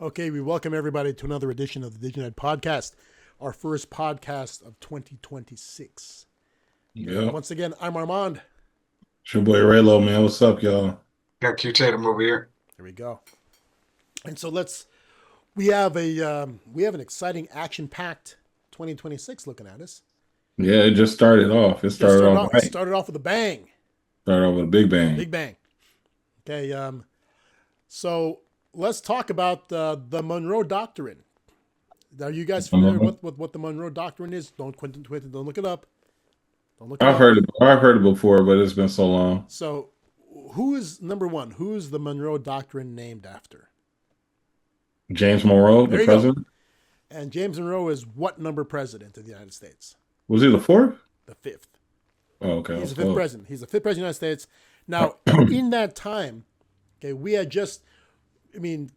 Okay, we welcome everybody to another edition of the Digenet Podcast, our first podcast of 2026. Yeah. Once again, I'm Armand. It's your boy Raylo, man. What's up, y'all? Got Q Tatum over here. Here we go. And so we have an exciting, action-packed 2026 looking at us. Yeah, it just started off. It started off It right. started off with a bang. Started off with a big bang. Big bang. Okay, so let's talk about the Monroe Doctrine. Are you guys familiar with what the Monroe Doctrine is? Don't look it up. Don't look it I've up. heard it. I've heard it before, but it's been so long. So, who is number one? Who is the Monroe Doctrine named after? James Monroe, There the you go. president. And James Monroe is what number president of the United States? Was he the fourth? The fifth. Oh, okay. He's the fifth president. He's the fifth president of the United States. Now, in that time, okay, we had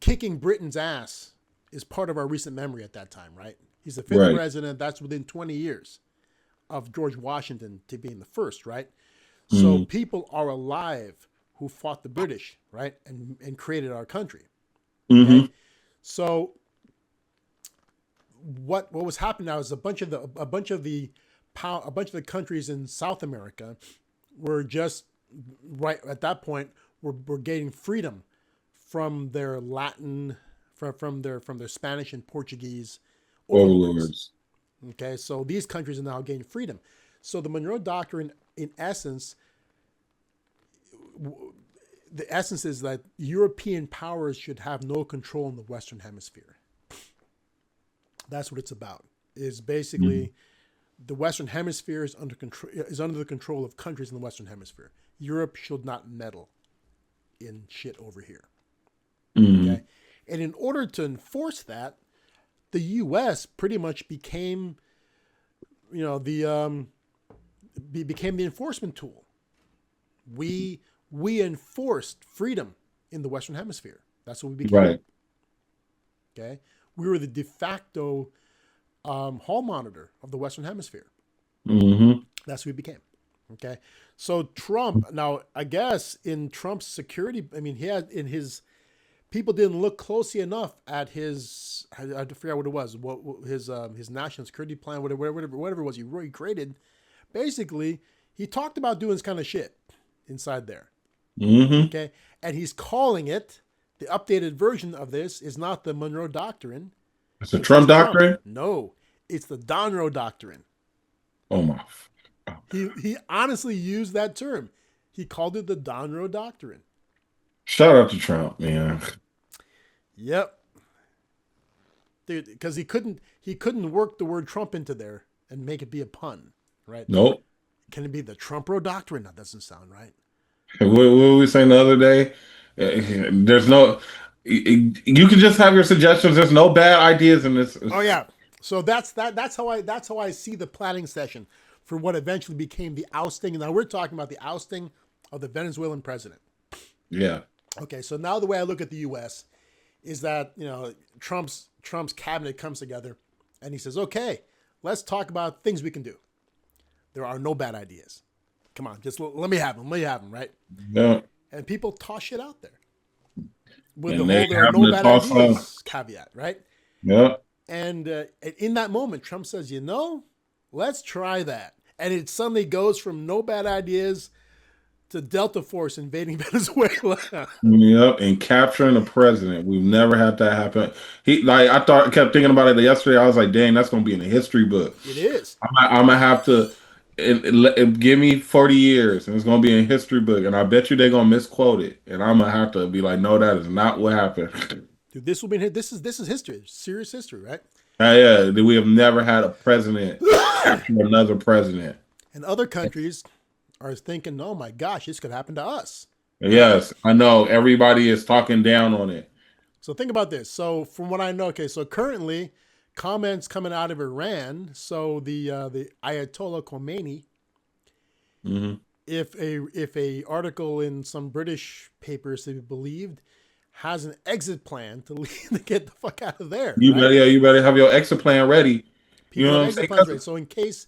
kicking Britain's ass is part of our recent memory at that time, right? He's the fifth Right. president. That's within 20 years of George Washington to being the first, right? So people are alive who fought the British, right, and created our country. Mm-hmm. So what was happening now is a bunch of the countries in South America were just right at that point were gaining freedom from their Latin, from their Spanish and Portuguese overlords. Overlords. Okay, so these countries are now gaining freedom. So the Monroe Doctrine, in essence, the essence is that European powers should have no control in the Western Hemisphere. That's what it's about. Is basically the Western Hemisphere is under the control of countries in the Western Hemisphere. Europe should not meddle in shit over here. Okay, and in order to enforce that, the U.S. pretty much became, became the enforcement tool. We enforced freedom in the Western Hemisphere. That's what we became. Right. Okay, we were the de facto hall monitor of the Western Hemisphere. Mm-hmm. That's who we became. Okay, so Trump, now I guess in Trump's security, he had in his people didn't look closely enough at his, I forget what it was, his national security plan, whatever it was he created. Basically, he talked about doing this kind of shit inside there. Mm-hmm. Okay, and he's calling it, the updated version of this is not the Monroe Doctrine. It's a Trump doctrine? No, it's the Donroe Doctrine. Oh my. He honestly used that term. He called it the Donroe Doctrine. Shout out to Trump, man. Yep. Dude, because he couldn't work the word Trump into there and make it be a pun, right? Nope. Can it be the Trumpro Doctrine? That doesn't sound right. What were we saying the other day? There's no. You can just have your suggestions. There's no bad ideas in this. Oh yeah. So that's how I see the planning session for what eventually became the ousting. Now we're talking about the ousting of the Venezuelan president. Yeah. Okay, so now the way I look at the U.S. is that Trump's cabinet comes together and he says, "Okay, let's talk about things we can do. There are no bad ideas. Come on, just let me have them. Let me have them, right?" Yeah. And people toss shit out there with And the they whole "there are happen no to bad toss ideas" caveat, right? Yeah. And in that moment, Trump says, let's try that. And it suddenly goes from no bad ideas to Delta Force invading Venezuela. Yep. And capturing the president. We've never had that happen. I kept thinking about it yesterday. I was like, dang, that's going to be in the history book. It is. I'm going to have to give me 40 years and it's going to be in history book. And I bet you they're going to misquote it. And I'm going to have to be like, no, that is not what happened. Dude, this is history, serious history, right? Yeah, we have never had a president capture another president. And other countries are thinking, oh my gosh, this could happen to us. Yes, I know. Everybody is talking down on it. So think about this. So from what I know, okay, so currently comments coming out of Iran. So the Ayatollah Khomeini, if a article in some British papers to be believed, has an exit plan to get the fuck out of there. You better have your exit plan ready. People have exit plans ready. So in case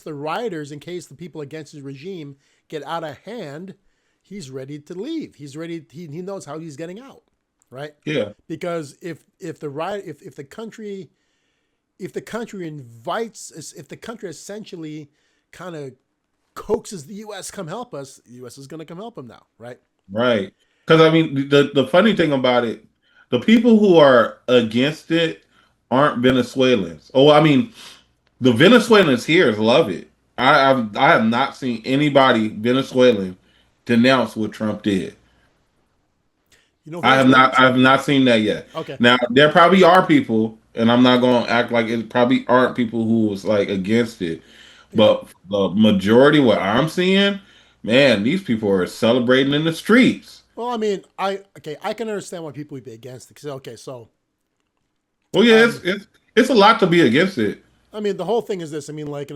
the rioters, in case the people against his regime get out of hand, he's ready to leave. He's ready. He knows how he's getting out. right? Yeah. Because if the country essentially kind of coaxes the U.S. come help us, the U.S. is going to come help them now, right? Right. Because I mean, the funny thing about it, the people who are against it aren't Venezuelans. Oh, I mean, the Venezuelans here love it. I have not seen anybody Venezuelan denounce what Trump did. You know I have not. Venezuelans? I have not seen that yet. Okay. Now there probably are people, and I'm not going to act like it probably aren't people who was like against it, Yeah. but the majority, what I'm seeing, man, these people are celebrating in the streets. Well, I mean, I can understand why people would be against it. 'Cause, okay, so Well, yeah, um, it's a lot to be against it. I mean, the whole thing is this. I mean, like,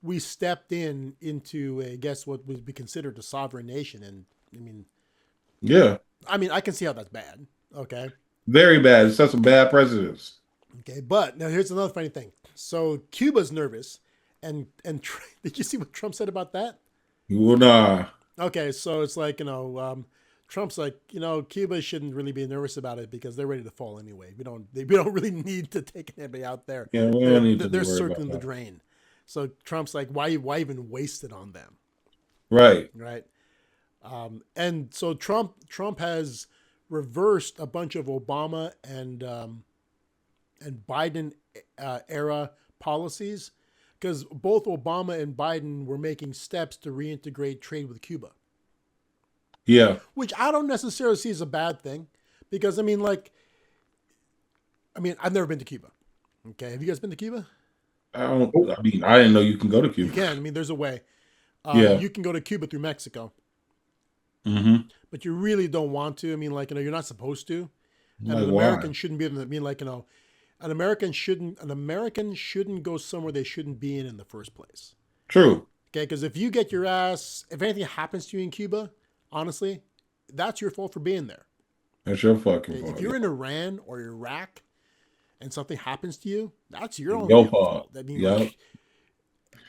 we stepped into I guess what would be considered a sovereign nation, and Yeah, I mean, I can see how that's bad. Okay. very bad. It sets some bad precedents. Okay, but now here's another funny thing. So Cuba's nervous, and did you see what Trump said about that? Well, nah. Okay, so it's like Trump's like Cuba shouldn't really be nervous about it because they're ready to fall anyway. We don't really need to take anybody out there. Yeah, we don't need to They're worry about circling the that. drain. So Trump's like, why even waste it on them, Right. right? And so Trump has reversed a bunch of Obama and Biden era policies, because both Obama and Biden were making steps to reintegrate trade with Cuba, Yeah. which I don't necessarily see as a bad thing, because I've never been to Cuba. Okay, have you guys been to Cuba? I don't. I mean, I didn't know you can go to You Cuba. can. I mean, there's a way. Yeah. You can go to Cuba through Mexico, Mm-hmm. but you really don't want to. I mean, like you're not supposed to. And Like, an why? American shouldn't be. I mean, like an American shouldn't go somewhere they shouldn't be in the first place. True. Okay, because if anything happens to you in Cuba, honestly, that's your fault for being there. That's your fucking Okay? fault. If you're in Iran or Iraq and something happens to you, that's your own Your damn fault. fault. I mean, Yep. like,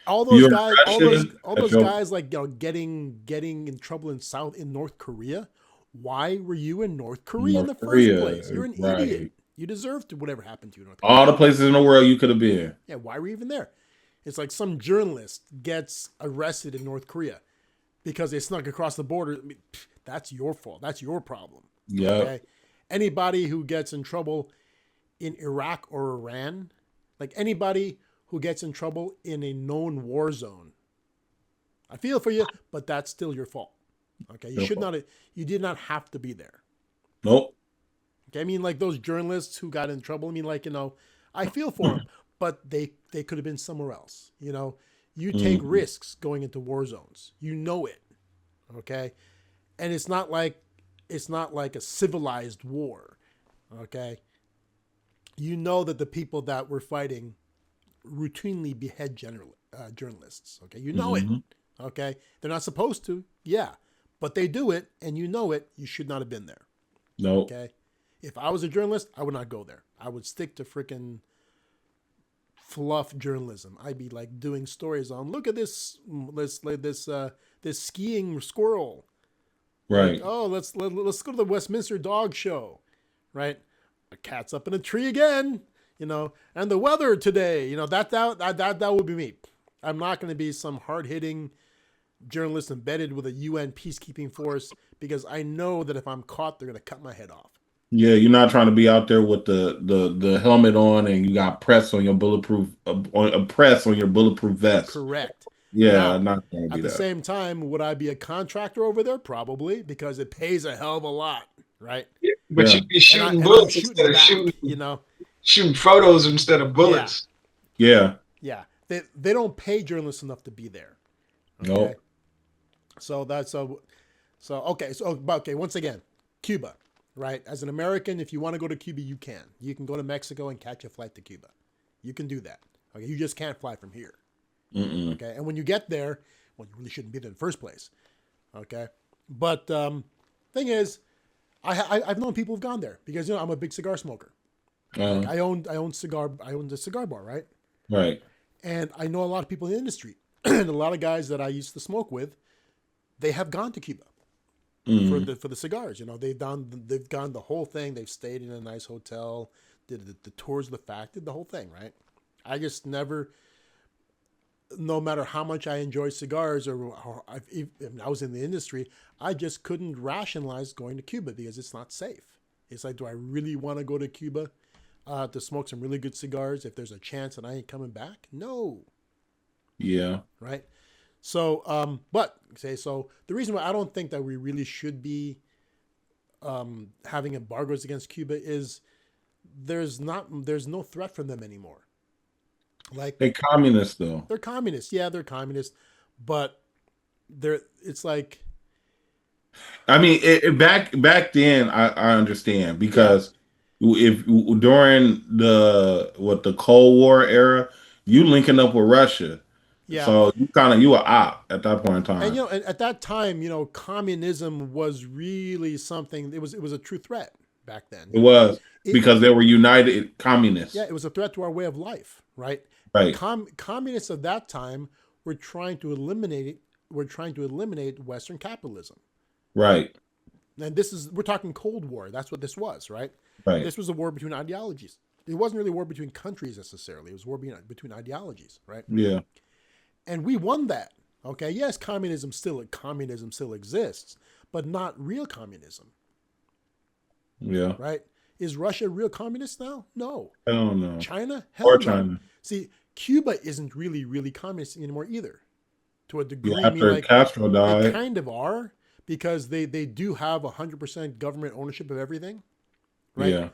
all those You're guys, Russian, all that's those your- guys, like getting in trouble in North Korea. Why were you in North Korea in the North Korea, first place? You're an right. idiot. You deserve to whatever happened to you in North Korea. All the places in the world you could have been. Yeah, why were you even there? It's like some journalist gets arrested in North Korea because they snuck across the border. I mean, that's your fault. That's your problem. Yeah. Okay. Anybody who gets in trouble in Iraq or Iran, like anybody who gets in trouble in a known war zone, I feel for you, but that's still your fault. Okay. You did not have to be there. Nope. Okay. I mean, like those journalists who got in trouble. I mean, like, I feel for them, but they could have been somewhere else. You take risks going into war zones. You know it. Okay. And it's not like a civilized war. Okay. You know that the people that were fighting routinely behead journalists. Okay. You know it. Okay. They're not supposed to. Yeah. But they do it, and you know it. You should not have been there. Nope. Okay. If I was a journalist, I would not go there. I would stick to freaking fluff journalism. I'd be like doing stories on, look at this skiing squirrel. Right. Like, oh, let's go to the Westminster Dog Show, right? A cat's up in a tree again, and the weather today, that would be me. I'm not going to be some hard-hitting journalist embedded with a UN peacekeeping force, because I know that if I'm caught, they're going to cut my head off. Yeah, you're not trying to be out there with the helmet on and you got press on your bulletproof vest. Correct. Yeah, Now, not going to be at the that. same time, would I be a contractor over there? Probably, because it pays a hell of a lot, right? But Yeah. you'd be shooting And I'm bullets shooting instead of back, shooting photos instead of bullets. Yeah. Yeah, they don't pay journalists enough to be there. Okay? Nope. So that's okay. Once again, Cuba, right? As an American, if you want to go to Cuba, you can. You can go to Mexico and catch a flight to Cuba. You can do that. Okay, you just can't fly from here. Mm-mm. Okay, and when you get there, well, you really shouldn't be there in the first place. Okay, but thing is, I've known people who've gone there because I'm a big cigar smoker. Like, I owned a cigar bar, right? Right. And I know a lot of people in the industry, and a lot of guys that I used to smoke with, they have gone to Cuba. for the cigars. They've gone the whole thing. They've stayed in a nice hotel, did the tours of the factory, did the whole thing, right? I just never, no matter how much I enjoy cigars or if I was in the industry, I just couldn't rationalize going to Cuba because it's not safe. It's like, do I really want to go to Cuba to smoke some really good cigars if there's a chance that I ain't coming back? No. Yeah. Right. So, so the reason why I don't think that we really should be having embargoes against Cuba is there's no threat from them anymore. Like, They're communists, though. They're communists. Yeah, they're communists, but it's like, I mean, back then, I understand because if during the Cold War era, you linking up with Russia, so you were op at that point in time. And at that time, communism was really something. It was a true threat back then. It was because they were united communists. Yeah, it was a threat to our way of life, right? Right. Communists of that time were trying to eliminate Western capitalism. Right. And we're talking Cold War. That's what this was, right? Right. This was a war between ideologies. It wasn't really a war between countries necessarily. It was a war between ideologies, right? Yeah. And we won that. Okay. Yes, communism still exists, but not real communism. Yeah. Right? Is Russia real communist now? No. Hell no. China? Hell no. China. See, Cuba isn't really communist anymore either. To a degree, Yeah, after Castro died. They kind of are, because they do have 100% government ownership of everything. Right? Yeah.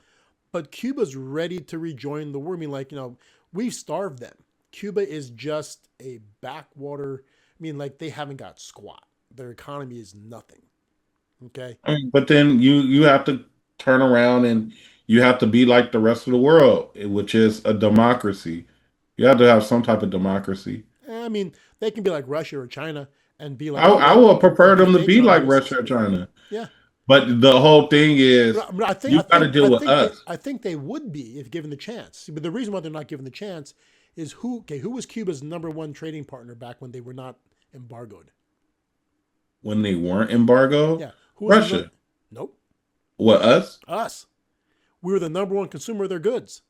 But Cuba's ready to rejoin the war. I mean, we've starved them. Cuba is just a backwater. I mean, they haven't got squat. Their economy is nothing. Okay. But then you have to turn around and you have to be like the rest of the world, which is a democracy. You have to have some type of democracy. I mean, they can be like Russia or China and be like. I would prefer them to be like Russia or China. Yeah. But the whole thing is, you got to deal with us. I think they would be if given the chance. But the reason why they're not given the chance is who was Cuba's number one trading partner back when they were not embargoed? When they weren't embargoed? Yeah. Russia. Nope. What, us? Us. We were the number one consumer of their goods.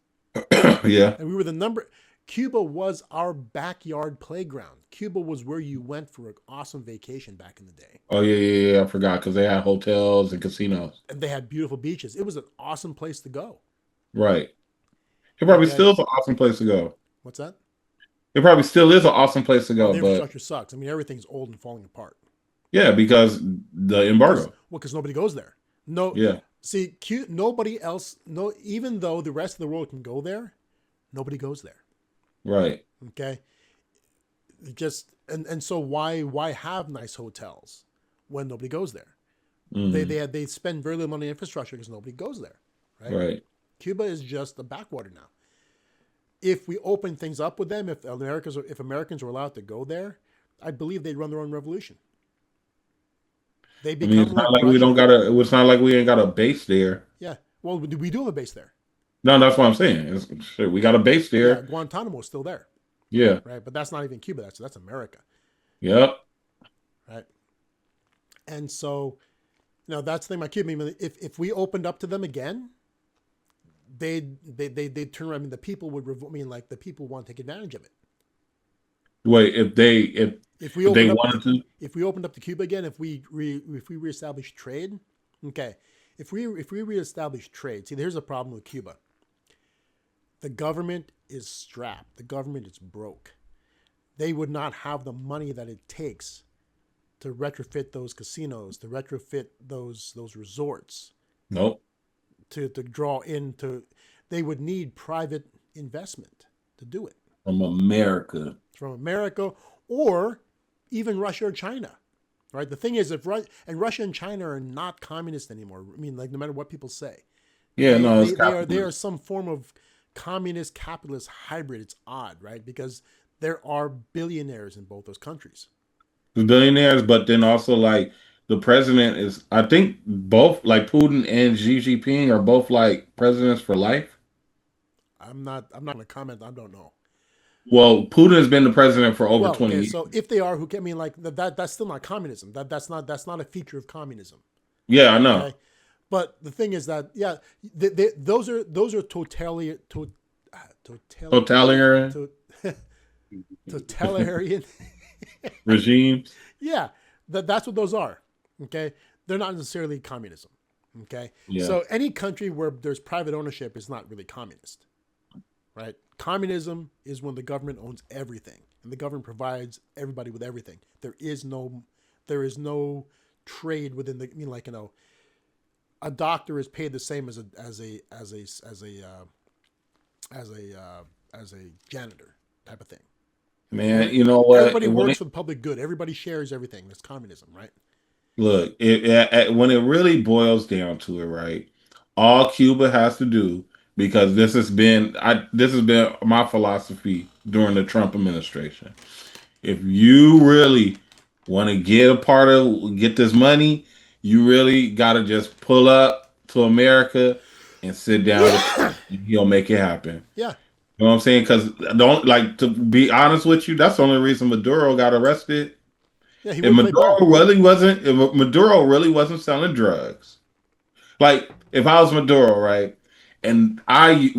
Yeah. And we were Cuba was our backyard playground. Cuba was where you went for an awesome vacation back in the day. Oh, yeah. I forgot, because they had hotels and casinos. And they had beautiful beaches. It was an awesome place to go. Right. It probably still is an awesome place to go. What's that? It probably still is an awesome place to go. The infrastructure sucks. I mean, everything's old and falling apart. Yeah, because the embargo. Because nobody goes there. No. Yeah. See, nobody else. No, even though the rest of the world can go there, nobody goes there. Right. Okay. And so why have nice hotels when nobody goes there? Mm. They spend very little money on infrastructure because nobody goes there. Right. Right. Cuba is just a backwater now. If we open things up with them, if Americans were allowed to go there, I believe they'd run their own revolution. They become it's not like we don't got a. It's not like we ain't got a base there. Yeah. Well, we do have a base there. No, that's what I'm saying. We got a base there. Yeah, Guantanamo is still there. Yeah. Right, but that's not even Cuba. That's America. Yep. Right. And so, that's the thing about Cuba. If we opened up to them again, they'd turn around. I mean, the people would revolt. The people want to take advantage of it. Wait, if we opened up to Cuba again, if we reestablish trade, okay. If we reestablish trade, see, here's a problem with Cuba. The government is strapped. The government is broke. They would not have the money that it takes to retrofit those casinos, to retrofit those resorts. Nope. To draw into, they would need private investment to do it. From America, or even Russia or China, right? The thing is, Russia and China are not communist anymore. I mean, no matter what people say. Yeah, they are some form of communist capitalist hybrid. It's odd, right? Because there are billionaires in both those countries. Billionaires, but then also the president is. I think both Putin and Xi Jinping are both presidents for life. I'm not going to comment. I don't know. Well, Putin has been the president for over 20 years. So if they are, that's still not communism. That's not a feature of communism. Yeah, I know. Okay, but the thing is that those are totalitarian Totalitarian to, totalitarian. regimes. Yeah, that's what those are. Okay, they're not necessarily communism. Okay, Yeah. so any country where there's private ownership is not really communist, right? Communism is when the government owns everything and the government provides everybody with everything. There is no trade within the. I mean, like, a doctor is paid the same as a janitor type of thing. Man, you know what? Everybody works for the public good. Everybody shares everything. That's communism, right? Look, when it really boils down to it, right? All Cuba has to do, because this has been my philosophy during the Trump administration. If you really want to get this money, you really got to just pull up to America and sit down. And he'll make it happen. Yeah. You know what I'm saying? Because to be honest with you, that's the only reason Maduro got arrested. Yeah, he If would play ball. Maduro really wasn't selling drugs, like if I was Maduro, right, and I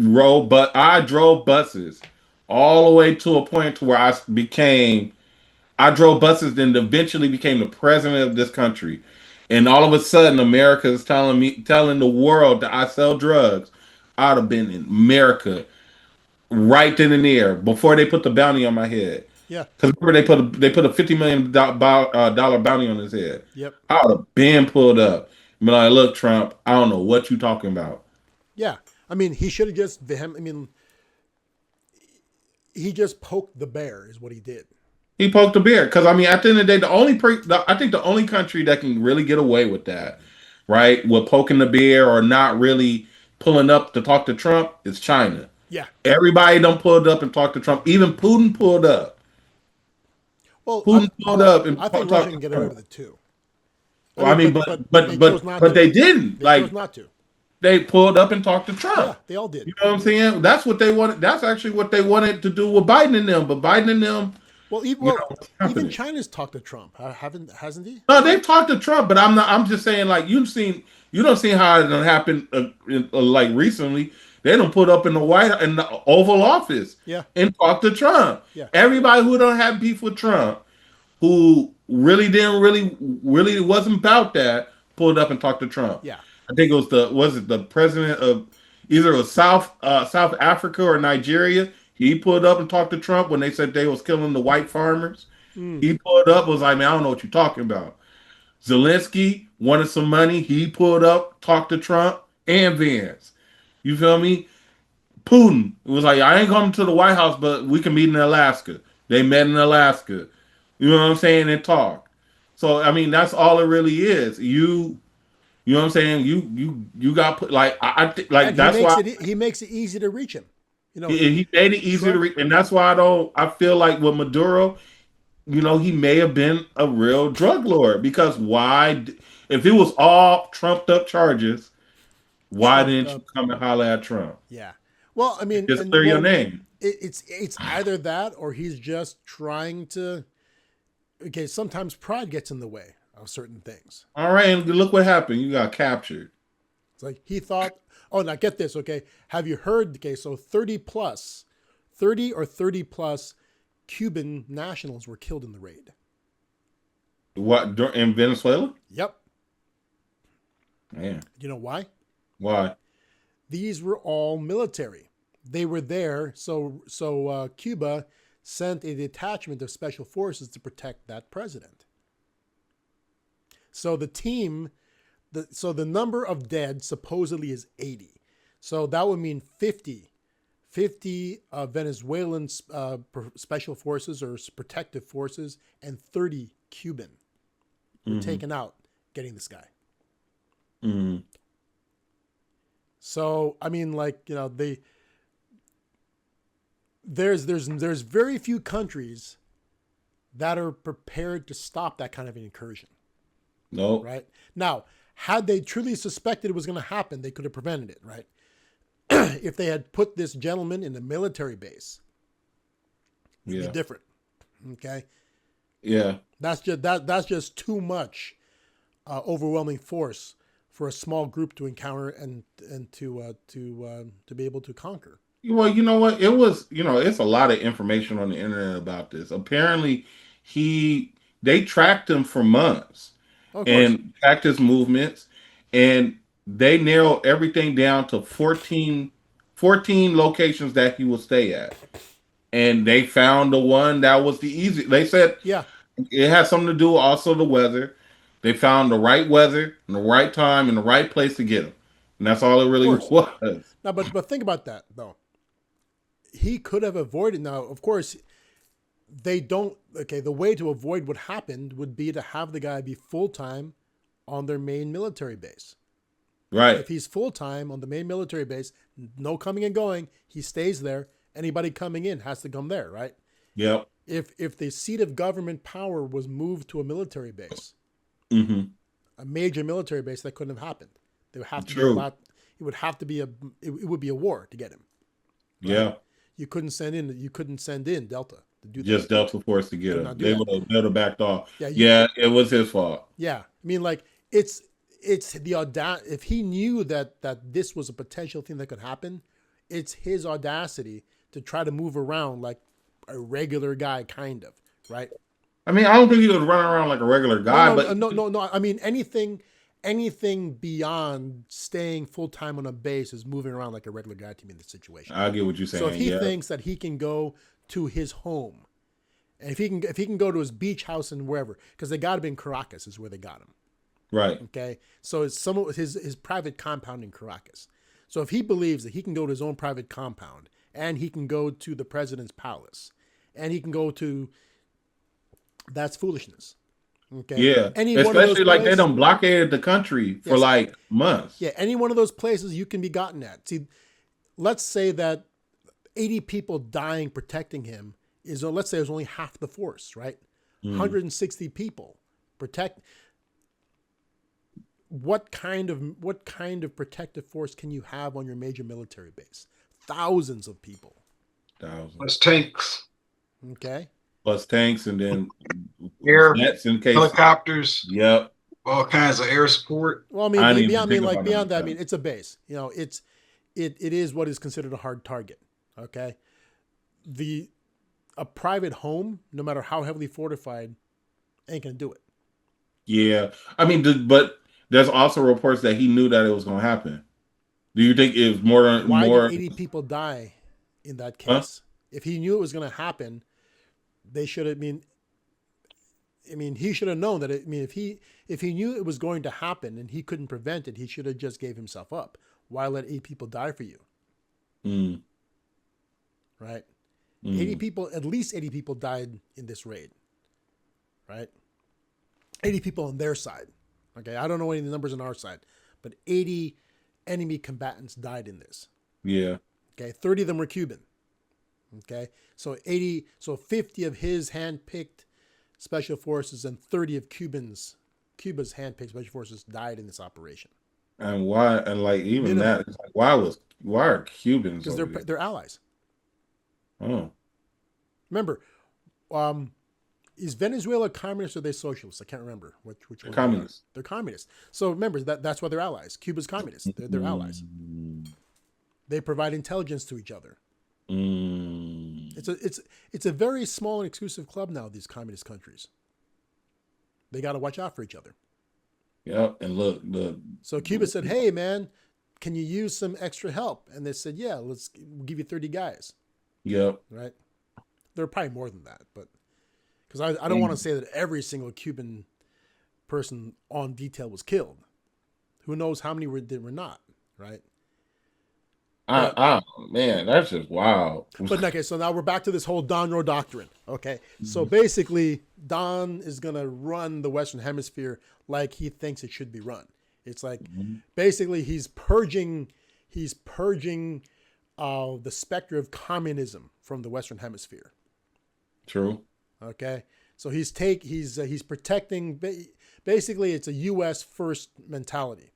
drove buses all the way to a point to where I drove buses, then eventually became the president of this country, and all of a sudden America is telling the world that I sell drugs. I'd have been in America right then and there before they put the bounty on my head. Yeah. Because remember they put a $50 million dollar bounty on his head. Yep. I would have been pulled up. But like, look, Trump, I don't know what you talking about. Yeah. I mean, he should have just he just poked the bear is what he did. He poked the bear. Because, I mean, at the end of the day, I think the only country that can really get away with that, right, with poking the bear or not really pulling up to talk to Trump is China. Yeah. Everybody don't pull up and talk to Trump. Even Putin pulled up. Well, I think Russia can get away with it too. Well, but they didn't. They chose not to. They pulled up and talked to Trump. Yeah, they all did. You know what I'm saying? That's what they wanted. That's actually what they wanted to do with Biden and them. But Biden and them. Well, even China's talked to Trump, hasn't he? No, they've talked to Trump, but I'm just saying, like, you don't see how it happened like recently. They don't put up in the Oval Office, and talk to Trump. Yeah. Everybody who don't have beef with Trump, who really wasn't about that, pulled up and talked to Trump. Yeah. I think it was the president of either it was South Africa or Nigeria. He pulled up and talked to Trump when they said they was killing the white farmers. He pulled up, was like, man, I don't know what you're talking about. Zelensky wanted some money. He pulled up, talked to Trump and Vance. You feel me? Putin was like, I ain't coming to the White House, but we can meet in Alaska. They met in Alaska. You know what I'm saying? And talk. So, I mean, that's all it really is. You know what I'm saying? You got put like I think like and that's why he makes it easy to reach him. You know, he made it easy to reach, and that's why I feel like with Maduro, you know, he may have been a real drug lord, because if it was all trumped up charges, why didn't you come and holler at Trump? Yeah. Well, I mean, just clear your name. It's either that or he's just trying to. Okay, sometimes pride gets in the way of certain things. All right, and look what happened. You got captured. It's like he thought. Oh, now get this. Okay, have you heard? Okay, so 30 or 30 plus Cuban nationals were killed in the raid. What, in Venezuela? Yep. Man. You know why? Why? These were all military. They were there, so Cuba sent a detachment of special forces to protect that president. So the number of dead supposedly is 80. So that would mean 50 Venezuelan special forces or protective forces and 30 Cuban were taken out getting this guy. Mm-hmm. So, I mean, like, you know, there's very few countries that are prepared to stop that kind of an incursion. No. Right? Now, had they truly suspected it was going to happen, they could have prevented it, right? If they had put this gentleman in a military base, it'd be different. Okay? Yeah. That's just too much overwhelming force for a small group to encounter and to be able to conquer. Well, you know what? It was, it's a lot of information on the internet about this. Apparently, he they tracked him for months Oh, of course. and tracked his movements, and they narrowed everything down to 14 locations that he will stay at. And they found the one that was the easy. They said Yeah, it has something to do also the weather. They found the right weather and the right time and the right place to get him. And that's all it of really course. was. Now, but think about that though. He could have avoided. Now, of course, they don't. Okay, the way to avoid what happened would be to have the guy be full time on their main military base. Right. If he's full time on the main military base, no coming and going, he stays there. Anybody coming in has to come there, right? Yep. If the seat of government power was moved to a military base, Mm-hmm. a major military base, that couldn't have happened. There would have to be a True. lot. It would have to be it would be a war to get him. Right? Yeah. You couldn't send in Delta to do that. Just Delta Force to get Could him. not do They that. would have backed off. Yeah, Yeah, it was his fault. Yeah, I mean, like it's the audacity. If he knew that this was a potential thing that could happen, it's his audacity to try to move around like a regular guy, kind of, right? I mean, I don't think he was running around like a regular guy, No. I mean, anything beyond staying full time on a base is moving around like a regular guy to me in this situation. I get what you're saying. So if he yeah. thinks that he can go to his home, and if he can go to his beach house and wherever, because they got him in Caracas is where they got him. Right. Okay, so it's some of his private compound in Caracas. So if he believes that he can go to his own private compound, and he can go to the president's palace, and he can go to, that's foolishness. Okay. Yeah. Especially like they done blockaded the country for like months. Yeah. Any one of those places you can be gotten at. See, let's say that 80 people dying protecting him is, let's say it was only half the force, right? 160 people protect. What kind of protective force can you have on your major military base? Thousands of people. Plus tanks. Okay. Plus tanks and then Air, jets in case. helicopters. Yep. All kinds of air support. Well, I mean, beyond that, I mean, it's a base. It is what is considered a hard target. Okay. A private home, no matter how heavily fortified, ain't gonna do it. Yeah. I mean, but there's also reports that he knew that it was going to happen. Do you think it was more? Why did 80 people die in that case? Huh? If he knew it was going to happen, they should have. I mean, he should have known that. If he knew it was going to happen and he couldn't prevent it, he should have just gave himself up. Why let 8 people die for you? Right. 80 people, at least 80 people died in this raid. Right. 80 people on their side. Okay, I don't know any of the numbers on our side, but 80 enemy combatants died in this. Yeah. Okay, 30 of them were Cuban. Okay, so 50 of his hand-picked special forces and 30 of Cuba's hand-picked special forces died in this operation. And why? And like even that, it's like why are Cubans? Because they're allies. Oh. Remember, is Venezuela communist or are they socialist? I can't remember which one. Communist. They're communist. So remember that's why they're allies. Cuba's communist. They're allies. They provide intelligence to each other. It's a very small and exclusive club now. These communist countries. They got to watch out for each other. Yep. And look, so Cuba said, "Hey man, can you use some extra help?" And they said, "Yeah, we'll give you 30 guys." Yep. Right. There are probably more than that, but. Because I don't want to say that every single Cuban person on detail was killed. Who knows how many were not, right? Man, that's just wild. But okay, so now we're back to this whole Don Rowe doctrine. Okay, so basically, Don is gonna run the Western Hemisphere like he thinks it should be run. It's like basically he's purging the specter of communism from the Western Hemisphere. True. Okay, so he's protecting. Basically, it's a U.S. first mentality.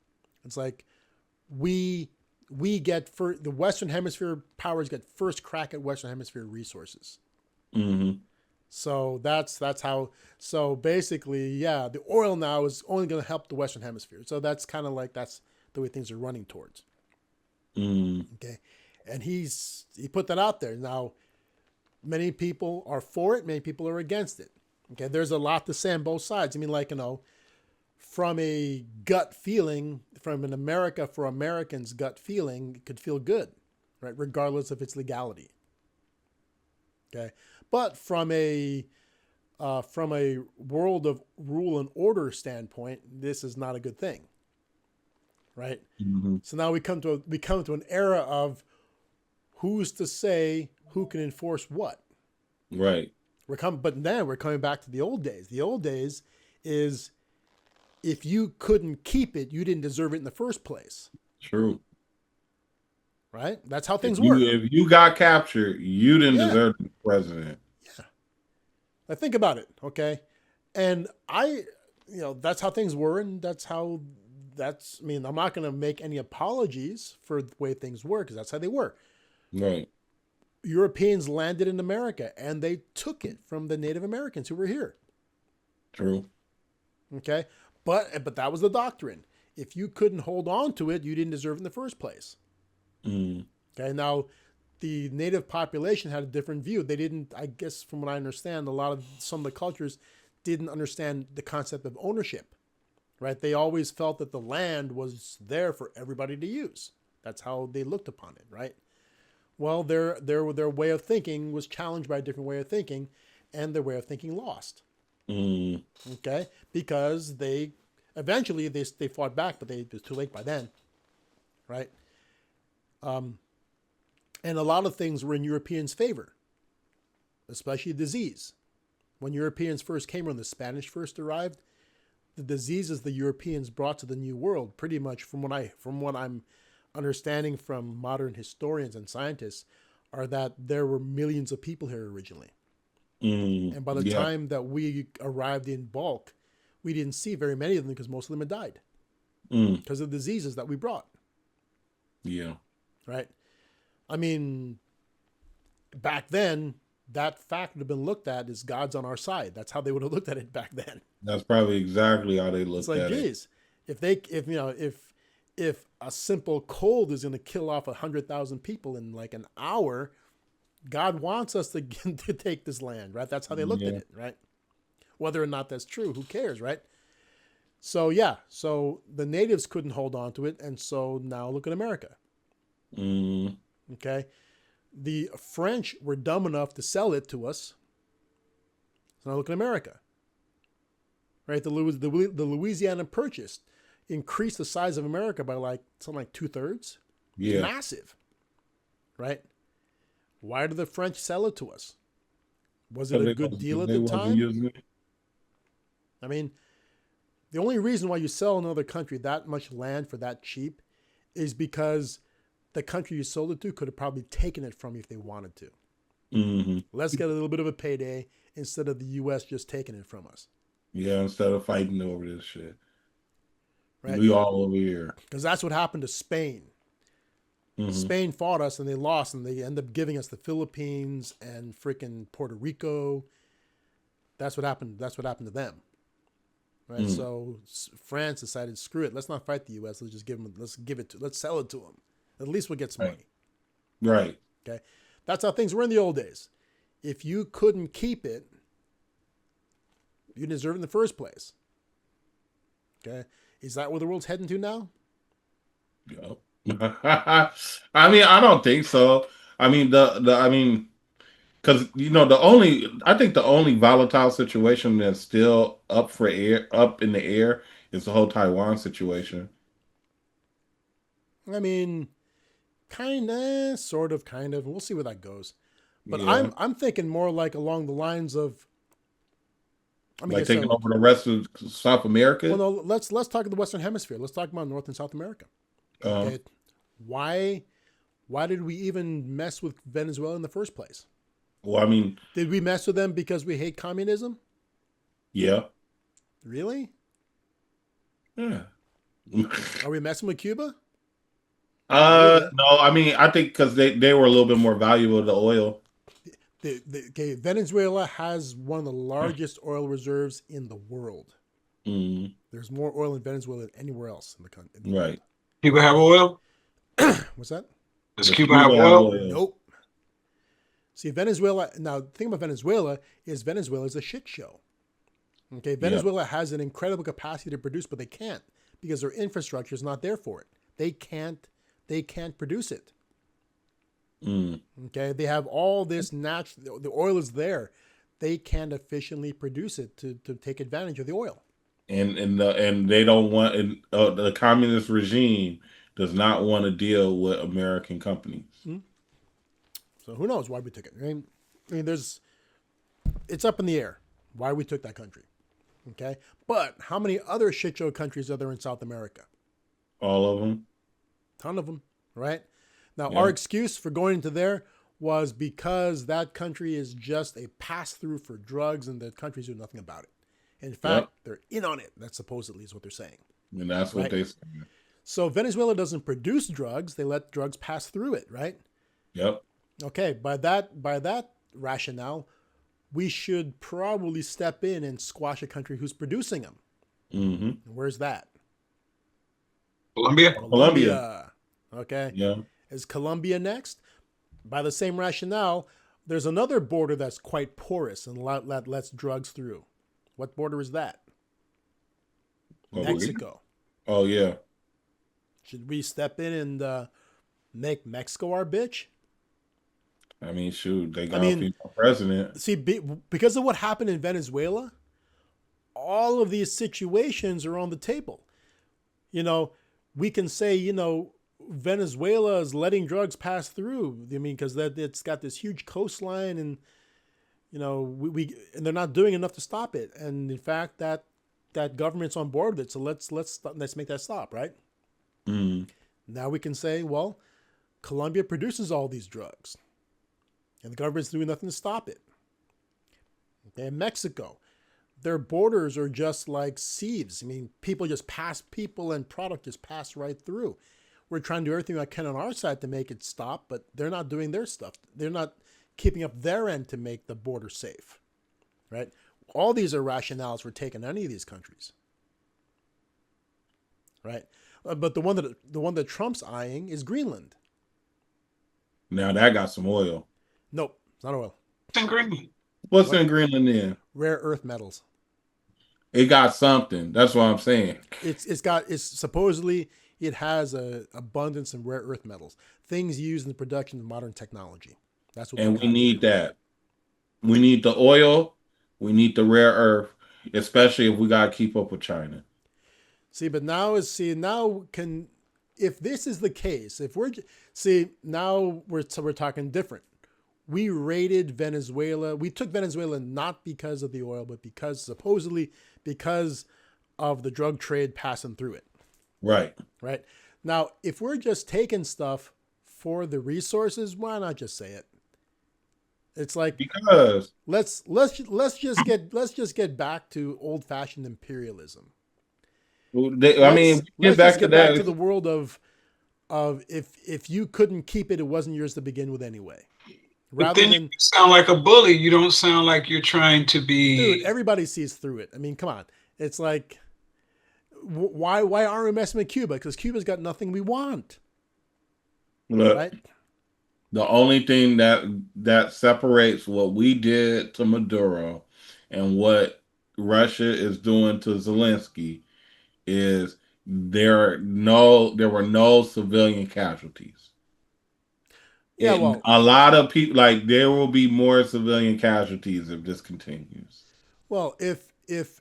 It's like we get the Western Hemisphere powers get first crack at Western Hemisphere resources. So that's how. So basically, yeah, the oil now is only going to help the Western Hemisphere. So that's kind of like that's the way things are running towards. Okay, and he put that out there. Now, many people are for it. Many people are against it. Okay, there's a lot to say on both sides. I mean, like, from a gut feeling, from an America for Americans gut feeling, it could feel good, right? Regardless of its legality. Okay, but from a world of rule and order standpoint, this is not a good thing, right? Mm-hmm. So now we come to an era of who's to say who can enforce what, Right. but then we're coming back to the old days. The old days is if you couldn't keep it, you didn't deserve it in the first place. True. Right? That's how things work. If you got captured, you didn't deserve to be president. Yeah. Now think about it, okay? And that's how things were, and I mean, I'm not going to make any apologies for the way things were, because that's how they were. Right. Europeans landed in America, and they took it from the Native Americans who were here. True. Okay? But that was the doctrine. If you couldn't hold on to it, you didn't deserve it in the first place. Okay, now the native population had a different view. They didn't, I guess, from what I understand, some of the cultures didn't understand the concept of ownership, right? They always felt that the land was there for everybody to use. That's how they looked upon it, right? Well, their way of thinking was challenged by a different way of thinking, and their way of thinking lost. Okay, because they eventually fought back, but it was too late by then, right? And a lot of things were in Europeans' favor, especially disease. When Europeans first came, when the Spanish first arrived, the diseases the Europeans brought to the New World, pretty much from what I'm understanding from modern historians and scientists, are that there were millions of people here originally. And by the time that we arrived in bulk, we didn't see very many of them because most of them had died because of the diseases that we brought. Yeah. Right? I mean, back then, that fact would have been looked at as God's on our side. That's how they would have looked at it back then. That's probably exactly how they looked at it. It's like, geez, if a simple cold is going to kill off 100,000 people in like an hour, God wants us to take this land, right? That's how they looked at it, right? Whether or not that's true, who cares, right? So the natives couldn't hold on to it, and so now look at America. Okay, the French were dumb enough to sell it to us. So now look at America, right? The Louisiana Purchase increased the size of America by something like 2/3. Yeah, massive, right? Why did the French sell it to us? Was it a good deal at the time? I mean, the only reason why you sell another country that much land for that cheap is because the country you sold it to could have probably taken it from you if they wanted to. Let's get a little bit of a payday instead of the U.S. just taking it from us. Yeah, instead of fighting over this shit. Right? We all over here. Because that's what happened to Spain. Spain fought us and they lost, and they ended up giving us the Philippines and freaking Puerto Rico. That's what happened. That's what happened to them. Right. So France decided, screw it. Let's not fight the U.S. Let's sell it to them. At least we'll get some money. Right. Okay. That's how things were in the old days. If you couldn't keep it, you didn't deserve it in the first place. Okay. Is that where the world's heading to now? Yep. I mean, I don't think so. I mean, because I think the only volatile situation that's still up in the air is the whole Taiwan situation. I mean, kinda, sort of, kind of. We'll see where that goes. But Yeah. I'm thinking more like along the lines of, Taking over the rest of South America. Well, no, let's talk of the Western Hemisphere. Let's talk about North and South America. Okay. Why did we even mess with Venezuela in the first place? Well, I mean, did we mess with them because we hate communism? Yeah. Really? Yeah. Are we messing with Cuba? No, I mean, I think because they were a little bit more valuable to oil. Okay, Venezuela has one of the largest oil reserves in the world. Mm. There's more oil in Venezuela than anywhere else in the country. Right. Cuba have oil? What's that? Does Does Cuba have oil? Nope. See, Venezuela. Now, the thing about Venezuela is a shit show. Okay, Venezuela has an incredible capacity to produce, but they can't because their infrastructure is not there for it. They can't produce it. Mm. Okay, they have all this natural. The oil is there. They can't efficiently produce it to take advantage of the oil. And they don't want the communist regime does not want to deal with American companies. Mm-hmm. So who knows why we took it? I mean, it's up in the air why we took that country. Okay, but how many other shit show countries are there in South America? All of them. Ton of them, right? Now, our excuse for going into there was because that country is just a pass-through for drugs and the countries do nothing about it. In fact, they're in on it. That supposedly is what they're saying. And that's what they say. So Venezuela doesn't produce drugs. They let drugs pass through it, right? Yep. Okay, by that rationale, we should probably step in and squash a country who's producing them. Mm-hmm. Where's that? Colombia. Okay. Yeah. Is Colombia next? By the same rationale, there's another border that's quite porous and lets drugs through. What border is that? Mexico. Oh, yeah. Should we step in and make Mexico our bitch? I mean, shoot, they got a female president. See, because of what happened in Venezuela, all of these situations are on the table. You know, we can say, Venezuela is letting drugs pass through. I mean, because it's got this huge coastline, and and they're not doing enough to stop it. And in fact, that government's on board with it. So let's make that stop, right? Mm. Now we can say, well, Colombia produces all these drugs, and the government's doing nothing to stop it. Okay, Mexico, their borders are just like sieves. I mean, people and product just pass right through. We're trying to do everything I can on our side to make it stop, but they're not doing their stuff. They're not keeping up their end to make the border safe, right? All these are rationales for taking any of these countries, right? But the one that Trump's eyeing is Greenland. Now that got some oil. Nope, it's not oil. It's in Greenland. What's in Greenland then? Rare earth metals. It got something. That's what I'm saying. It's supposedly it has a abundance in rare earth metals, things used in the production of modern technology. That's what. And we need that. We need the oil. We need the rare earth, especially if we gotta keep up with China. See, but now if this is the case, now we're talking different. We raided Venezuela. We took Venezuela not because of the oil, but supposedly because of the drug trade passing through it. Right. Right. Now, if we're just taking stuff for the resources, why not just say it? It's like, because let's just get back to old-fashioned imperialism. Get back to the world of if you couldn't keep it, it wasn't yours to begin with anyway. But then you sound like a bully. You don't sound like you're trying to be. Dude, everybody sees through it. I mean, come on. It's like, why aren't we messing with Cuba? Because Cuba's got nothing we want. Look, right? The only thing that separates what we did to Maduro and what Russia is doing to Zelensky is there were no civilian casualties. Yeah, and a lot of people, like, there will be more civilian casualties if this continues. Well, if Putin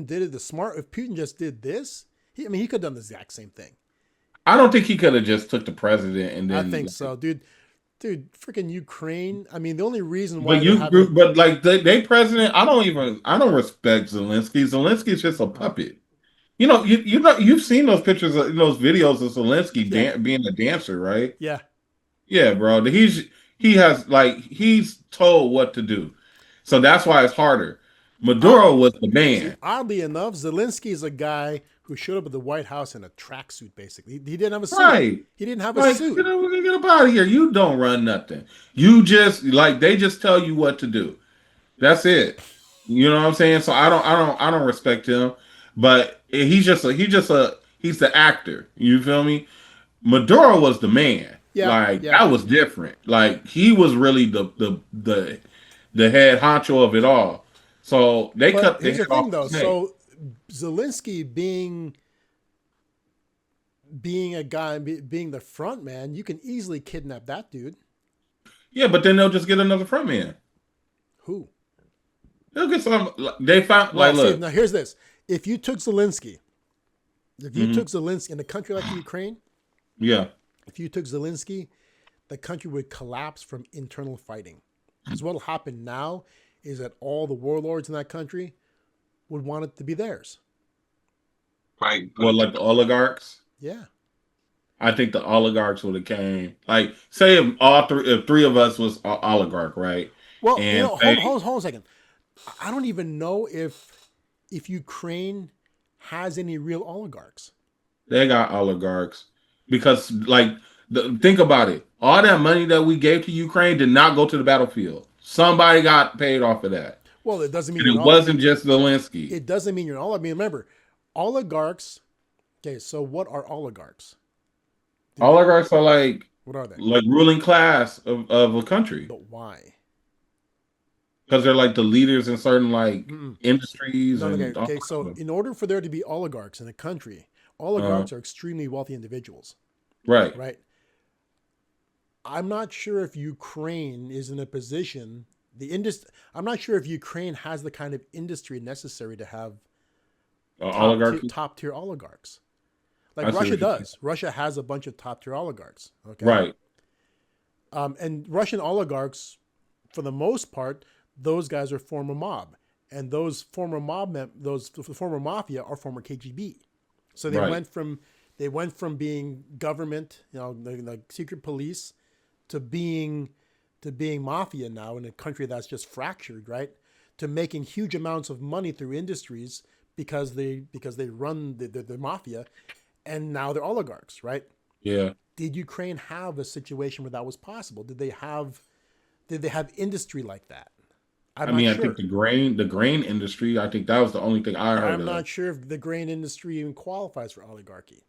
did it if Putin just did this, he could have done the exact same thing. I don't think he could have just took the president and then. I think so, dude. Freaking Ukraine. I mean, the only reason why. But they president. I don't respect Zelensky. Zelensky's just a puppet. You've seen those pictures, those videos of Zelensky being a dancer, right? Yeah. Yeah, bro. He's told what to do, so that's why it's harder. Maduro was the See, man. oddly enough, Zelensky is a guy who showed up at the White House in a tracksuit. Basically, he didn't have a suit. Right. He didn't have a Like, suit. get up out of here. You don't run nothing. You just like they just tell you what to do. That's it. You know what I'm saying? So I don't respect him. But he's the actor. You feel me? Maduro was the man. Yeah, Like yeah. that was different. Like he was really the head honcho of it all. So they But cut the here's the head thing, off though. the snake. So Zelensky being a guy, being the front man, you can easily kidnap that dude. Yeah, but then they'll just get another front man. Who? They'll get some. They found Well, like see, look. now here's this: if you took Zelensky Mhm. in a country like Ukraine, Yeah. if you took Zelensky, the country would collapse from internal fighting. Because what will happen now is that all the warlords in that country would want it to be theirs. Right. Well, like the oligarchs. Yeah. I think the oligarchs would have came. Like, say if three of us was oligarch, right? Well, And hold on a second. I don't even know if Ukraine has any real oligarchs. they got oligarchs because, like, think about it. All that money that we gave to Ukraine did not go to the battlefield. Somebody got paid off of that, Well, it doesn't mean and you're it an wasn't just Zelensky. It doesn't mean you're an oligarch. I mean, remember, oligarchs. Okay, so what are oligarchs? Oligarchs are What are they? like ruling class of a country But why? because they're like the leaders in certain like Mm-mm. industries No, and okay. So in order for there to be oligarchs in a country, oligarchs are extremely wealthy individuals, right. right? I'm not sure if Ukraine is in a position. I'm not sure if Ukraine has the kind of industry necessary to have Oligarchy. top tier oligarchs. I Like see Russia what you're does. Russia has a bunch of top tier oligarchs. Okay. Right. And Russian oligarchs, for the most part, those guys are former mob, and those former former mafia are former KGB. So they Right. went from being government, like secret police, to being mafia now in a country that's just fractured, right? To making huge amounts of money through industries because they run the mafia, and now they're oligarchs, right? Yeah. Did Ukraine have a situation where that was possible? Did they have industry like that? I'm I mean, not I sure. think the grain industry. I think that was the only thing I heard I'm of. not sure if the grain industry even qualifies for oligarchy.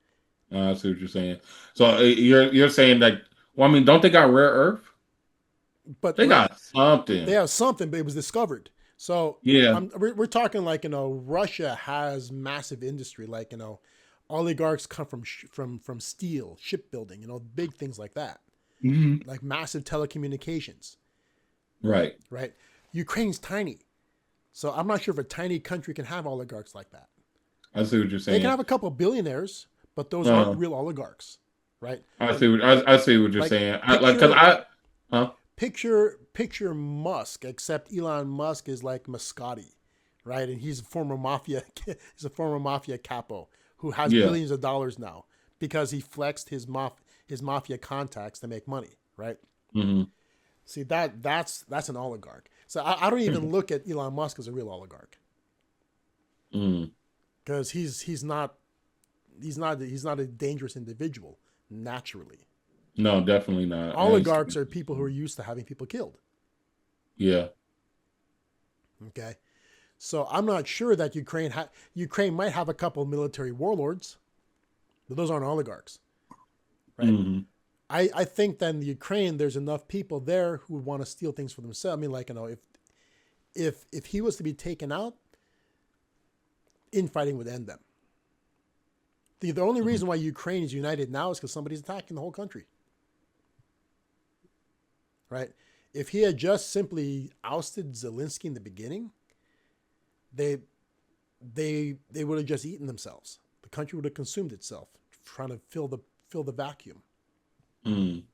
I see what you're saying. So you're saying that? Well, I mean, don't they got rare earth? But They got something. they have something, but it was discovered. So Yeah. we're talking like Russia has massive industry, like oligarchs come from steel, shipbuilding, big things like that, Mhm. like massive telecommunications, Right. right? Ukraine's tiny, so I'm not sure if a tiny country can have oligarchs like that. I see what you're They saying. can have a couple of billionaires, but those aren't real oligarchs, right? I see what you're Like, saying. Huh? Picture Musk, except Elon Musk is like Muscati, right? And he's a former mafia capo who has Yeah. billions of dollars now because he flexed his mafia contacts to make money, right? Mm-hmm. See, that's an oligarch. So I don't even look at Elon Musk as a real oligarch Mm. because he's not a dangerous individual naturally. No, definitely not. Oligarchs are people who are used to having people killed. Yeah. Okay, so I'm not sure that Ukraine might have a couple of military warlords, but those aren't oligarchs, right? Mm-hmm. I think that in the Ukraine there's enough people there who would want to steal things for themselves. I mean, like if he was to be taken out, infighting would end them. The only reason why Ukraine is united now is because somebody's attacking the whole country. Right? If he had just simply ousted Zelensky in the beginning, they would have just eaten themselves. The country would have consumed itself, trying to fill the vacuum. Mm.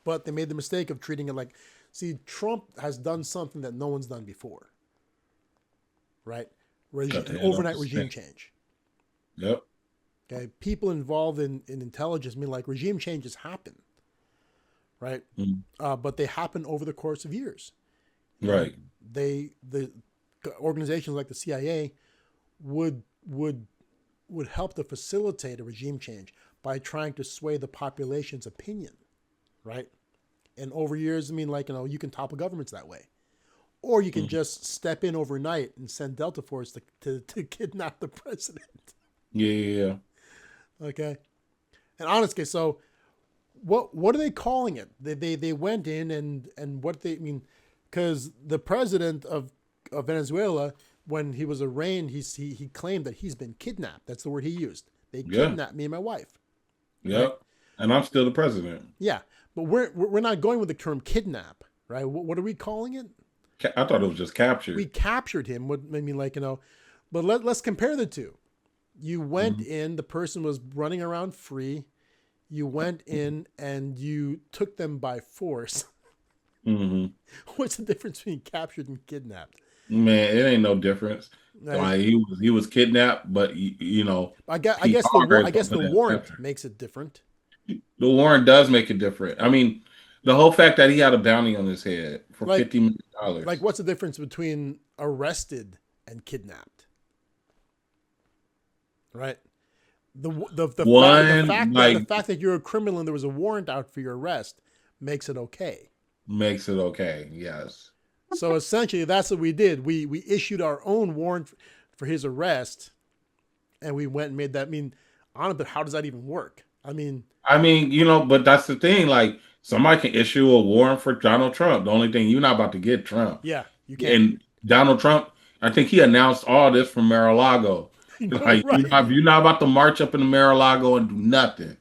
But they made the mistake of treating it like, see, Trump has done something that no one's done before. Right? An overnight regime change. Yep. Okay, people involved in intelligence, I mean, like regime changes happen, right? Mm. But they happen over the course of years. Right. The organizations like the CIA would help to facilitate a regime change by trying to sway the population's opinion, right? And over years, I mean, like, you can topple governments that way. Or you can just step in overnight and send Delta Force to kidnap the president. Yeah. Okay. And honestly, so what are they calling it? They went in and what they mean, because the president of Venezuela, when he was arraigned, he claimed that he's been kidnapped. That's the word he used. They kidnapped me and my wife. Yep. Right? And I'm still the president. Yeah. But we're not going with the term kidnap, right? What are we calling it? I thought it was just captured. We captured him. What I mean, like, but let's compare the two. You went in, the person was running around free. You went in and you took them by force. Mm-hmm. What's the difference between captured and kidnapped? Man, it ain't no difference. Like, he was kidnapped, but I guess the warrant makes it different. The warrant does make it different. I mean, the whole fact that he had a bounty on his head for $50 million. Like, what's the difference between arrested and kidnapped? Right. The fact that you're a criminal and there was a warrant out for your arrest makes it okay. Makes it okay. Yes. So essentially, that's what we did. We issued our own warrant for his arrest, and we went and made that. I mean, honestly, how does that even work? I mean, but that's the thing. Like, somebody can issue a warrant for Donald Trump. The only thing, you're not about to get Trump. Yeah, you can. And Donald Trump, I think he announced all this from Mar-a-Lago. Right. You're not about to march up into Mar-a-Lago and do nothing.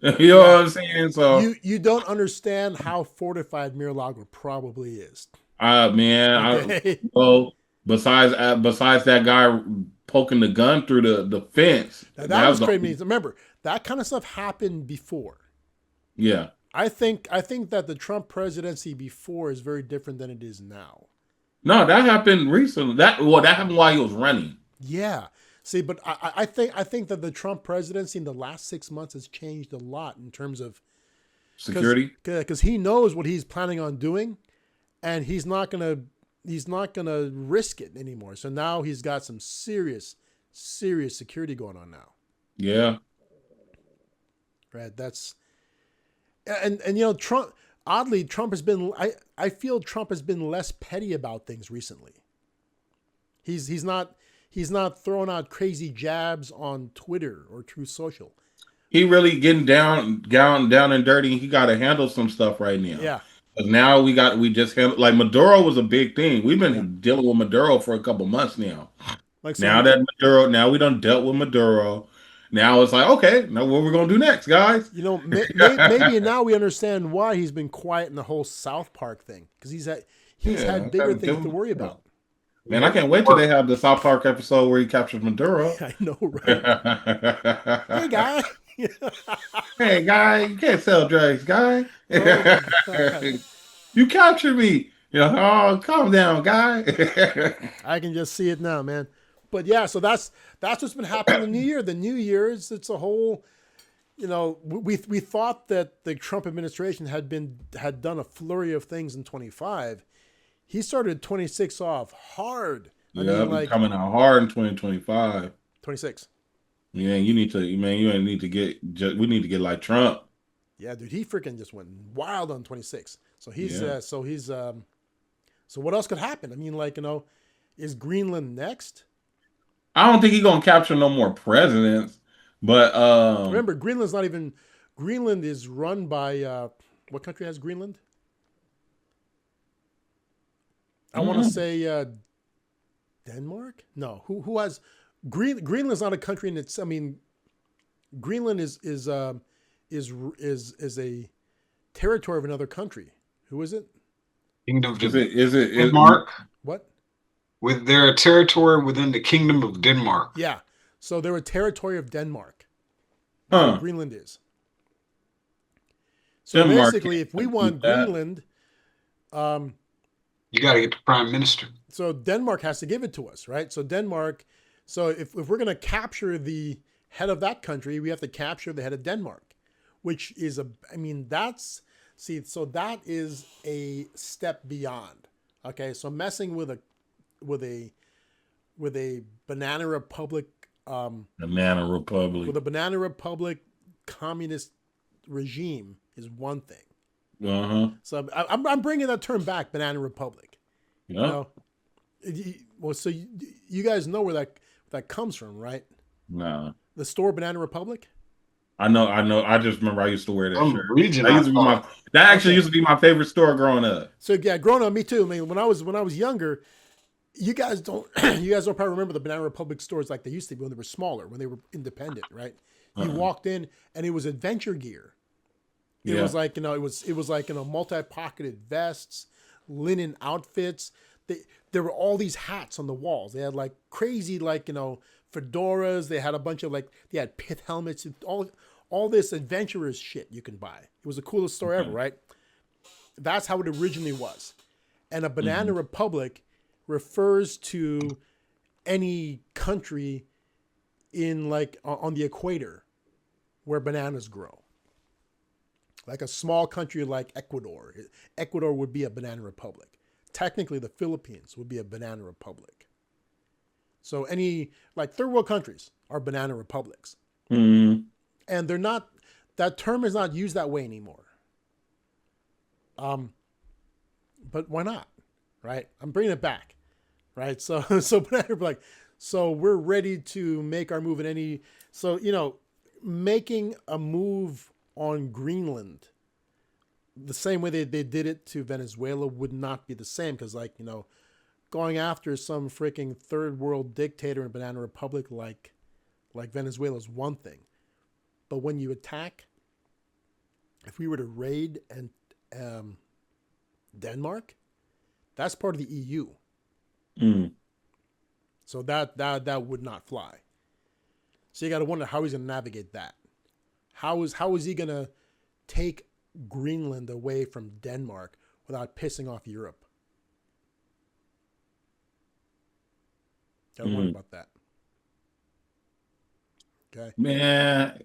You know what I'm saying? So you don't understand how fortified Mar-a-Lago probably is. Man, okay. Besides that guy poking the gun through the fence. Now, that was crazy. Remember, that kind of stuff happened before. Yeah. I think that the Trump presidency before is very different than it is now. No, that happened recently. That happened while he was running. Yeah. See, but I think that the Trump presidency in the last 6 months has changed a lot in terms of security. Because he knows what he's planning on doing, and he's not gonna risk it anymore. So now he's got some serious security going on now. Yeah. Right. That's and Trump. Oddly, Trump has been. I feel Trump has been less petty about things recently. He's not throwing out crazy jabs on Twitter or Truth Social. He really getting down and dirty. He got to handle some stuff right now. Yeah. Now we just handle, like, Maduro was a big thing. We've been dealing with Maduro for a couple months now. Now we done dealt with Maduro. Now it's like, okay, now what we're gonna do next, guys? Maybe now we understand why he's been quiet in the whole South Park thing, because he's had bigger things to worry about. Man, I can't wait till they have the South Park episode where he captures Maduro. I know, right? Hey, guy. Hey, guy, you can't sell drugs, guy. You captured me. Oh, calm down, guy. I can just see it now, man. But yeah, so that's what's been happening in the New Year. The New Year's, it's a whole, we thought that the Trump administration had done a flurry of things in 25. He started 26 off hard. Coming out hard in 2025. 26. Yeah, we need to get like Trump. Yeah, dude, he freaking just went wild on 26. So so what else could happen? I mean, is Greenland next? I don't think he's gonna capture no more presidents, but remember, Greenland is run by what country has Greenland? I want to say Denmark. No, who has Greenland's not a country, and Greenland is a territory of another country. Who is it? Kingdom of Denmark. What? With their territory within the Kingdom of Denmark. Yeah. So they're a territory of Denmark. Huh. Greenland is. So Denmark, basically, if we want Greenland, you got to get the prime minister. So Denmark has to give it to us, right? So if we're going to capture the head of that country, we have to capture the head of Denmark, which is that is a step beyond. Okay, so messing with a with a Banana Republic, Banana Republic. with a Banana Republic communist regime is one thing. Uh-huh. So I'm bringing that term back, Banana Republic. Yeah. You know, well, so you guys know where that comes from, right? Nah. The store Banana Republic. I know. I just remember I used to wear that Some shirt. region That used to be I that actually used to be my favorite store growing up. So yeah, growing up, me too. I mean, when I was younger, you guys don't probably remember the Banana Republic stores like they used to be when they were smaller, when they were independent, right? You walked in and it was adventure gear. It was like, it was like, multi-pocketed vests, linen outfits. There were all these hats on the walls. They had like crazy, like, fedoras. They had a bunch of they had pith helmets, all this adventurous shit you can buy. It was the coolest store ever, right? That's how it originally was. And a Banana Republic refers to any country in on the equator where bananas grow. Like a small country like Ecuador. Ecuador would be a Banana Republic. Technically, the Philippines would be a Banana Republic. So any third world countries are Banana Republics. Mm-hmm. And they're not, that term is not used that way anymore. But why not? Right? I'm bringing it back. Right? So Banana Republic. So we're ready to make our move making a move on Greenland the same way they did it to Venezuela would not be the same because going after some freaking third world dictator in Banana Republic like Venezuela is one thing, but when you attack, if we were to raid and Denmark, that's part of the EU. So that would not fly. So you got to wonder how he's going to navigate that. How is he going to take Greenland away from Denmark without pissing off Europe? Got to wonder about that. Okay. Man.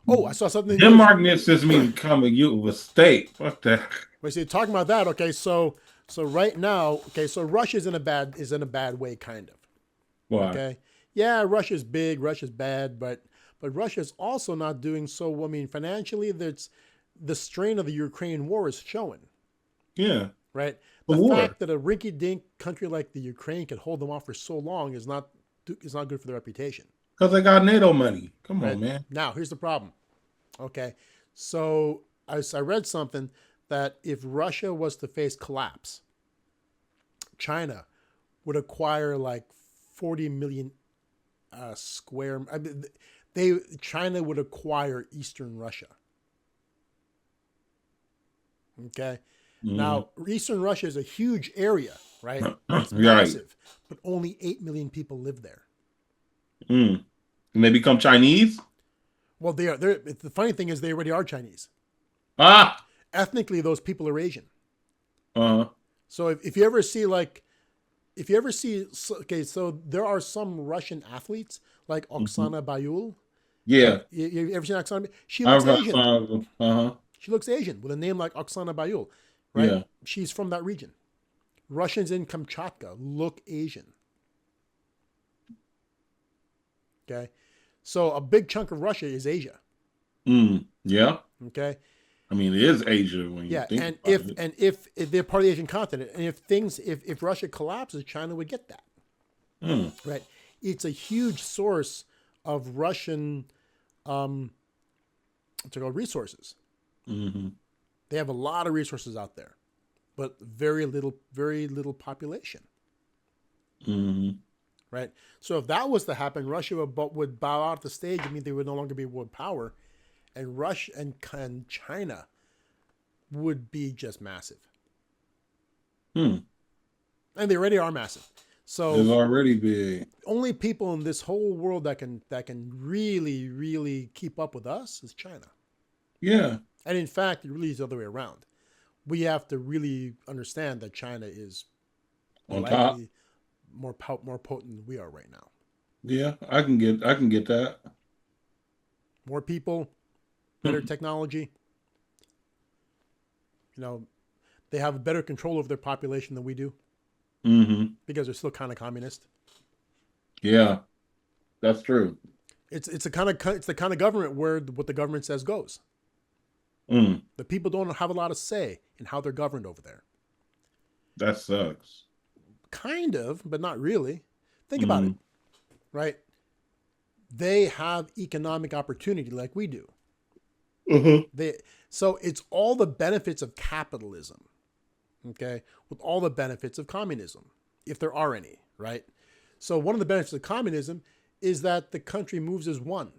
Oh, I saw something. Denmark needs to become a U.S. state. Fuck that. Wait, so you're talking about that? Okay, so right now, so Russia's in a bad way, kind of. Why? Okay. Yeah, Russia's big, Russia's bad, but Russia's also not doing so. I mean, financially, the strain of the Ukraine war is showing. Yeah. Right. The fact that a rinky-dink country like the Ukraine can hold them off for so long is not good for their reputation. Because they got NATO money. Come Right? on, man. Now, here's the problem. Okay, so I read something that if Russia was to face collapse, China would acquire 40 million square. China would acquire Eastern Russia. Okay. Now, Eastern Russia is a huge area, right? It's massive, but only 8 million people live there. And they become Chinese? Well, they are. The funny thing is they already are Chinese. Ethnically, those people are Asian. So if you ever see so there are some Russian athletes like Oksana Bayul. Yeah. You ever seen Oksana? She looks Asian. She looks Asian with a name like Oksana Bayul, right? Yeah. She's from that region. Russians in Kamchatka look Asian. Okay. So a big chunk of Russia is Asia. Yeah. Okay. I mean, it is Asia when you think about it. And if they're part of the Asian continent, and if Russia collapses, China would get that. Right. It's a huge source of Russian resources. They have a lot of resources out there, but very little population. Right. So if that was to happen, Russia would bow out the stage. I mean, they would no longer be world power, and Russia and China would be just massive. And they already are massive. So it's already big. Only people in this whole world that can really, really keep up with us is China. Yeah. And in fact, it really is the other way around. We have to really understand that China is on top, more potent than we are right now. Yeah, I can get that. More people, better technology. They have better control over their population than we do. Because they're still kind of communist. Yeah, that's true. It's the kind of government where what the government says goes. Mm, The people don't have a lot of say in how they're governed over there. that sucks. Kind of, but not really. Think about it, Mm, right? They have economic opportunity like we do. uh-huh. So it's all the benefits of capitalism, okay, with all the benefits of communism, if there are any, right? So one of the benefits of communism is that the country moves as one.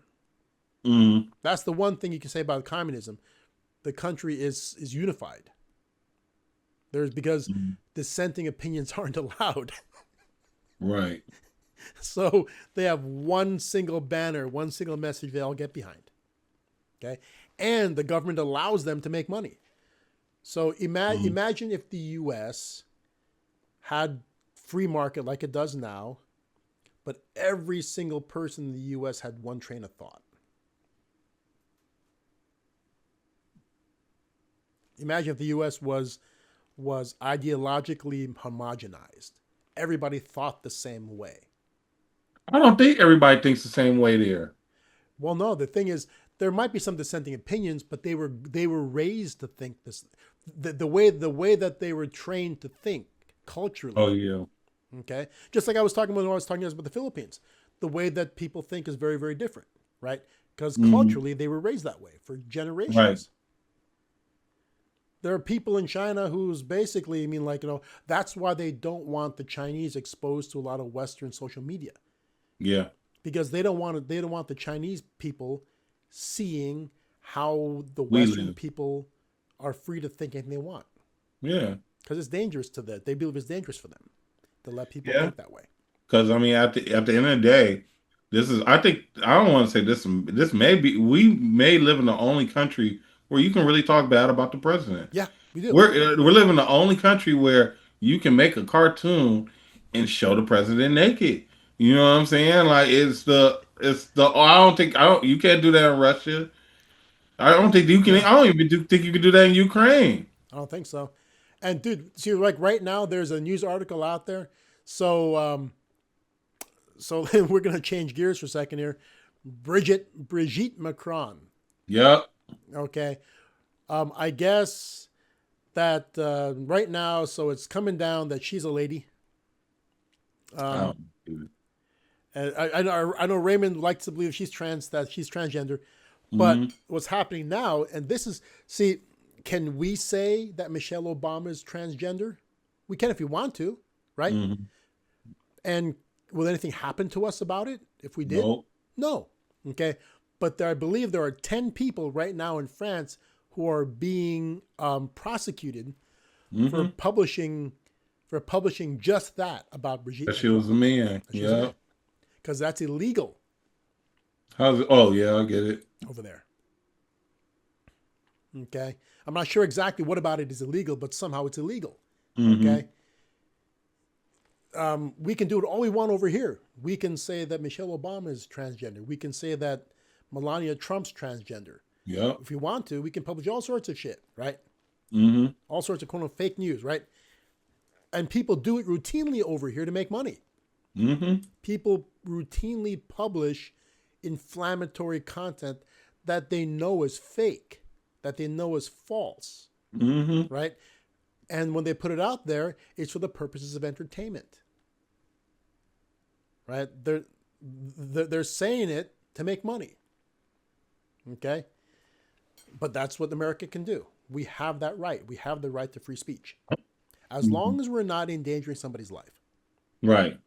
Mm, That's the one thing you can say about communism. The country is unified. There's because mm. dissenting opinions aren't allowed. Right. So they have one single banner, one single message they all get behind. Okay. And the government allows them to make money. So imagine if the US had free market like it does now, but every single person in the US had one train of thought. Imagine if the US was ideologically homogenized. Everybody thought the same way. I don't think everybody thinks the same way there. Well, no, the thing is, there might be some dissenting opinions, but they were raised to think this, the way that they were trained to think culturally. Oh yeah. Okay, just like I was talking when I was talking about the Philippines, the way that people think is very, very different, right? Because culturally they were raised that way for generations. Right. There are people in China who's basically, I mean, like, that's why they don't want the Chinese exposed to a lot of Western social media. Yeah. Because they don't want the Chinese people seeing how the We Western live. people are free to think anything they want. Yeah. Because it's dangerous to them. They believe it's dangerous for them to let people Yeah. think that way. Because I mean, at the end of the day, this is. I think I don't want to say this. This may be. We may live in the only country where you can really talk bad about the president. Yeah, we do. We're living in the only country where you can make a cartoon and show the president naked. You know what I'm saying? Like it's the. I don't. You can't do that in Russia. I don't think you can. No, I don't even think you can do that in Ukraine. I don't think so. And dude, see, like right now, there's a news article out there. So, so we're gonna change gears for a second here. Brigitte Macron. Yep. Okay, I guess that right now, so it's coming down that she's a lady. Oh, And I know Raymond likes to believe that she's transgender, but hmm what's happening now, and this is, see, can we say that Michelle Obama is transgender? We can if we want to, right? hmm And will anything happen to us about it if we did? Nope. No. Okay. But I believe there are 10 people right now in France who are being prosecuted for hmm publishing just that about Brigitte That she was a man. Yeah. because that's illegal How's it? Oh yeah, I get it. over there. Okay. I'm not sure exactly what about it is illegal, but somehow it's illegal. hmm Okay. We can do it all we want over here. We can say that Michelle Obama is transgender. We can say that Melania Trump's transgender. Yep. If we want to, we can publish all sorts of shit, right? hmm All sorts of quote unquote fake news, right? And people do it routinely over here to make money. hmm People routinely publish inflammatory content that they know is fake, that they know is false, hmm right? And when they put it out there, it's for the purposes of entertainment, right? They're saying it to make money, okay? But that's what America can do. We have that right. We have the right to free speech. As long as we're not endangering somebody's life, Right.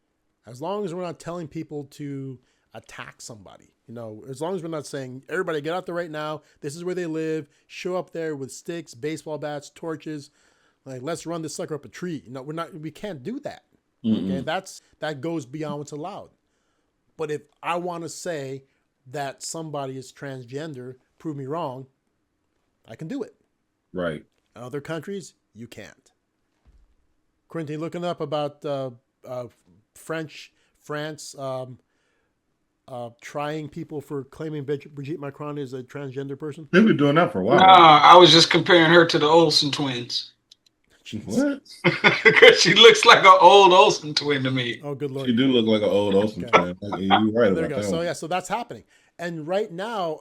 as long as we're not telling people to attack somebody, as long as we're not saying, everybody get out there right now, this is where they live, show up there with sticks, baseball bats, torches, like, let's run this sucker up a tree. We can't do that. Okay. That goes beyond what's allowed. But if I want to say that somebody is transgender, prove me wrong, I can do it. Right. In other countries, you can't. Quentin, looking up about France trying people for claiming Brigitte Macron is a transgender person. They've been doing that for a No, while. I was just comparing her to the Olsen twins. Jeez. What? Because she looks like an old Olsen twin to me. Oh, good lord. She do look like an old Olsen twin. You're right So there you about go. that So one. yeah, so that's happening. And right now,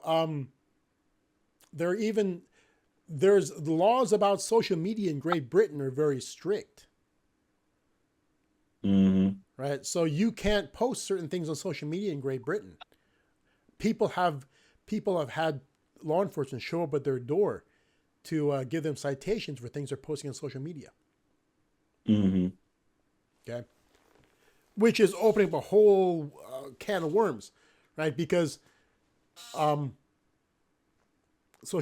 there's the laws about social media in Great Britain are very strict. Mm-hmm. Right? So you can't post certain things on social media in Great Britain. People have had law enforcement show up at their door to give them citations for things they're posting on social media. Mm-hmm. Okay, which is opening up a whole can of worms, right? Because social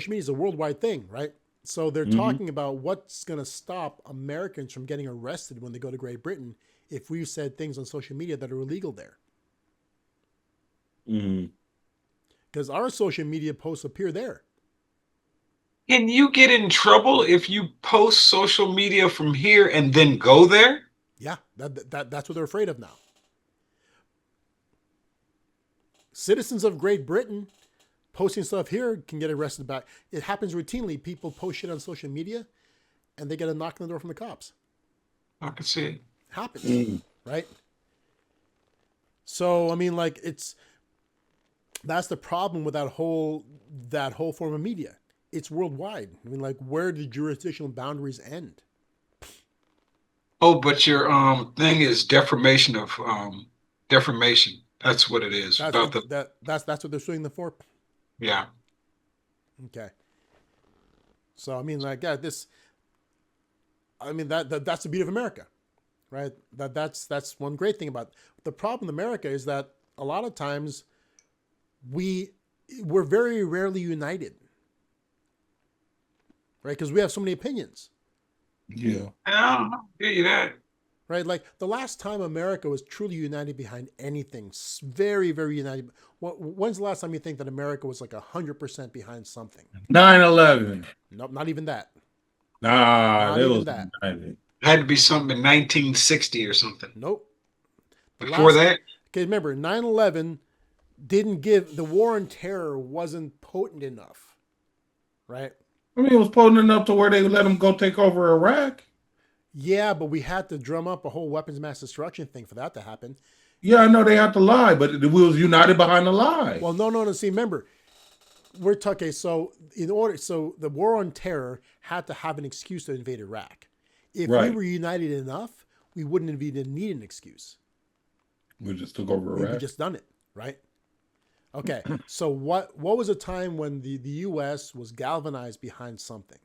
media is a worldwide thing, right? So they're talking about what's going to stop Americans from getting arrested when they go to Great Britain if we've said things on social media that are illegal there. Mm-hmm. Because our social media posts appear there. Can you get in trouble if you post social media from here and then go there? Yeah, that's what they're afraid of now. Citizens of Great Britain posting stuff here can get arrested back. It happens routinely. People post shit on social media and they get a knock on the door from the cops. I can see it. Happens, right? So, I mean, like, that's the problem with that whole form of media. It's worldwide. I mean, like, where do jurisdictional boundaries end? Oh, but your thing is defamation of defamation. That's what it is. That's About that's what they're suing them for. yeah. Okay. So I mean, like, yeah, that's the beauty of America, right? That's one great thing about it. The problem in America is that a lot of times we're very rarely united, right? Because we have so many opinions. Yeah. I hear you that. Right, like the last time America was truly united behind anything, very, very united. When's the last time you think that America was like 100% behind something? 9/11. Nope, not even that. Nah, Not that even was that. united. It had to be something in 1960 or something. Nope. Before that? Okay, remember, 9/11 didn't give, the war on terror wasn't potent enough, right? I mean, it was potent enough to where they let them go take over Iraq. Yeah, but we had to drum up a whole weapons of mass destruction thing for that to happen. Yeah, I know they had to lie, but we was united behind the lie. Well, no. See, remember, we're talking. So the war on terror had to have an excuse to invade Iraq. If we were united enough, we wouldn't have even need an excuse. We just took over Iraq. We just done it, right? Okay. So what was a time when the U.S. was galvanized behind something?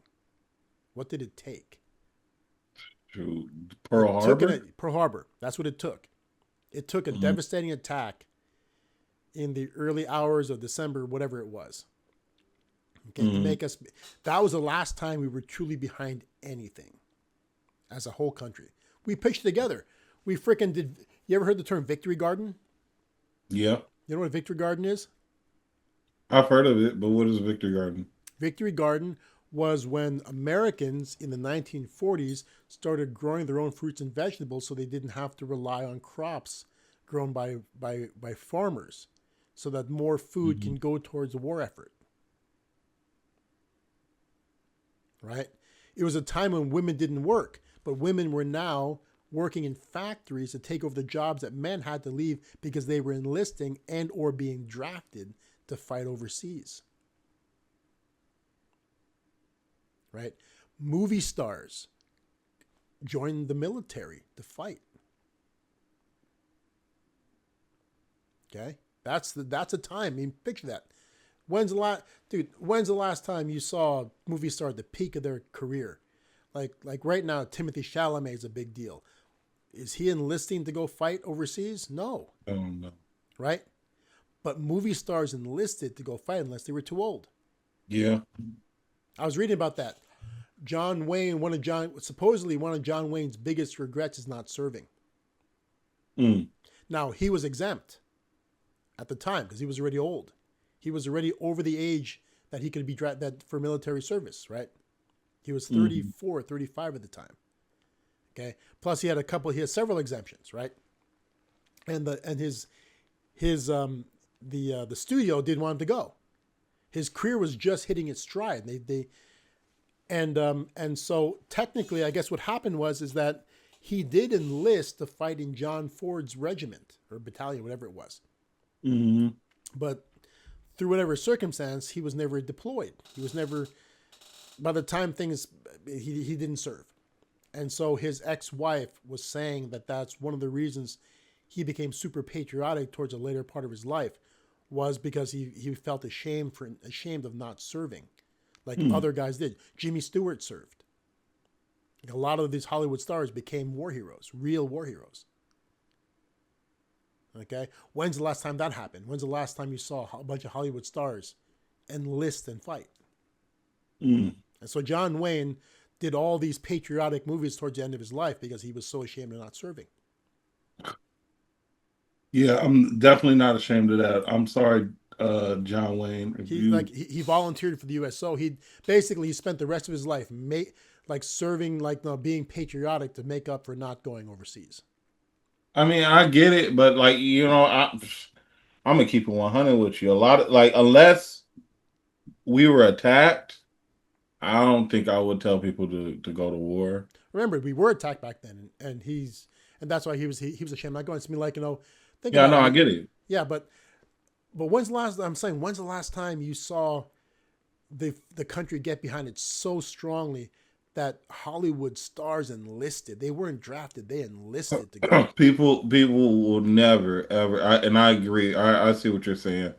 What did it take? Pearl Harbor? Pearl Harbor. That's what it took. It took a devastating attack in the early hours of December, whatever it was. Okay, to make us. That was the last time we were truly behind anything, as a whole country. We pitched together. We freaking did. You ever heard the term Victory Garden? Yeah. You know what a Victory Garden is? I've heard of it, but what is Victory Garden? Victory Garden was when Americans in the 1940s started growing their own fruits and vegetables so they didn't have to rely on crops grown by farmers, so that more food can go towards the war effort. Right? It was a time when women didn't work, but women were now working in factories to take over the jobs that men had to leave because they were enlisting and or being drafted to fight overseas. Right? Movie stars joined the military to fight. Okay? That's a time. I mean, picture that. When's the last time you saw a movie star at the peak of their career? Like right now, Timothy Chalamet is a big deal. Is he enlisting to go fight overseas? No. Oh, no. Right? But movie stars enlisted to go fight unless they were too old. Yeah. I was reading about that. John Wayne, supposedly one of John Wayne's biggest regrets is not serving. Now, he was exempt at the time because he was already old. He was already over the age that he could be drafted for military service, right? He was 34, 35 at the time. Okay. Plus he had several exemptions, right? And the studio didn't want him to go. His career was just hitting its stride. And so technically, I guess what happened is that he did enlist to fight in John Ford's regiment or battalion, whatever it was. Mm-hmm. But through whatever circumstance, he was never deployed. He was never. By the time he didn't serve, and so his ex-wife was saying that that's one of the reasons he became super patriotic towards the later part of his life, was because he felt ashamed of not serving, like other guys did. Jimmy Stewart served. Like a lot of these Hollywood stars became war heroes, real war heroes. Okay, when's the last time that happened? When's the last time you saw a bunch of Hollywood stars enlist and fight? Mm. And so John Wayne did all these patriotic movies towards the end of his life because he was so ashamed of not serving. Yeah, I'm definitely not ashamed of that. I'm sorry, John Wayne. He volunteered for the U.S. So he spent the rest of his life serving, being patriotic to make up for not going overseas. I mean, I get it, but I'm gonna keep it 100 with you. A lot of unless we were attacked, I don't think I would tell people to go to war. Remember, we were attacked back then, and that's why he was ashamed not going. It's me I get it. Yeah, but when's the last time you saw the country get behind it so strongly that Hollywood stars enlisted? They weren't drafted; they enlisted to go. People will never ever. And I agree. I see what you're saying.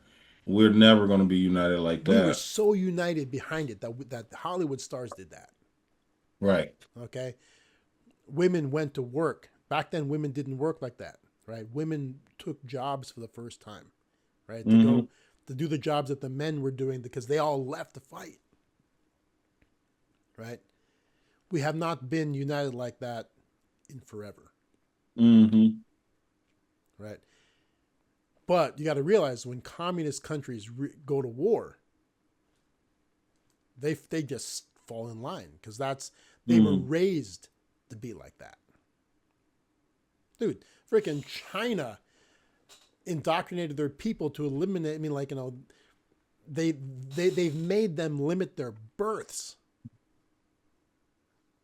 We're never going to be united like that. We were so united behind it that Hollywood stars did that. Right. Okay. Women went to work. Back then, women didn't work like that. Right. Women took jobs for the first time. Right. To go to do the jobs that the men were doing because they all left to fight. Right. We have not been united like that in forever. Mm-hmm. Right. But you got to realize when communist countries go to war, they just fall in line because they were raised to be like that. Dude, freaking China indoctrinated their people to eliminate. They've made them limit their births.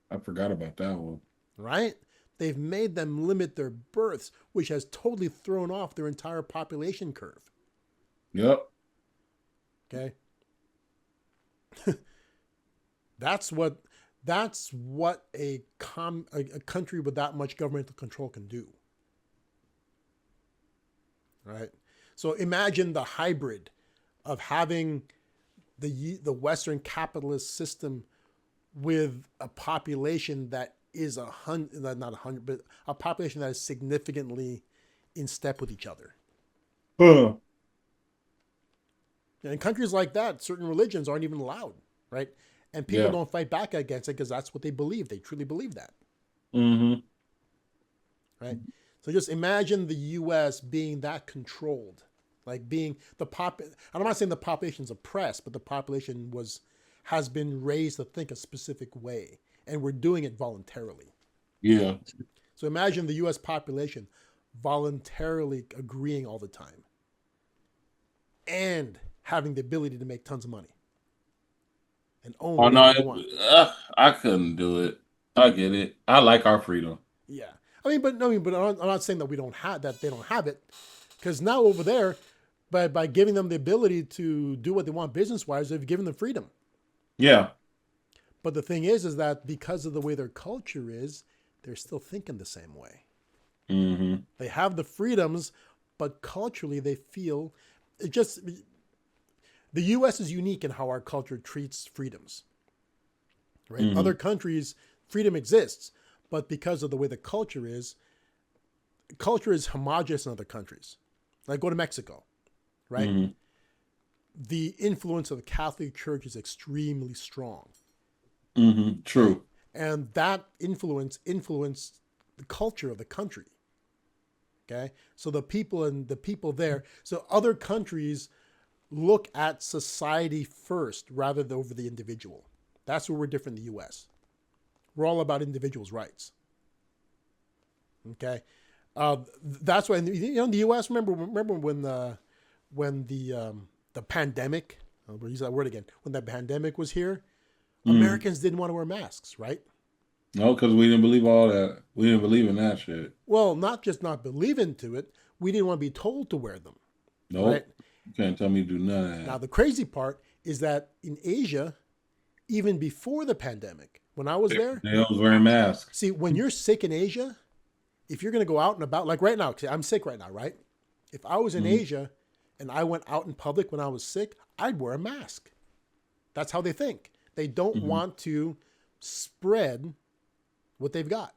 I forgot about that one. Right? They've made them limit their births, which has totally thrown off their entire population curve. Yep. Okay. That's what a country with that much governmental control can do. Right? So imagine the hybrid of having the Western capitalist system with a population that is not 100, but a population that is significantly in step with each other. Huh. In countries like that, certain religions aren't even allowed, right? And people don't fight back against it because that's what they believe. They truly believe that. Mm-hmm. Right? So just imagine the U.S. being that controlled, like being I'm not saying the population's oppressed, but the population has been raised to think a specific way. And we're doing it voluntarily. Yeah. So imagine the U.S. population voluntarily agreeing all the time and having the ability to make tons of money and own whatever they want. I couldn't do it. I get it. I like our freedom. Yeah. But I'm not saying that we don't have that. They don't have it, because now over there, by giving them the ability to do what they want business-wise, they've given them freedom. Yeah. But the thing is that because of the way their culture is, they're still thinking the same way. Mm-hmm. They have the freedoms, but culturally they feel the U.S. is unique in how our culture treats freedoms. Right? Mm-hmm. Other countries, freedom exists, but because of the way the culture is homogenous in other countries. Like go to Mexico, right? Mm-hmm. The influence of the Catholic Church is extremely strong. Mm-hmm. True. And that influenced the culture of the country. Okay. So the people there, so other countries look at society first rather than over the individual. That's where we're different in the U.S. We're all about individuals' rights. Okay. That's why, in the U.S., remember when the pandemic, I'll use that word again, when the pandemic was here, Americans didn't want to wear masks, right? No, because we didn't believe all that. We didn't believe in that shit. Well, not just not believe into it, we didn't want to be told to wear them. Nope. Right? You can't tell me to do none of that. Now, the crazy part is that in Asia, even before the pandemic, when I was there, They was wearing masks. see, when you're sick in Asia, if you're going to go out and about, like right now, I'm sick right now, right? If I was in Asia and I went out in public when I was sick, I'd wear a mask. That's how they think. They don't want to spread what they've got.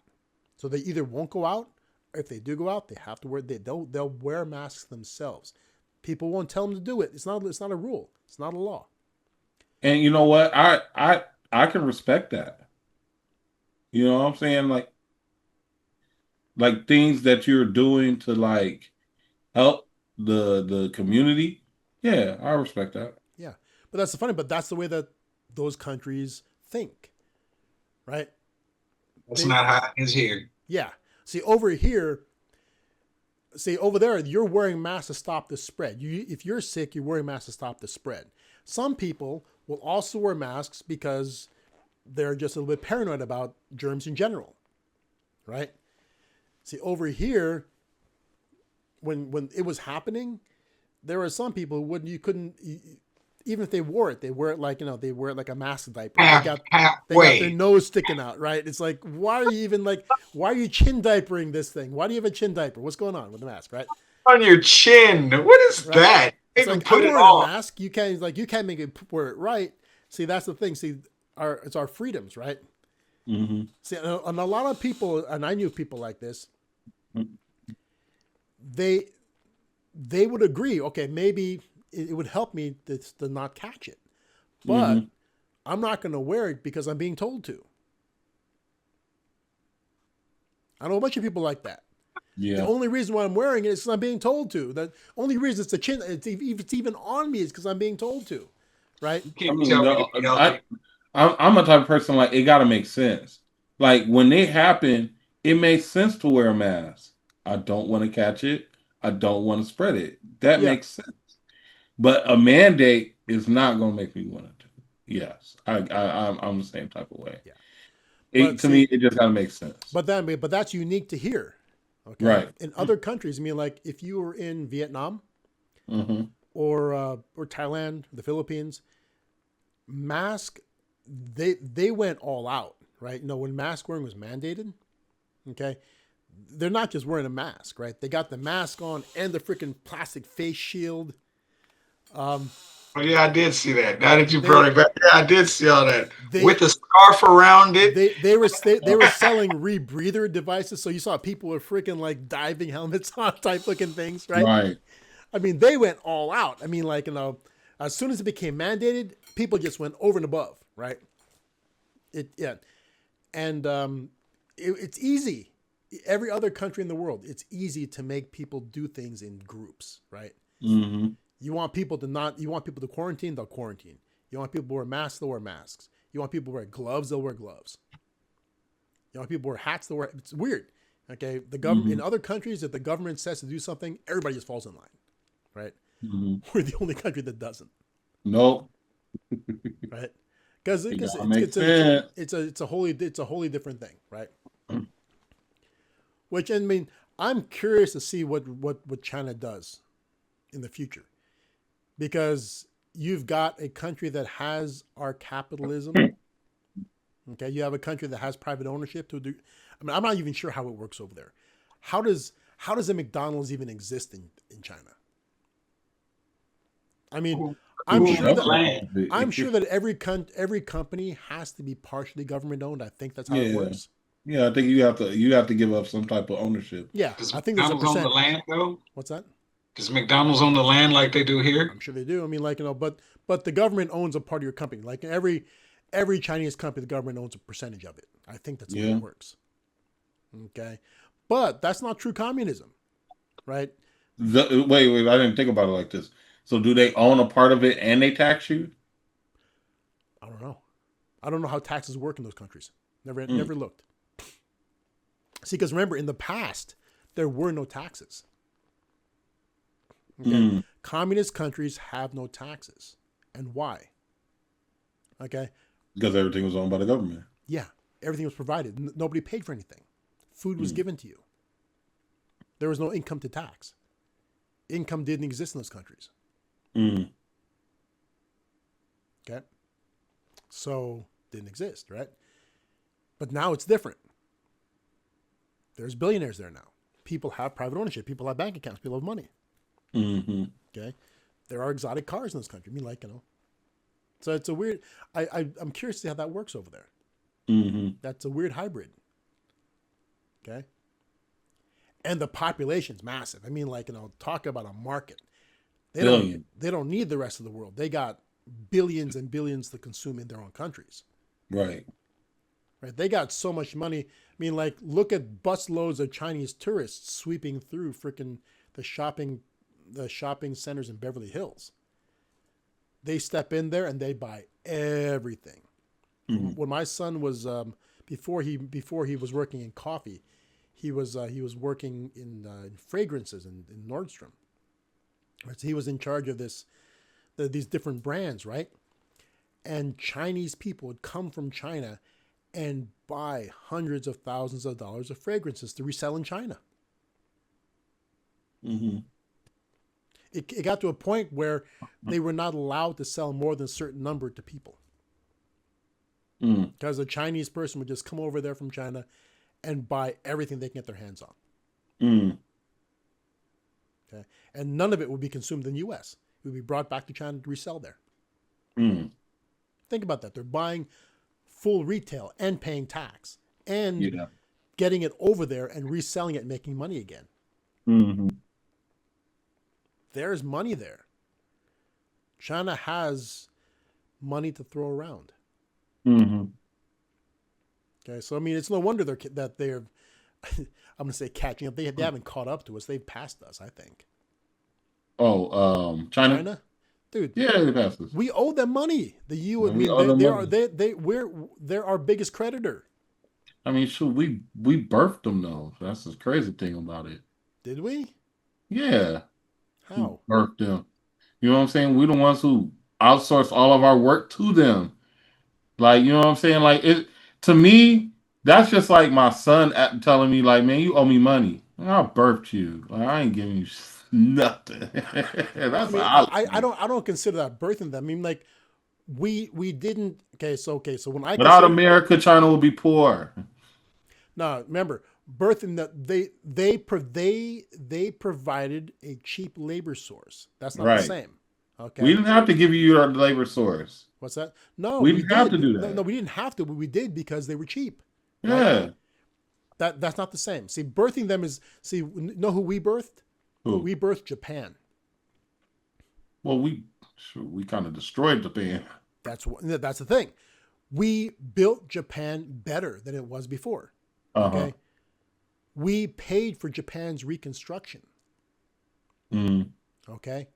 So they either won't go out, or if they do go out, they have to wear, they'll wear masks themselves. People won't tell them to do it. It's not a rule. It's not a law. And you know what? I can respect that. You know what I'm saying? Like things that you're doing to like help the community. Yeah, I respect that. Yeah. But that's the funny, but that's the way that those countries think. Right? That's not how it is here. Yeah. See, over there, you're wearing masks to stop the spread. If you're sick, you're wearing masks to stop the spread. Some people will also wear masks because they're just a little bit paranoid about germs in general, right? See, over here, when it was happening, there were some people who even if they wear it like, they wear it like a mask diaper. They got their nose sticking out, right? It's like, why are you chin diapering this thing? Why do you have a chin diaper? What's going on with the mask, right? On your chin. What is that? It's like, I'm wearing a mask. You can't make it wear it right. See, that's the thing. See, it's our freedoms, right? Mm-hmm. See, and a lot of people, and I knew people like this, they would agree, okay, maybe it would help me to not catch it. But I'm not going to wear it because I'm being told to. I know a bunch of people like that. Yeah. The only reason why I'm wearing it is because I'm being told to. The only reason it's even on me is because I'm being told to. Right? I'm a type of person, like, it got to make sense. Like, when they happen, it makes sense to wear a mask. I don't want to catch it. I don't want to spread it. That makes sense. But a mandate is not going to make me want to. Yes, I'm the same type of way. Yeah. To me, it just got to make sense. But that's unique to here. Okay. Right. In other countries, I mean, like if you were in Vietnam or Thailand, the Philippines, they went all out, right? When mask wearing was mandated, okay, they're not just wearing a mask, right? They got the mask on and the freaking plastic face shield. Yeah, I did see that. Now that you brought it back, yeah, I did see all that with the scarf around it. They were selling rebreather devices, so you saw people with freaking like diving helmets on type looking things, right? Right. I mean, they went all out. I mean, like as soon as it became mandated, people just went over and above, right? And it's easy. Every other country in the world, it's easy to make people do things in groups, right? Mm-hmm. You want people to quarantine, they'll quarantine. You want people to wear masks, they'll wear masks. You want people to wear gloves, they'll wear gloves. You want people to wear hats, they'll wear. It's weird. Okay, the government in other countries, if the government says to do something, everybody just falls in line, right? We're the only country that doesn't. Nope. Right? Because it's a wholly different thing, right? Which, I mean, I'm curious to see what China does in the future, because you've got a country that has our capitalism. Okay, you have a country that has private ownership to do. I mean, I'm not even sure how it works over there. How does a McDonald's even exist in China? I mean, I'm sure that every company has to be partially government owned. I think that's how it works. Yeah, I think you have to give up some type of ownership. Yeah, Does I think there's a McDonald's percentage. on the land though? What's that? Does McDonald's own the land like they do here? I'm sure they do. I mean, like, but the government owns a part of your company. Like every Chinese company, the government owns a percentage of it. I think that's the way it works. Okay, but that's not true communism, right? Wait, I didn't think about it like this. So do they own a part of it and they tax you? I don't know. I don't know how taxes work in those countries. Never looked. See, because remember, in the past, there were no taxes. Okay? Communist countries have no taxes. And why? Okay? Because everything was owned by the government. Yeah, everything was provided. Nobody paid for anything. Food was given to you. There was no income to tax. Income didn't exist in those countries. Mm. Okay, so didn't exist, right? But now it's different. There's billionaires there now. People have private ownership. People have bank accounts. People have money. Mm-hmm. Okay, there are exotic cars in this country. I mean, like, so it's a weird. I'm curious to see how that works over there. Mm-hmm. That's a weird hybrid. Okay, and the population's massive. I mean, like, talk about a market. They don't need the rest of the world. They got billions and billions to consume in their own countries. Right. Right. They got so much money. I mean, like, look at busloads of Chinese tourists sweeping through freaking the shopping centers in Beverly Hills. They step in there and they buy everything. Mm-hmm. When my son was before he was working in coffee, he was working in fragrances in Nordstrom. Right? So he was in charge of these different brands, right? And Chinese people would come from China and buy hundreds of thousands of dollars of fragrances to resell in China. Mm-hmm. It got to a point where they were not allowed to sell more than a certain number to people. Because a Chinese person would just come over there from China and buy everything they can get their hands on. Okay, and none of it would be consumed in the U.S. It would be brought back to China to resell there. Think about that. They're buying full retail and paying tax and getting it over there and reselling it and making money again. Mm-hmm. There's money there. China has money to throw around. Mm-hmm. Okay, so I mean, it's no wonder they're I'm going to say catching up. They haven't caught up to us. They've passed us, I think. Oh, China? Dude. Yeah, they passed us. We owe them money. They're our biggest creditor. I mean, shoot, we birthed them though. That's the crazy thing about it. Did we? Yeah. How? We birthed them. You know what I'm saying? We're the ones who outsource all of our work to them. Like, you know what I'm saying? Like, it to me, that's just like my son telling me, like, man, you owe me money. I birthed you. Like, I ain't giving you nothing. That's I don't consider that birthing them. I mean, like, we didn't. Okay, so when without America, China will be poor. No, remember, birthing that they provided a cheap labor source. That's not the same. Okay, we didn't have to give you your labor source. What's that? No, we didn't have to do that. No, we didn't have to, but we did because they were cheap. Yeah. Right? That's not the same. See, birthing them is know who we birthed? Who? We birthed Japan. Well, we kind of destroyed Japan. That's the thing. We built Japan better than it was before. Okay. We paid for Japan's reconstruction. Okay.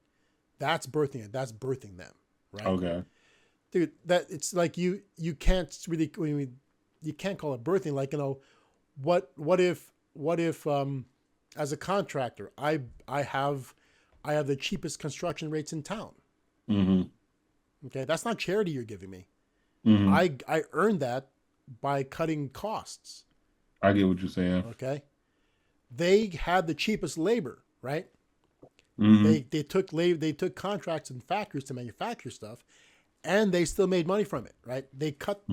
That's birthing it. That's birthing them. Right. Okay. Dude, that it's like you can't really, you can't call it birthing. Like, what if as a contractor, I have the cheapest construction rates in town. Okay. That's not charity you're giving me. I earned that by cutting costs. I get what you're saying. Okay. They had the cheapest labor, right? They took contracts in factories to manufacture stuff, and they still made money from it, right? They cut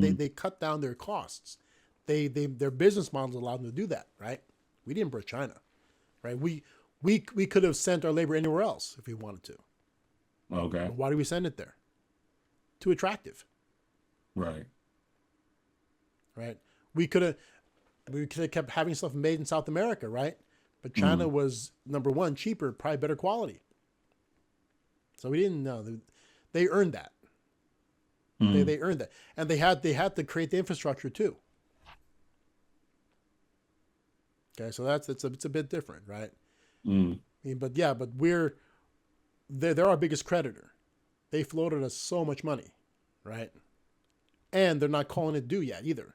down their costs. Their business models allowed them to do that, right? We didn't birth China, right? We could have sent our labor anywhere else if we wanted to. Okay. But why did we send it there? Too attractive. Right. Right. We could have kept having stuff made in South America, right? But China was number one, cheaper, probably better quality. So we didn't know. They earned that. They earned that, and they had to create the infrastructure too. Okay, so it's a bit different, right? I mean, but they're our biggest creditor. They floated us so much money, right? And they're not calling it due yet either.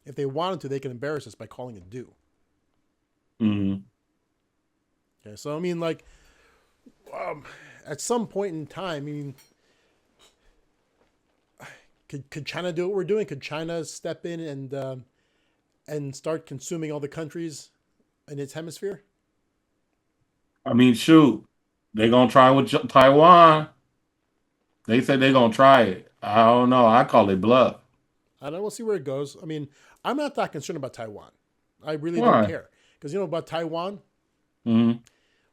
If they wanted to, they can embarrass us by calling it due. Okay, so I mean, like, at some point in time, I mean, Could China do what we're doing? Could China step in and start consuming all the countries in its hemisphere? I mean, shoot, they gonna try with Taiwan. They said they gonna try it. I don't know. I call it bluff. I don't know. We'll see where it goes. I mean, I'm not that concerned about Taiwan. I really don't Why? care because about Taiwan. Hmm.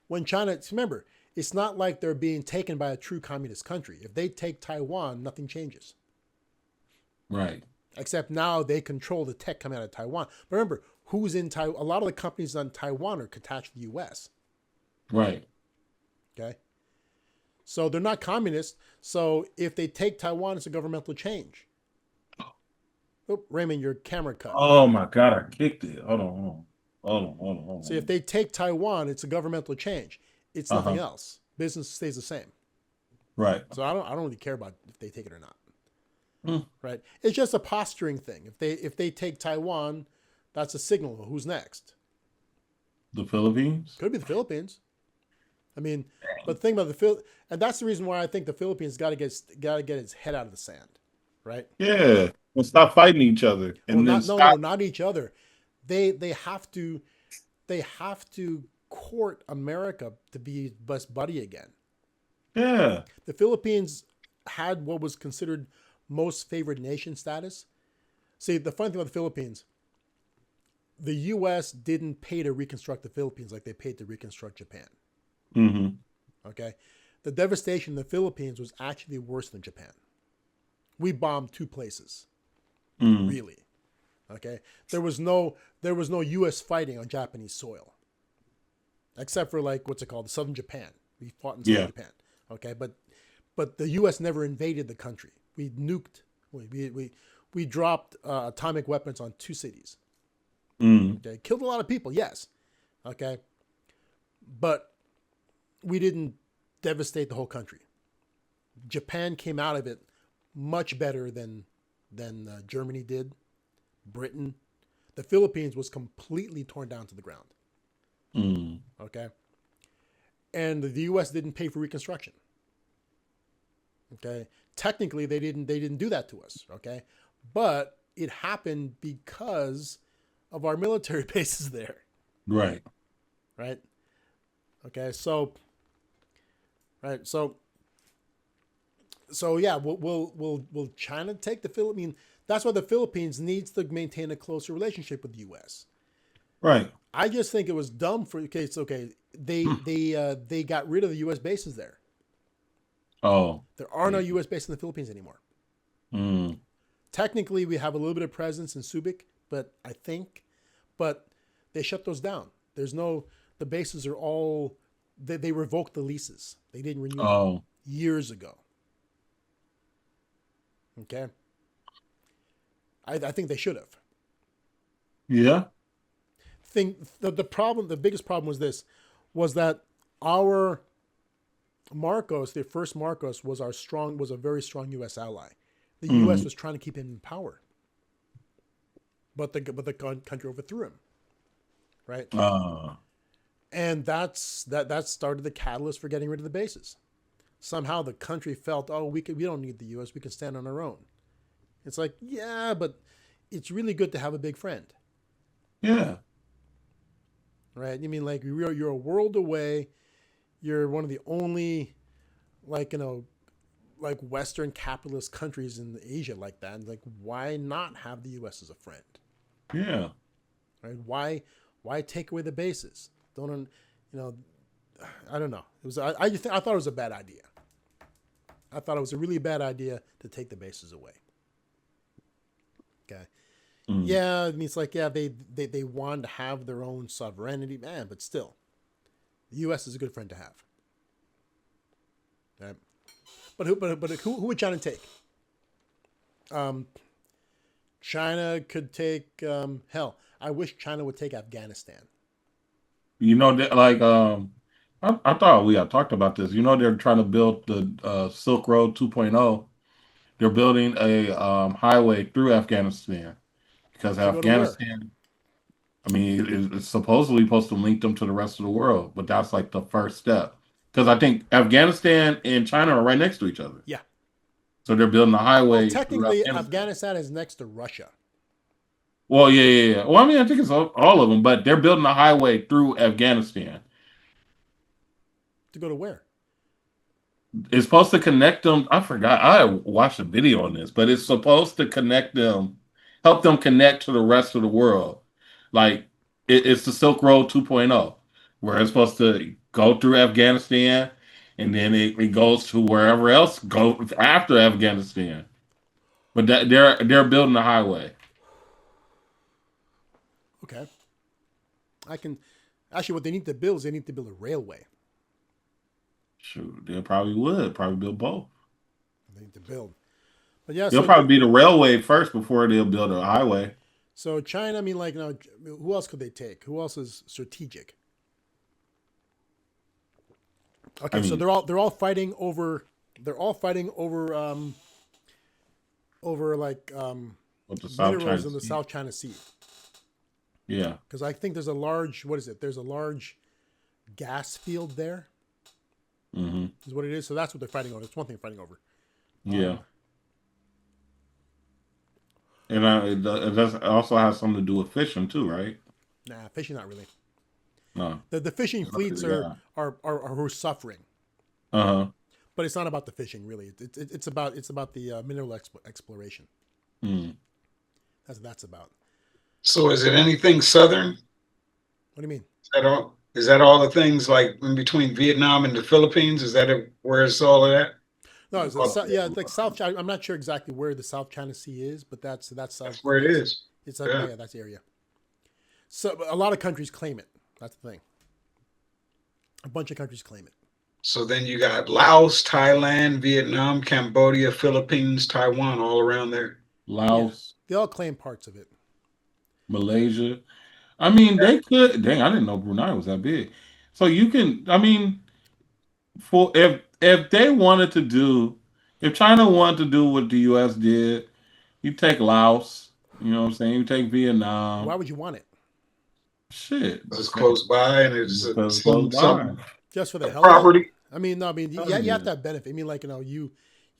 When China, remember, it's not like they're being taken by a true communist country. If they take Taiwan, nothing changes. Right. Except now they control the tech coming out of Taiwan. But remember, who's in Taiwan? A lot of the companies in Taiwan are attached to the U.S. Right. Okay. So they're not communist. So if they take Taiwan, it's a governmental change. Oh, Raymond, your camera cut. Oh my God, I kicked it. Hold on. So if they take Taiwan, it's a governmental change. It's nothing else. Business stays the same. Right. So I don't really care about if they take it or not. Mm. Right. It's just a posturing thing. If they take Taiwan, that's a signal. Who's next? The Philippines. Could be the Philippines. I mean, but the thing about and that's the reason why I think the Philippines got to get its head out of the sand, right? Yeah. And stop fighting each other. And then stop. Not each other. They have to court America to be best buddy again. Yeah. The Philippines had what was considered most favored nation status. See, the funny thing about the Philippines, the U.S. didn't pay to reconstruct the Philippines like they paid to reconstruct Japan. Mm-hmm. Okay. The devastation in the Philippines was actually worse than Japan. We bombed 2 places. Mm. Really. Okay. There was no U.S. fighting on Japanese soil. Except for what's it called? Southern Japan. We fought in Southern Japan. Okay. But the U.S. never invaded the country. We nuked. We dropped atomic weapons on 2 cities. Mm. Okay. Killed a lot of people. Yes. Okay. But we didn't devastate the whole country. Japan came out of it much better than Germany did. Britain. The Philippines was completely torn down to the ground. Mm. Okay. And the U.S. didn't pay for reconstruction. Okay. Technically, they didn't do that to us. Okay. But it happened because of our military bases there. Right. Right. Okay. So yeah, will China take the Philippines? That's why the Philippines needs to maintain a closer relationship with the U.S. Right. I just think it was dumb they got rid of the U.S. bases there. Oh. There are no U.S. bases in the Philippines anymore. Mm. Technically, we have a little bit of presence in Subic, but they shut those down. The bases are all, they revoked the leases. They didn't renew them years ago. Okay. I think they should have. Yeah. The biggest problem was that our Marcos, the first Marcos, was a very strong U.S. ally. The U.S. was trying to keep him in power, but the country overthrew him, right? And that started the catalyst for getting rid of the bases. Somehow the country felt, we don't need the U.S. We can stand on our own. It's like, yeah, but it's really good to have a big friend. Yeah. Right? You mean you're a world away. You're one of the only, Western capitalist countries in Asia like that. And why not have the U.S. as a friend? Yeah. Right? Why take away the bases? I don't know. I thought it was a bad idea. I thought it was a really bad idea to take the bases away. Okay. Mm. Yeah, I mean, it's they wanted to have their own sovereignty, man, but still, the U.S. is a good friend to have. Right? But who would China take? China could take hell. I wish China would take Afghanistan. I thought we had talked about this. They're trying to build the Silk Road 2.0. They're building a highway through Afghanistan because Afghanistan, I mean, it's supposedly supposed to link them to the rest of the world, but that's the first step. Because I think Afghanistan and China are right next to each other. Yeah. So they're building a highway. Well, through technically, Afghanistan is next to Russia. Well, yeah. Well, I mean, I think it's all of them, but they're building a highway through Afghanistan. To go to where? It's supposed to connect them. I forgot. I watched a video on this, but it's supposed to connect them, help them connect to the rest of the world. Like it's the Silk Road 2.0, where it's supposed to go through Afghanistan, and then it goes to wherever else go after Afghanistan. But they're building a highway. Okay. I can actually what they need to build is they need to build a railway. Shoot, they probably build both. They need to build. But yeah, They'll probably be the railway first before they'll build a highway. So China, I mean, like, now, who else could they take? Who else is strategic? Okay, so they're all fighting over like minerals in the South China Sea. Yeah, because I think there's a large There's a large gas field there. Mm-hmm. Is what it is. So that's what they're fighting over. That's one thing they're fighting over. Yeah. And it does also have something to do with fishing too, right? Nah, fishing not really. No. The fishing fleets are who are suffering. Uh-huh. But it's not about the fishing really. It's about the mineral exploration. Mm. That's what that's about. So is it anything southern? What do you mean? Is that all the things like in between Vietnam and the Philippines? Is that where it's all of that? No, like South China. I'm not sure exactly where the South China Sea is, but that's where it is. It's that's the area. So a lot of countries claim it. That's the thing. A bunch of countries claim it. So then you got Laos, Thailand, Vietnam, Cambodia, Philippines, Taiwan, all around there. Laos. Yeah, they all claim parts of it. Malaysia. I mean, they could. Dang, I didn't know Brunei was that big. So you can. I mean, for if they wanted to do, if China wanted to do what the U.S. did, you take Laos. You know what I'm saying? You take Vietnam. Why would you want it? Shit, it's close by, and it's something. Just for the hell property. Of it? I mean, no. I mean, you have to have benefit. I mean, like, you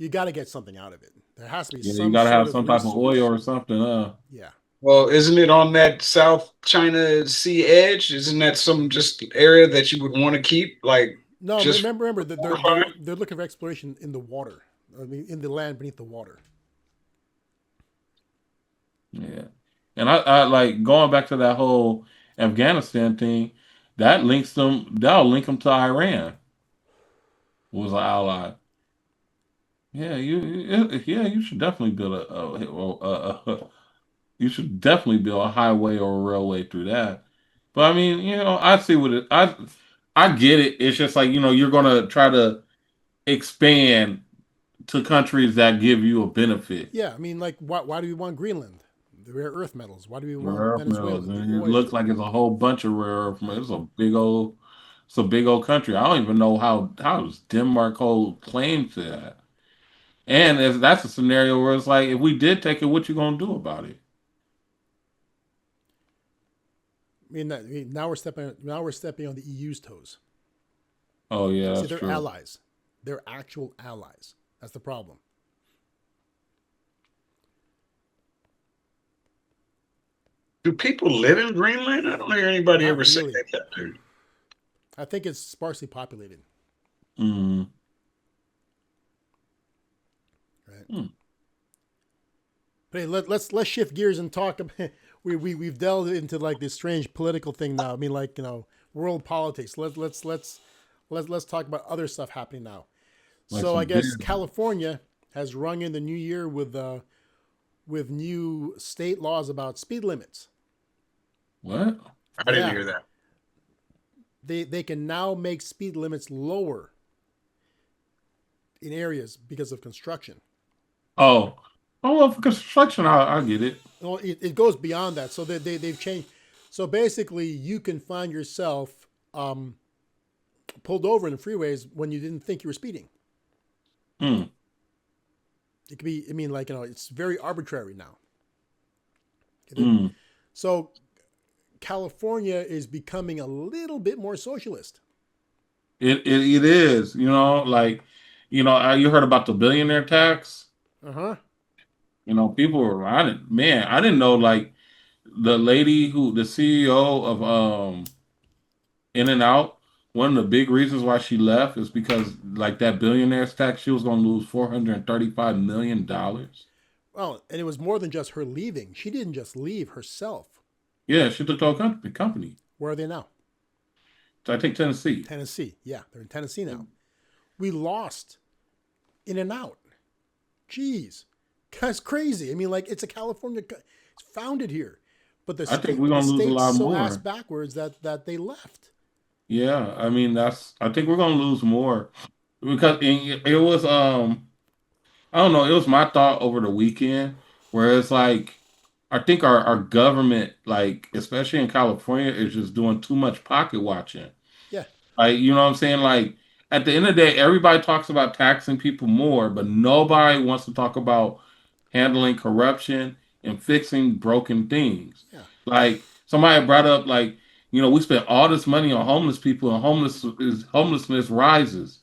got to get something out of it. There has to be some. You got to have some type of oil or something. Yeah. Well, isn't it on that South China Sea edge? Isn't that some just area that you would want to keep? Like, no, remember, they're looking for exploration in the water. I mean, in the land beneath the water. Yeah, and I like going back to that whole Afghanistan thing. That'll link them to Iran. Who was an ally. Yeah, you should definitely build you should definitely build a highway or a railway through that. But I mean, I see I get it. It's just like, you're gonna try to expand to countries that give you a benefit. Yeah, I mean, like, why do we want Greenland? The rare earth metals. Why do we want rare earth Venezuela? metals? And it looks like it's a whole bunch of rare earth metals. It's a big old country. I don't even know how does Denmark hold claim to that. And if that's a scenario where it's like, if we did take it, what you gonna do about it? I mean, now we're stepping on the EU's toes. Oh yeah, See, that's they're true. allies. They're actual allies. That's the problem. Do people live in Greenland? I don't hear anybody ever say that, dude. I think it's sparsely populated. Mm. Right. Mm. But hey, let's shift gears and talk about. We've delved into like this strange political thing now. I mean, like, world politics. Let's talk about other stuff happening now. Like, so I guess California has rung in the new year with new state laws about speed limits. What? I didn't hear that. They can now make speed limits lower in areas because of construction. Oh, well, for construction, I get it. Well, it goes beyond that. So they've changed. So basically, you can find yourself pulled over in the freeways when you didn't think you were speeding. Mm. It could be. I mean, like, it's very arbitrary now. Mm. So California is becoming a little bit more socialist. It is. You heard about the billionaire tax? Uh-huh. People were, I didn't know, like, the CEO of In and Out, one of the big reasons why she left is because, like, that billionaire's tax, she was going to lose $435 million. Well, and it was more than just her leaving. She didn't just leave herself. Yeah, she took the whole company. Where are they now? So I think Tennessee. Tennessee. Yeah, they're in Tennessee now. We lost In and Out. Jeez. That's crazy. I mean, like, it's a California, it's founded here. But I think we're gonna lose a lot so more. ass backwards that they left. Yeah, I mean I think we're gonna lose more because it was I don't know, it was my thought over the weekend where it's like I think our government, like especially in California, is just doing too much pocket watching. Yeah. Like, you know what I'm saying? Like, at the end of the day, everybody talks about taxing people more, but nobody wants to talk about handling corruption and fixing broken things. Yeah. Like, somebody brought up, like, we spent all this money on homeless people, and homelessness rises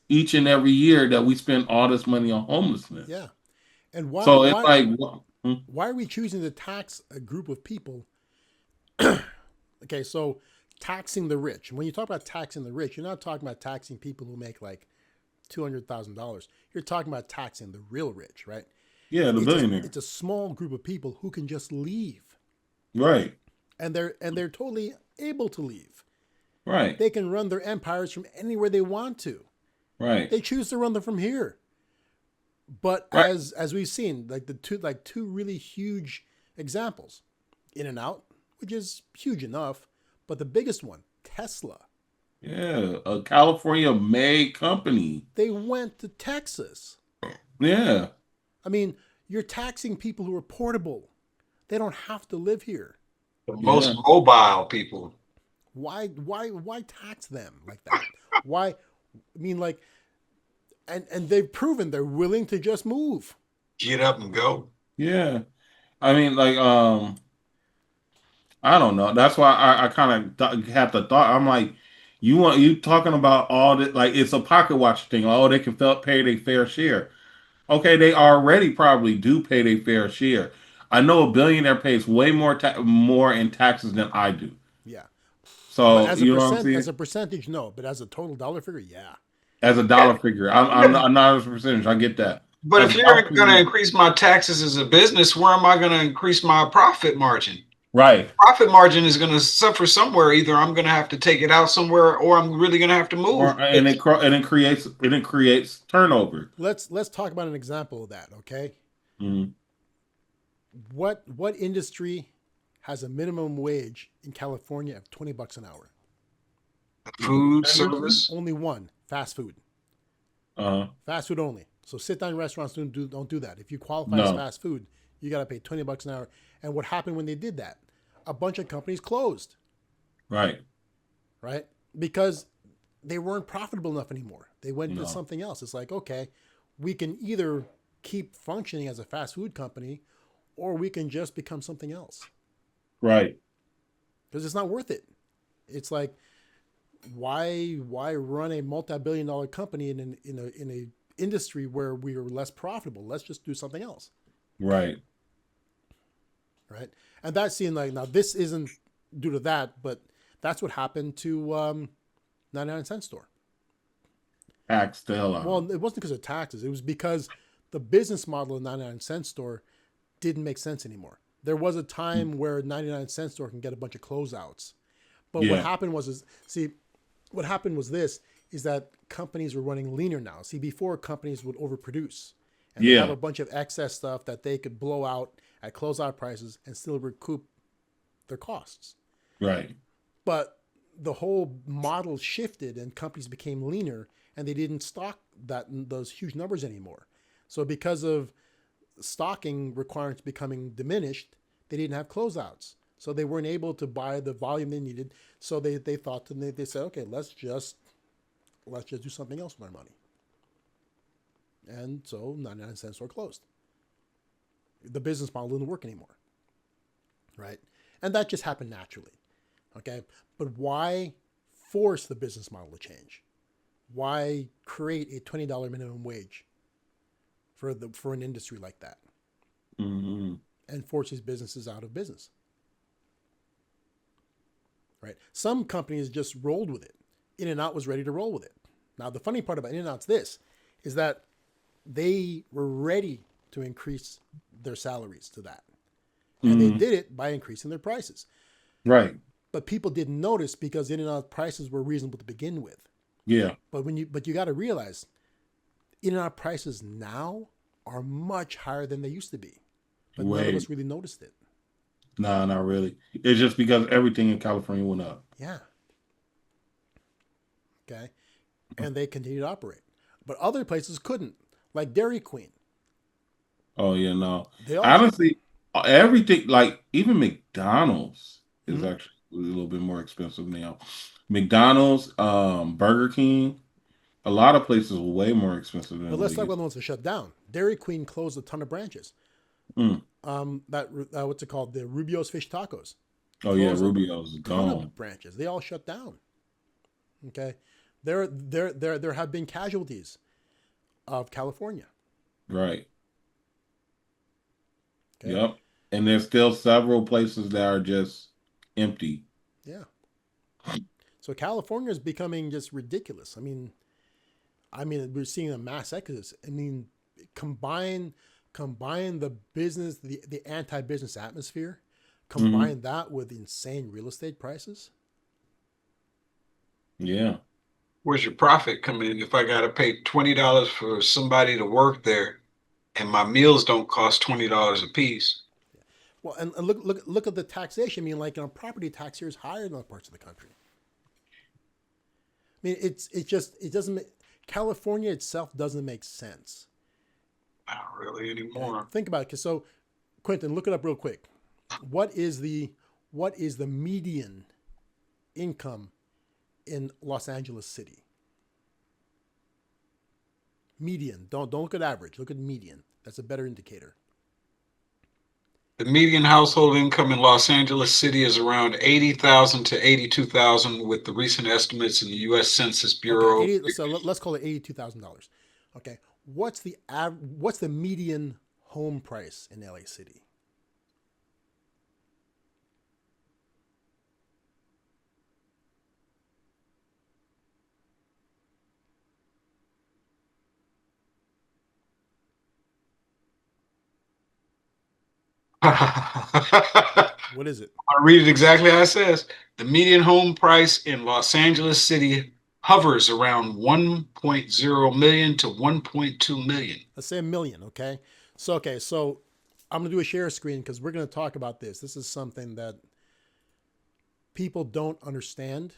each and every year that we spend all this money on homelessness. Yeah. And So it's like, why are we choosing to tax a group of people? Okay, so taxing the rich. When you talk about taxing the rich, you're not talking about taxing people who make like $200,000. You're talking about taxing the real rich, right? yeah, the billionaire. It's a small group of people who can just leave, Right, and they're totally able to leave. right, They can run their empires from anywhere they want to. right, They choose to run them from here. But right. as we've seen, like two really huge examples, In and Out, which is huge enough, but the biggest one, Tesla. Yeah, a California-made company. They went to Texas. Yeah, I mean, you're taxing people who are portable. They don't have to live here. The most mobile people. Why tax them like that? Why? I mean, like, and they've proven they're willing to just move. Get up and go. yeah. I mean, like, I don't know. That's why I kind of have the thought. I'm like, you talking about all that? Like, it's a pocket watch thing. Oh, they can pay their fair share. Okay, they already probably do pay their fair share. I know a billionaire pays way more in taxes than I do. Yeah, but So you know what I'm saying? as a percentage, no. But as a total dollar figure, yeah. As a dollar figure, I'm not as a percentage. I get that. But As if a you're dollar going to figure, increase my taxes as a business, where am I going to increase my profit margin? right, Profit margin is going to suffer somewhere. Either I'm going to have to take it out somewhere, or I'm really going to have to move. and it creates turnover. Let's talk about an example of that. Okay, Mhm. what industry has a minimum wage in California of $20 an hour? Food service. Only one: fast food. Uh-huh. Fast food only. So sit down restaurants don't do that. If you qualify as No. fast food, you got to pay $20 an hour. And what happened when they did that? A bunch of companies closed, Right. right? Because they weren't profitable enough anymore. They went No. to something else. It's like, okay, we can either keep functioning as a fast food company, or we can just become something else. Right. Because it's not worth it. It's like, why run a multi-billion-dollar company in a industry where we are less profitable? Let's just do something else. Right. Right. And that seemed like, now this isn't due to that, but that's what happened to 99-cent store. Tax the hell out. Well, it wasn't because of taxes. It was because the business model of 99-cent store didn't make sense anymore. There was a time where 99-cent store can get a bunch of closeouts. But what happened was this, is that companies were running leaner now. See, before companies would overproduce and they have a bunch of excess stuff that they could blow out at closeout prices and still recoup their costs. Right. But the whole model shifted and companies became leaner and they didn't stock those huge numbers anymore. So because of stocking requirements becoming diminished, they didn't have closeouts. So they weren't able to buy the volume they needed. So they thought, and they said, okay, let's just do something else with our money. And so 99-cent store closed. The business model didn't work anymore. Right? And that just happened naturally. Okay? But why force the business model to change? Why create a $20 minimum wage? for an industry like that, Mm-hmm. and forces businesses out of business. Right? Some companies just rolled with it. In-N-Out was ready to roll with it. Now, the funny part about In-N-Out's is that they were ready to increase their salaries to that. And they did it by increasing their prices. Right. But people didn't notice because In-N-Out prices were reasonable to begin with. Yeah. But you got to realize In-N-Out prices now are much higher than they used to be. But none of us really noticed it. No, not really. It's just because everything in California went up. Yeah. Okay. And they continued to operate. But other places couldn't, like Dairy Queen. Oh, yeah, no. They all Honestly, everything, like even McDonald's is actually a little bit more expensive now. McDonald's, Burger King, a lot of places are way more expensive than But let's talk about used. the ones that shut down. Dairy Queen closed a ton of branches. Mm. What's it called? The Rubio's Fish Tacos. Oh, yeah, Closed Rubio's is a ton gone. of branches. They all shut down. Okay. There have been casualties of California. Right. Okay. Yep. And there's still several places that are just empty. Yeah. So California is becoming just ridiculous. I mean, we're seeing a mass exodus. I mean, combine the business, the anti-business atmosphere, combine that with insane real estate prices. Yeah. Where's your profit coming in? If I got to pay $20 for somebody to work there, and my meals don't cost $20 a piece. Well, and look at the taxation. I mean, like, property tax here is higher in other parts of the country. I mean, it doesn't. California itself doesn't make sense. Not really anymore. Okay? Think about it. 'Cause so, Quentin, look it up real quick. What is the median income in Los Angeles City? Median. Don't look at average. Look at median. That's a better indicator. The median household income in Los Angeles City is around 80,000 to 82,000, with the recent estimates in the U.S. Census Bureau. Okay, so let's call it $82,000. Okay, what's the median home price in LA City? What is it? I'll read it exactly how it says. The median home price in Los Angeles City hovers around 1.0 million to 1.2 million. Let's say $1 million. Okay, so I'm gonna do a share screen because we're gonna talk about this. This is something that people don't understand,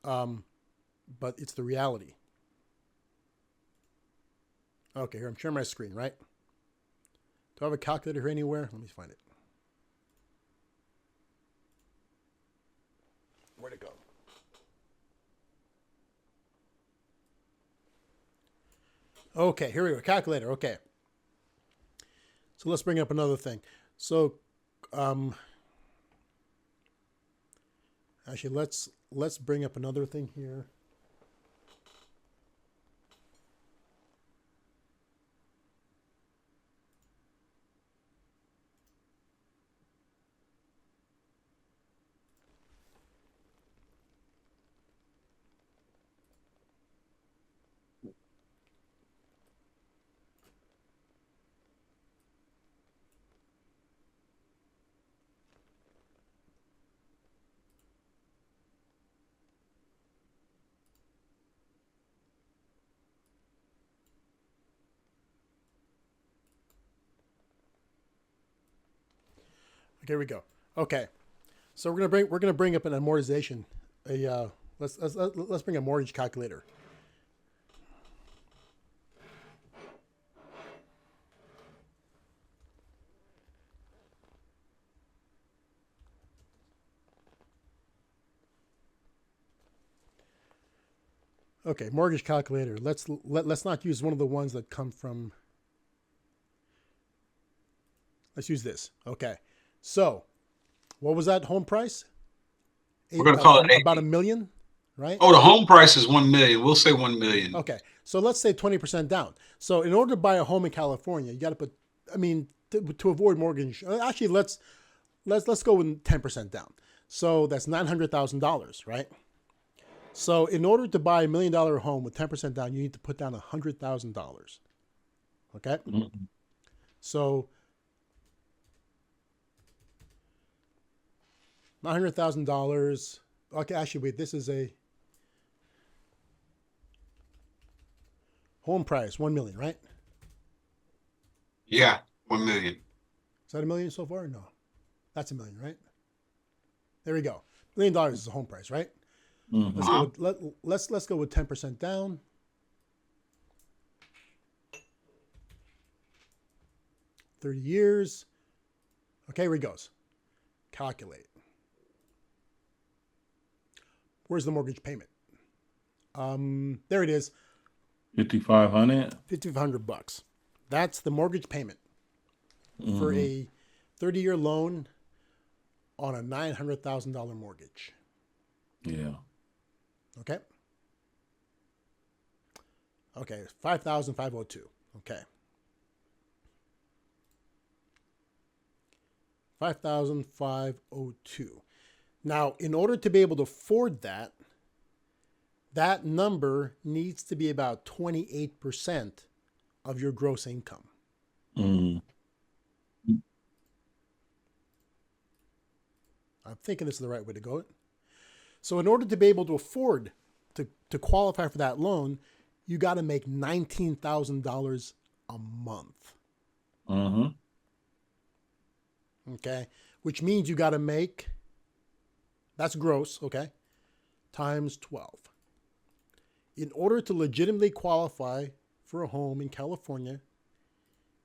but it's the reality. Okay, here I'm sharing my screen, right? Do I have a calculator here anywhere? Let me find it. Where'd it go? Okay, here we go. Calculator. Okay. So let's bring up another thing. So, actually, let's bring up another thing here. Okay, here we go. Okay, so we're gonna bring up an amortization. Let's bring a mortgage calculator. Okay, mortgage calculator. Let's not use one of the ones that come from. Let's use this. Okay, so what was that home price? We're going to call it about $1 million. right? Oh, the home price is 1 million. We'll say 1 million. Okay, so let's say 20% down. So in order to buy a home in California, you got to put. I mean, to avoid mortgage. Actually, let's go with 10% down. So that's $900,000, right? So in order to buy $1 million home with 10% down, you need to put down $100,000. Okay. Mm-hmm. So $900,000. Okay, actually, wait. This is a home price, 1 million, right? Yeah, 1 million. Is that $1 million so far? No, that's $1 million, right? There we go. $1 million is the home price, right? Mm-hmm. Let's go with 10% down. $30 years. Okay, here he goes. Calculate. Where's the mortgage payment? There it is. $5,500. $5,500. That's the mortgage payment for a 30-year loan on a $900,000 mortgage. Yeah. Okay. Okay, 5,502. Okay. 5,502. Now, in order to be able to afford that, that number needs to be about 28% of your gross income. Mm. I'm thinking this is the right way to go. So in order to be able to afford to qualify for that loan, you got to make $19,000 a month. Mm-hmm. Okay. Which means you got to make, that's gross, okay, times 12. In order to legitimately qualify for a home in California,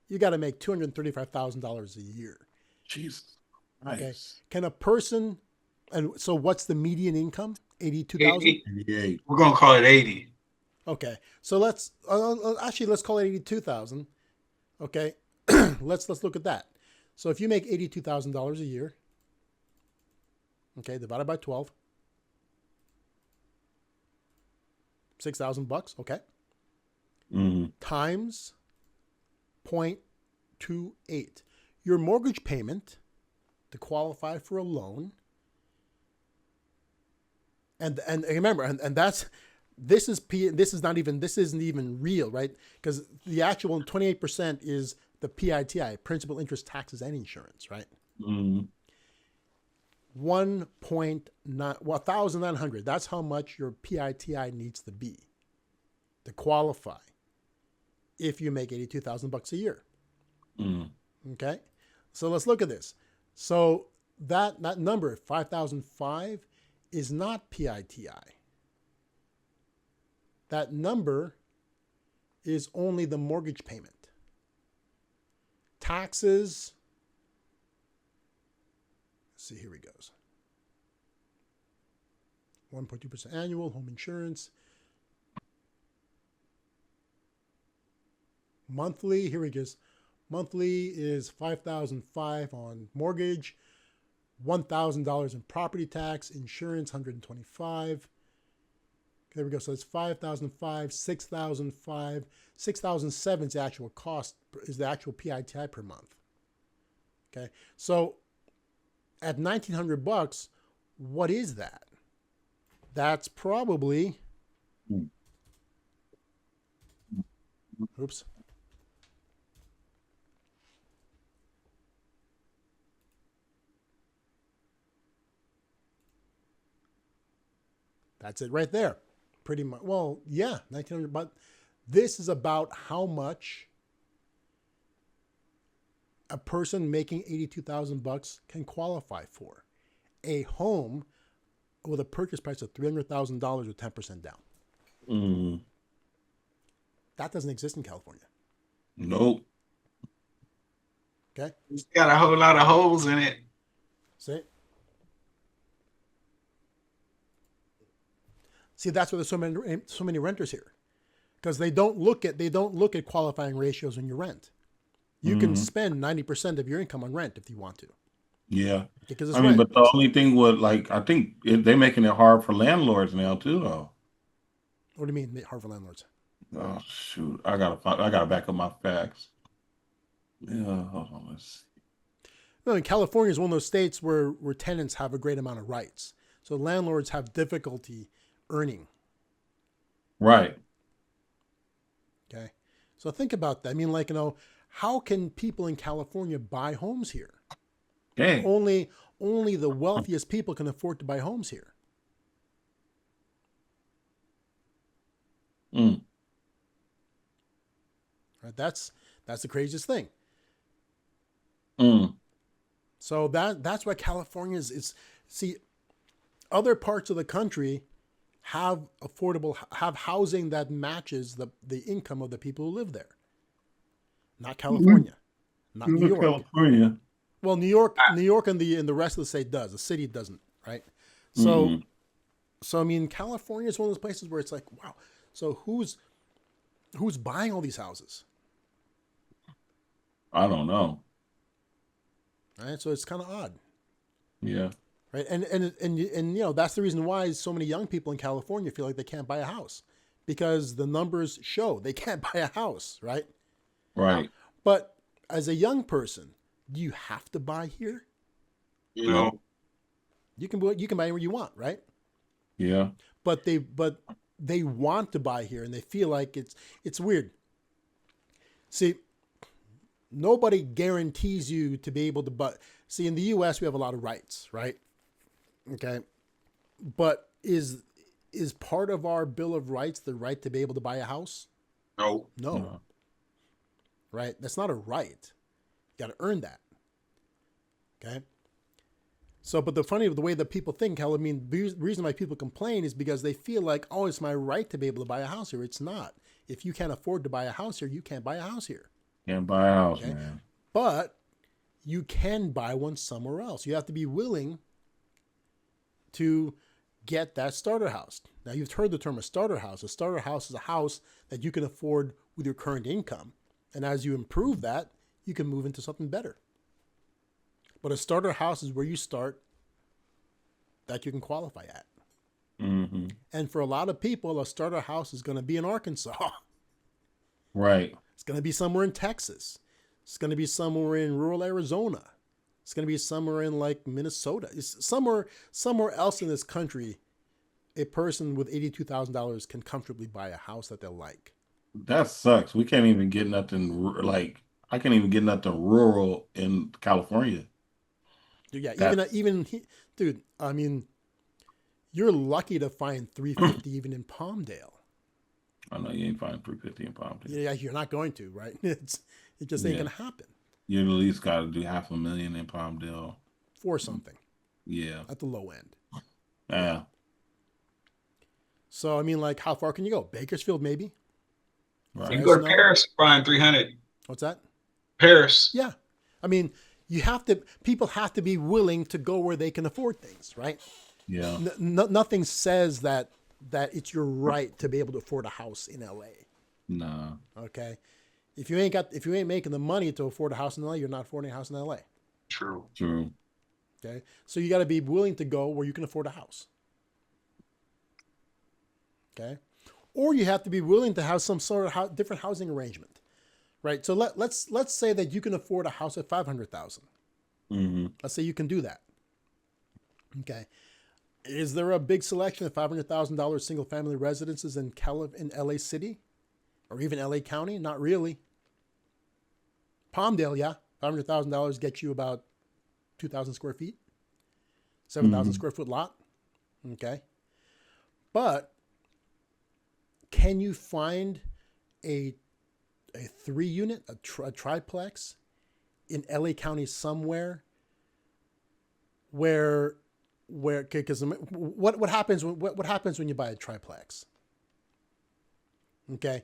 you got to make $235,000 a year. Jesus. Nice. Okay. Can a person, and so what's the median income? 82,000? 88. We're going to call it 80. Okay. So let's call it 82,000. Okay. let's look at that. So if you make $82,000 a year, okay, divided by 12, $6,000, okay, times 0.28. Your mortgage payment to qualify for a loan, and remember, and that's this isn't even real, right? Because the actual 28% is the PITI, principal, interest, taxes, and insurance, right? 1,900. That's how much your PITI needs to be to qualify if you make $82,000 a year. Okay, so let's look at this. So that number 5,005 is not PITI. That number is only the mortgage payment. Taxes. Let's see, here he goes. 1.2% annual, home insurance. Monthly, here he goes. Monthly is $5,005 on mortgage, $1,000 in property tax, insurance $125. There we go. So it's $5,005, $6,005, $6,007 is the actual cost, is the actual PITI per month. Okay, so at $1,900, what is that? That's probably, oops. That's it right there. Pretty much. Well, yeah, $1,900. But this is about how much a person making $82,000 can qualify for. A home with a purchase price of $300,000 with 10% down. That doesn't exist in California. Nope. Okay. It's got a whole lot of holes in it. See, that's why there's so many renters here, because they don't look at qualifying ratios when you rent. You can spend 90% of your income on rent if you want to. Yeah. because it's I mean, rent. but the only thing would like I think they're making it hard for landlords now too, though. What do you mean, hard for landlords? Oh shoot, I gotta back up my facts. Yeah, hold on. Let's No, and California is one of those states where tenants have a great amount of rights. So landlords have difficulty earning. Right. Okay. So think about that. I mean, like, how can people in California buy homes here? Okay. Only the wealthiest people can afford to buy homes here. Mm. Right? That's the craziest thing. Mm. So that's why California is see, other parts of the country have housing that matches the income of the people who live there. Not California. Not New York. California. Well, New York and the rest of the state does. The city doesn't, right? So I mean, California is one of those places where it's like, wow. So who's buying all these houses? I don't know. Right? So it's kind of odd. Yeah. Right? And that's the reason why so many young people in California feel like they can't buy a house, because the numbers show they can't buy a house, right? Right. But as a young person, do you have to buy here? No. You can buy where you want, right? Yeah. But they want to buy here, and they feel like it's weird. See, nobody guarantees you to be able to buy. See, in the U.S. we have a lot of rights, right? Okay, but is part of our Bill of Rights the right to be able to buy a house? No. No. Right? That's not a right. You got to earn that. Okay. So, but the way that people think, I mean, the reason why people complain is because they feel like, oh, it's my right to be able to buy a house here. It's not. If you can't afford to buy a house here, you can't buy a house here. Can't buy a house, Okay? man. But you can buy one somewhere else. You have to be willing to get that starter house. Now, you've heard the term a starter house. A starter house is a house that you can afford with your current income. And as you improve that, you can move into something better. But a starter house is where you start that you can qualify at. Mm-hmm. And for a lot of people, a starter house is going to be in Arkansas. Right. It's going to be somewhere in Texas. It's going to be somewhere in rural Arizona. It's going to be somewhere in like Minnesota. It's somewhere else in this country. A person with $82,000 can comfortably buy a house that they'll like. That sucks. We can't even get nothing like I can't even get nothing rural in California. Yeah, dude. I mean, you're lucky to find 350 even in Palmdale. I know you ain't finding 350 in Palmdale. Yeah, you're not going to, right? It just ain't gonna happen. You at least got to do $500,000 in Palmdale for something. Yeah, at the low end. Yeah. So I mean, like, how far can you go? Bakersfield, maybe. Right. You can go to Paris, find 300. What's that? Paris. Yeah, I mean, people have to be willing to go where they can afford things, right? Yeah. Nothing says that it's your right to be able to afford a house in LA. Nah. Okay. If you ain't making the money to afford a house in LA, you're not affording a house in LA. True. Okay. So you got to be willing to go where you can afford a house. Okay. Or you have to be willing to have some sort of different housing arrangement. Right. So let's say that you can afford a house at $500,000. Mm-hmm. Let's say you can do that. Okay. Is there a big selection of $500,000 single family residences in LA City or even LA County? Not really. Palmdale, yeah. $500,000 gets you about 2,000 square feet, 7,000 square foot lot. Okay. But can you find a 3-unit, a triplex in LA County somewhere where because what happens when you buy a triplex? Okay.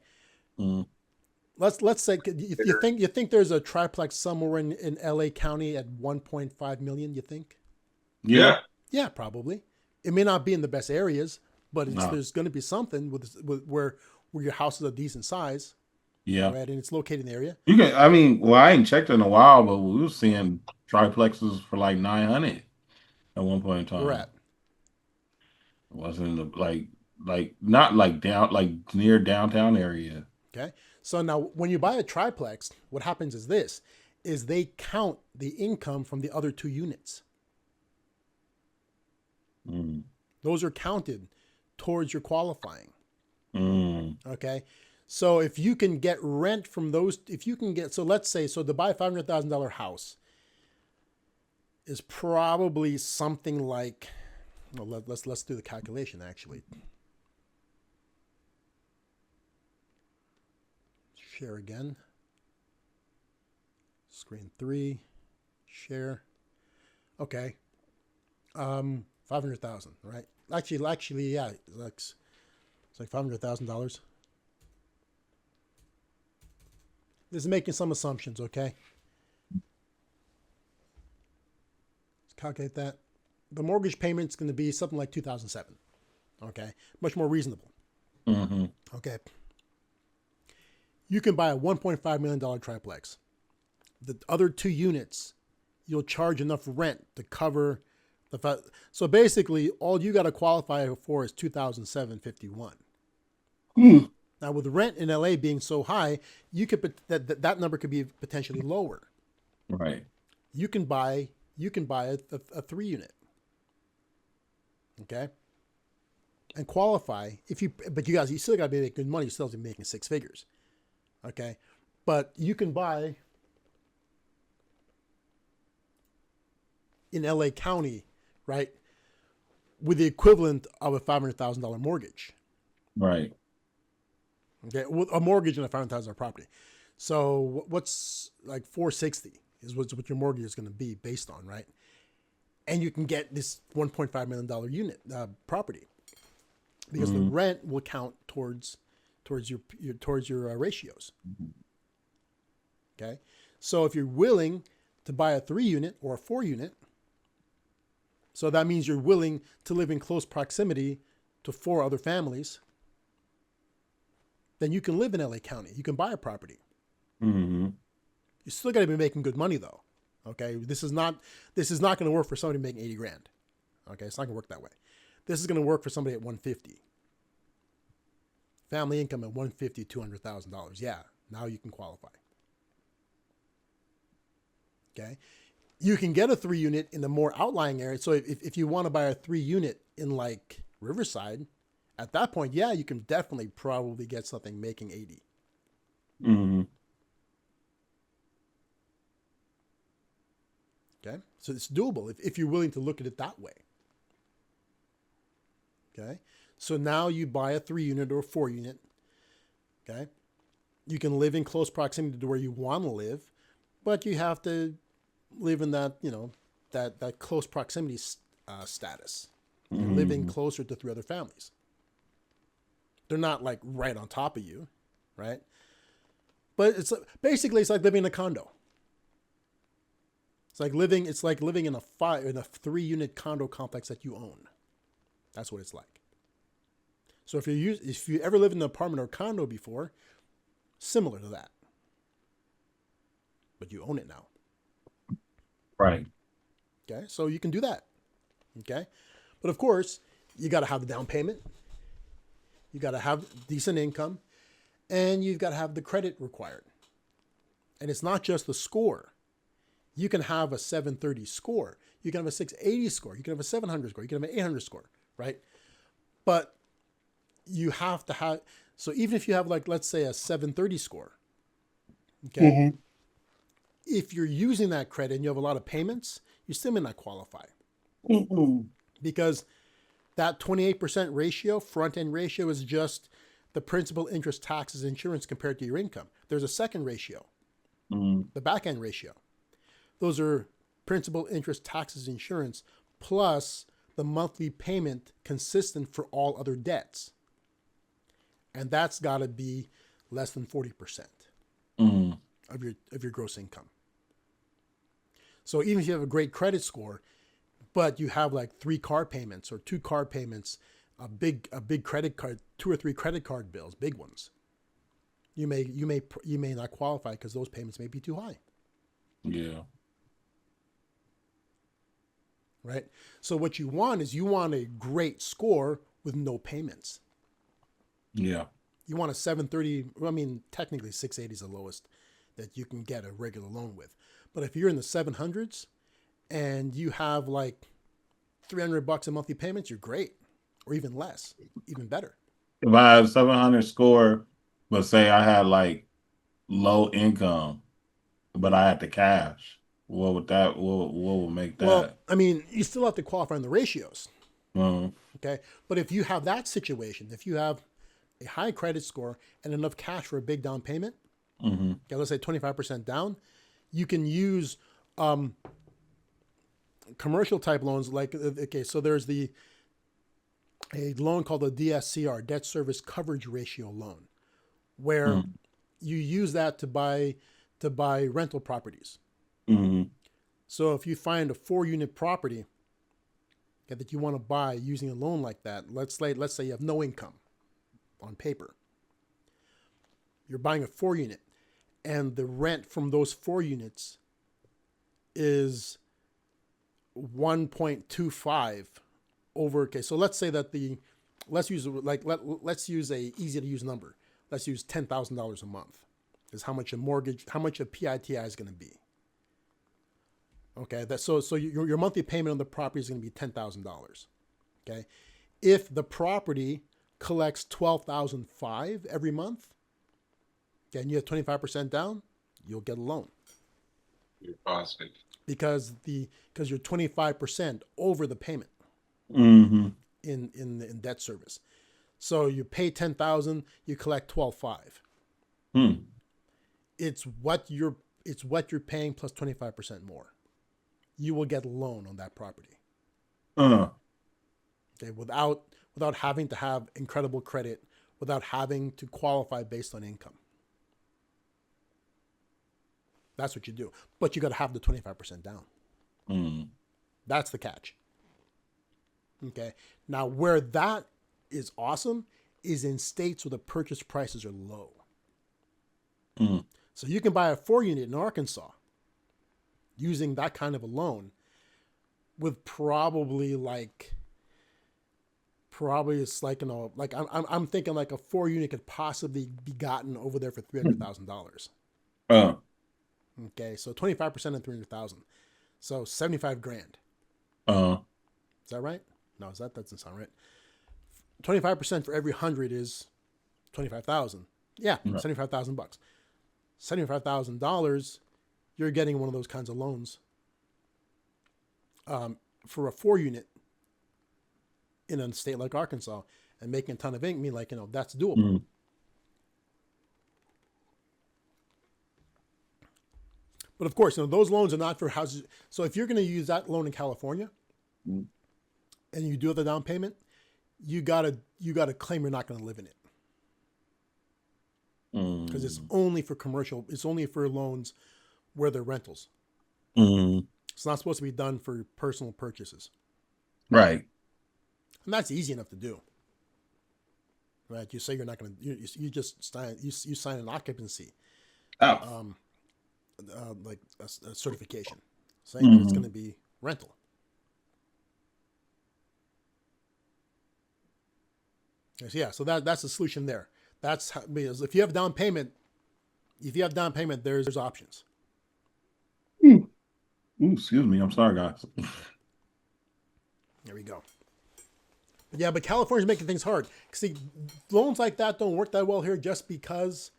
Let's say you think there's a triplex somewhere in LA County at 1.5 million, you think? Yeah. Yeah, probably. It may not be in the best areas, but there's going to be something with where your house is a decent size. Yeah. right? And it's located in the area. You can. I mean, well, I ain't checked in a while, but we were seeing triplexes for like 900 at one point in We're time. at. It wasn't in the like not like down like near downtown area. Okay. So now when you buy a triplex, what happens is this, is they count the income from the other 2 units. Mm. Those are counted towards your qualifying. Mm. Okay. So if you can get rent from those, if you can get, so let's say, so to buy a $500,000 house is probably something like, well, let's do the calculation actually. Share again. Screen 3, share. Okay. 500,000, right? Actually, yeah, it's like $500,000. This is making some assumptions, okay? Let's calculate that. The mortgage payment's going to be something like $2,007, okay? Much more reasonable. Mm-hmm. Okay. You can buy a $1.5 million triplex. The other 2 units, you'll charge enough rent to cover the. So basically, all you got to qualify for is $2,751. Mm. Now, with the rent in LA being so high, you could that number could be potentially lower. Right. You can buy a 3 unit. Okay. And qualify but you still got to be making good money. You still have to be making 6 figures. Okay. But you can buy in LA County, right, with the equivalent of a $500,000 mortgage. Right. Okay, with a mortgage and a $500,000 property. So what's like 460 is what your mortgage is going to be based on, right? And you can get this $1.5 million unit property because the rent will count towards your ratios. Okay, so if you're willing to buy a 3 unit or a 4 unit, so that means you're willing to live in close proximity to 4 other families, then you can live in LA County. You can buy a property. Mm-hmm. You still got to be making good money though. Okay, this is not going to work for somebody making 80 grand. Okay, it's not going to work that way. This is going to work for somebody at 150. Family income at 150, $200,000. Yeah, now you can qualify. Okay, you can get a 3 unit in the more outlying area. So if you want to buy a 3 unit in like Riverside, at that point, yeah, you can definitely probably get something making 80. Mm-hmm. Okay, so it's doable if you're willing to look at it that way. Okay, so now you buy a 3 unit or a 4 unit. Okay, you can live in close proximity to where you want to live, but you have to live in that, that close proximity status. You're living closer to 3 other families. They're not like right on top of you, right? But it's like living in a condo. It's like living in a 3 unit condo complex that you own. That's what it's like. So if you ever lived in an apartment or condo before, similar to that. But you own it now. Right. Okay? So you can do that. Okay? But of course, you got to have the down payment. You got to have decent income, and you've got to have the credit required. And it's not just the score. You can have a 730 score. You can have a 680 score. You can have a 700 score. You can have an 800 score, right? But you have to have, so even if you have like, let's say a 730 score, okay, if you're using that credit and you have a lot of payments, you still may not qualify. Because that 28% ratio, front end ratio, is just the principal, interest, taxes, insurance compared to your income. There's a second ratio, the back end ratio. Those are principal, interest, taxes, insurance, plus the monthly payment consistent for all other debts. And that's got to be less than 40% of your gross income. So even if you have a great credit score, but you have like 3 car payments or 2 car payments, a big credit card, 2 or 3 credit card bills, big ones, you may not qualify because those payments may be too high. Yeah. Right. So what you want is a great score with no payments. Yeah. You want a 730. I mean, technically 680 is the lowest that you can get a regular loan with. But if you're in the 700s and you have like $300 in monthly payments, you're great, or even less, even better. If I had 700 score, but say I had like low income, but I had the cash, what would make that? Well, I mean, you still have to qualify on the ratios. Mhm. Okay. But if you have that situation, if you have a high credit score and enough cash for a big down payment, okay, let's say 25% down, you can use commercial type loans. Like, okay, so there's a loan called the DSCR, debt service coverage ratio loan, where you use that to buy rental properties. So if you find a 4-unit property that you want to buy using a loan like that, let's say you have no income on paper. You're buying a 4-unit, and the rent from those 4 units is 1.25 over. Okay, so let's say that let's use a easy to use number. Let's use $10,000 a month is how much a PITI is going to be. Okay, so your monthly payment on the property is going to be $10,000. Okay, if the property collects $12,500 every month, okay, and you have 25% down, you'll get a loan. You're positive. Because you're 25% over the payment in debt service. So you pay $10,000, you collect $12,500. It's what you're paying plus 25% more. You will get a loan on that property. Okay, without having to have incredible credit, without having to qualify based on income. That's what you do. But you got to have the 25% down. That's the catch. Okay. Now, where that is awesome is in states where the purchase prices are low. So you can buy a 4-unit in Arkansas using that kind of a loan with probably it's like, like I'm thinking like a 4-unit could possibly be gotten over there for $300,000. Okay, so 25% of 300,000, so 75 grand. Is that right? No, that doesn't sound right. 25% for every 100 is 25,000. Yeah, $75,000. $75,000, you're getting one of those kinds of loans for a 4-unit in a state like Arkansas, and making a ton of ink. That's doable. But of course, those loans are not for houses. So if you're going to use that loan in California, and you do have the down payment, you gotta claim you're not going to live in it, because it's only for commercial. It's only for loans where they're rentals. It's not supposed to be done for personal purchases. Right. And that's easy enough to do. Right? You say you're not going to. You just sign an occupancy. Like a certification saying that it's going to be rental. Yeah, so that's the solution there. That's how, because if you have down payment, there's options. Ooh, excuse me. I'm sorry, guys. There we go. But California's making things hard. See, loans like that don't work that well here just because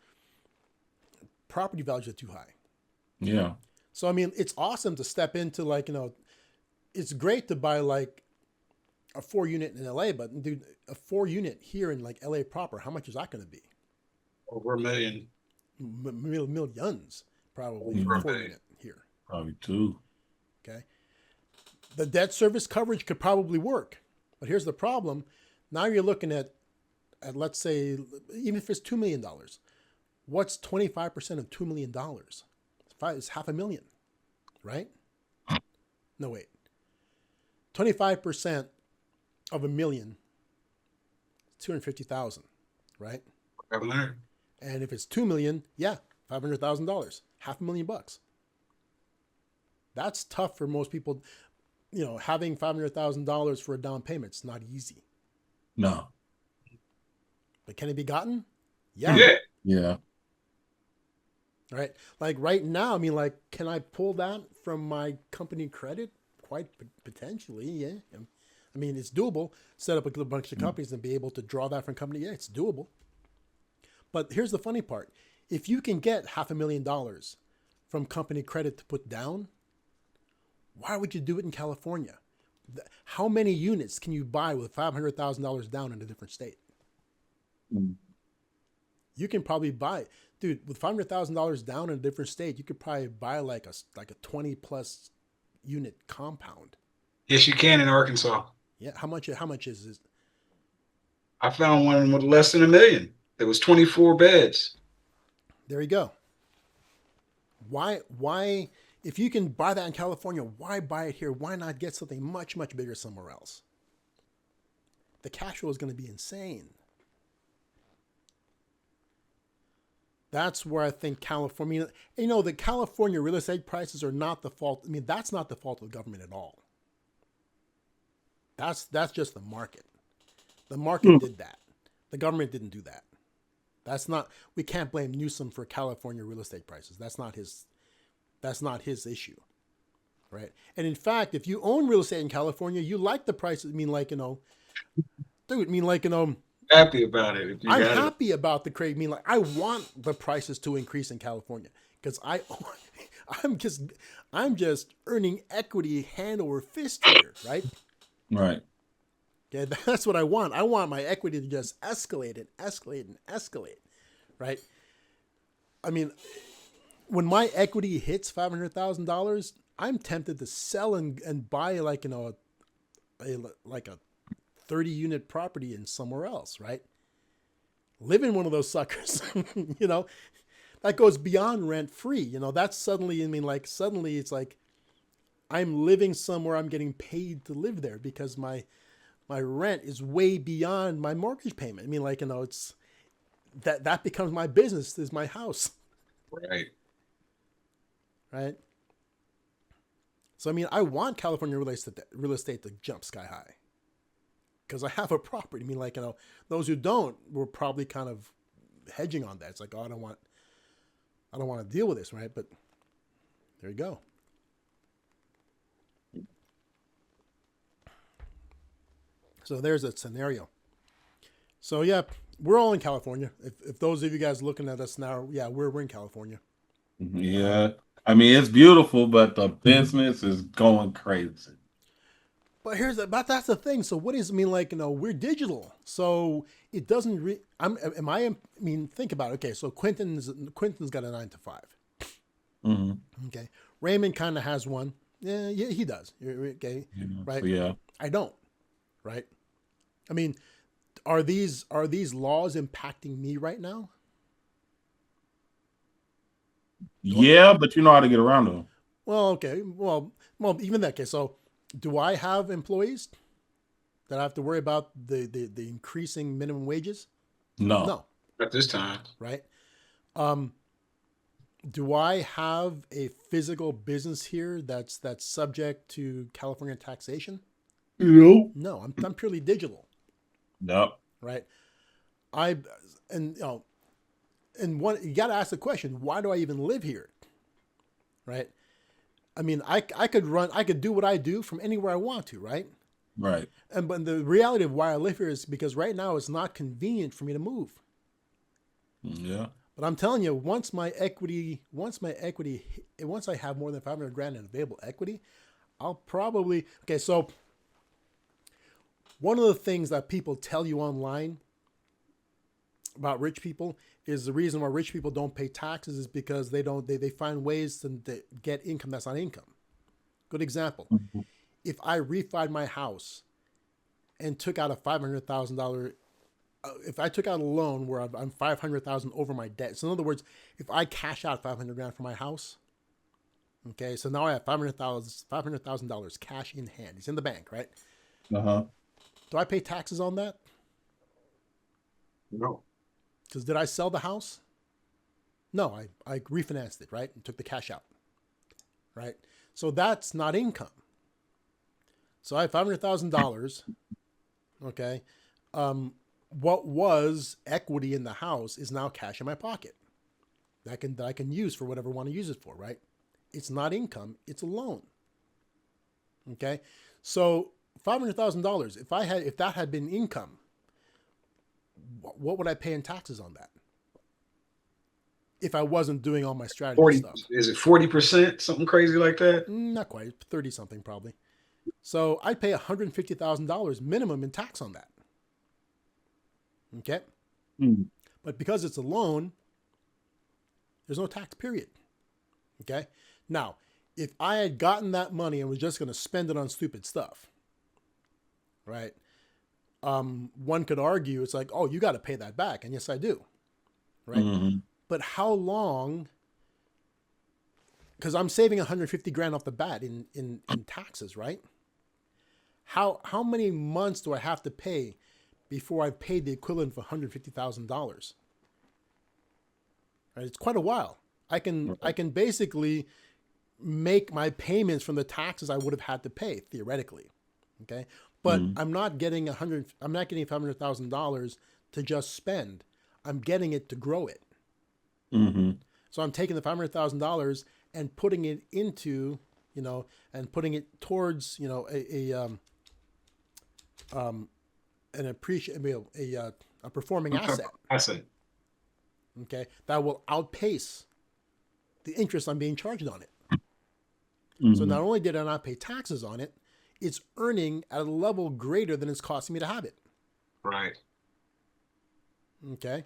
property values are too high. Yeah. So, I mean, it's awesome to step into it's great to buy like a 4-unit in LA, but dude, a 4-unit here in like LA proper, how much is that going to be? Over $1 million. Millions, probably, Over for a $1 million. 4-unit here. Probably 2. Okay. The debt service coverage could probably work, but here's the problem. Now you're looking at let's say, even if it's $2 million, what's 25% of $2 million? It's $500,000, right? No, wait. 25% of $1 million, 250,000, right? 500. And if it's 2 million, yeah, $500,000, $500,000. That's tough for most people. You know, having $500,000 for a down payment, it's not easy. No. But can it be gotten? Yeah. Yeah. Yeah. Right. Like right now, I mean, like, can I pull that from my company credit? Quite potentially, yeah. I mean, it's doable. Set up a bunch of companies and be able to draw that from company. Yeah, it's doable. But here's the funny part. If you can get $500,000 from company credit to put down, why would you do it in California? How many units can you buy with $500,000 down in a different state? You can probably buy, dude, with $500,000 down in a different state, you could probably buy like a 20 plus unit compound. Yes, you can in Arkansas. Yeah, how much is this? I found one with less than $1 million. There was 24 beds. There you go. Why if you can buy that in California, why buy it here? Why not get something much, much bigger somewhere else? The cash flow is going to be insane. That's where I think California, you know, the California real estate prices are not the fault. I mean, that's not the fault of the government at all. That's just the market. The market did that. The government didn't do that. That's not, we can't blame Newsom for California real estate prices. That's not his issue. Right. And in fact, if you own real estate in California, you like the prices. I mean, like, you know, dude, I mean, like, you know, Happy about it. If you I'm got happy about the crate. I mean, like, I want the prices to increase in California because I'm just earning equity hand over fist here, right? Right. Yeah, that's what I want. I want my equity to just escalate and escalate and escalate, right? I mean, when my equity hits $500,000, I'm tempted to sell and buy, like, you know, like a 30 unit property in somewhere else, right? Live in one of those suckers, you know, that goes beyond rent free. You know, that's suddenly, I mean, like, suddenly it's like I'm living somewhere, I'm getting paid to live there because my rent is way beyond my mortgage payment. I mean, like, you know, it's that becomes my business, is my house. Right. Right. So, I mean, I want California real estate to jump sky high because I have a property. I mean, like, you know, those who don't were probably kind of hedging on that. It's like, oh, I don't want to deal with this. Right. But there you go. So there's a scenario. So, yeah, we're all in California. If those of you guys looking at us now, yeah, we're in California. Yeah. I mean, it's beautiful, but the business is going crazy. But that's the thing. So what does it mean? Like, you know, we're digital, so it doesn't. I mean, think about it. Okay, so Quentin's got a 9 to 5. Mm-hmm. Okay, Raymond kind of has one. Yeah, he does. Okay, right? So, yeah. I don't. Right. I mean, are these laws impacting me right now? Yeah, but you know how to get around them. Well, okay. Well, even that case. So, do I have employees that I have to worry about the increasing minimum wages? No. At this time. Right. Do I have a physical business here that's subject to California taxation? No, I'm purely digital. Nope. Right. You got to ask the question, why do I even live here? Right. I mean, I could do what I do from anywhere I want to, right? Right. But the reality of why I live here is because right now it's not convenient for me to move. Yeah. But I'm telling you, once I have more than 500 grand in available equity, I'll probably, okay. So one of the things that people tell you online about rich people is the reason why rich people don't pay taxes is because they find ways to get income that's not income. Good example. Mm-hmm. If I refied my house and took out a $500,000, if I took out a loan where I'm $500,000 over my debt. So in other words, if I cash out 500 grand for my house, okay, so now I have $500,000 cash in hand. It's in the bank, right? Uh-huh. Do I pay taxes on that? No. Because did I sell the house? No, I refinanced it, right? And took the cash out, right? So that's not income. So I have $500,000. Okay. What was equity in the house is now cash in my pocket that I can use for whatever I want to use it for, right? It's not income, it's a loan. Okay. So $500,000, if that had been income, what would I pay in taxes on that? If I wasn't doing all my strategy 40, stuff. is it 40%? Something crazy like that? Not quite, 30 something probably. So I'd pay $150,000 minimum in tax on that. Okay. But because it's a loan, there's no tax period. Okay. Now, if I had gotten that money and was just going to spend it on stupid stuff, right? One could argue it's like, oh, you got to pay that back. And yes, I do. Right. But how long? Because I'm saving 150 grand off the bat in taxes, right? How many months do I have to pay before I've paid the equivalent of $150,000? Right, it's quite a while. I can basically make my payments from the taxes I would have had to pay theoretically, okay. But I'm not getting $500,000 to just spend. I'm getting it to grow it. So I'm taking the $500,000 and putting it into, and putting it towards, a performing asset. Okay, that will outpace the interest I'm being charged on it. So not only did I not pay taxes on it, it's earning at a level greater than it's costing me to have it. Right. Okay.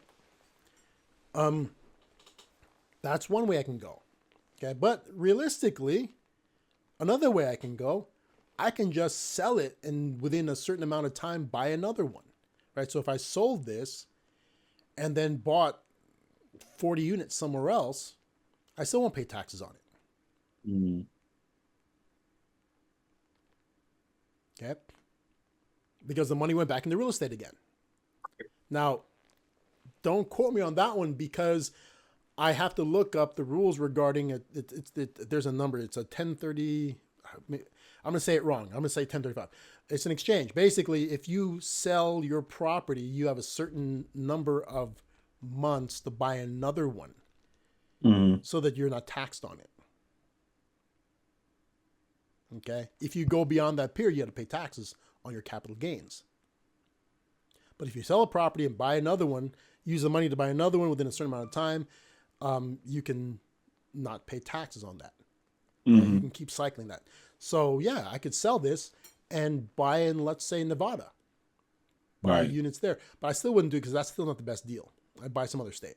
That's one way I can go. Okay, but realistically, another way I can go, I can just sell it and within a certain amount of time buy another one. Right? So if I sold this and then bought 40 units somewhere else, I still won't pay taxes on it. Okay. Because the money went back into real estate again. Now, don't quote me on that one because I have to look up the rules regarding it. There's a number. It's a 1030. I'm going to say it wrong. I'm going to say 1035. It's an exchange. Basically, if you sell your property, you have a certain number of months to buy another one so that you're not taxed on it. Okay. If you go beyond that period, you have to pay taxes on your capital gains. But if you sell a property and buy another one, use the money to buy another one within a certain amount of time, you can not pay taxes on that. You can keep cycling that. So yeah, I could sell this and buy in, let's say, Nevada. Buy units there. But I still wouldn't do it because that's still not the best deal. I'd buy some other state.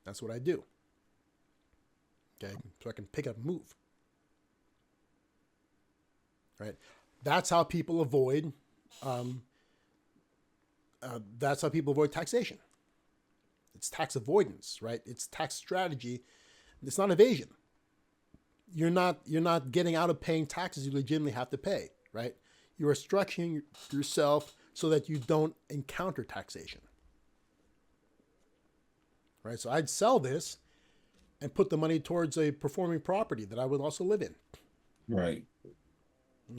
That's what I do. Okay, so I can pick up and move. Right? That's how people avoid taxation. It's tax avoidance, right? It's tax strategy. It's not evasion. You're not getting out of paying taxes you legitimately have to pay, right? You are structuring yourself so that you don't encounter taxation. Right? So I'd sell this and put the money towards a performing property that I would also live in. Right.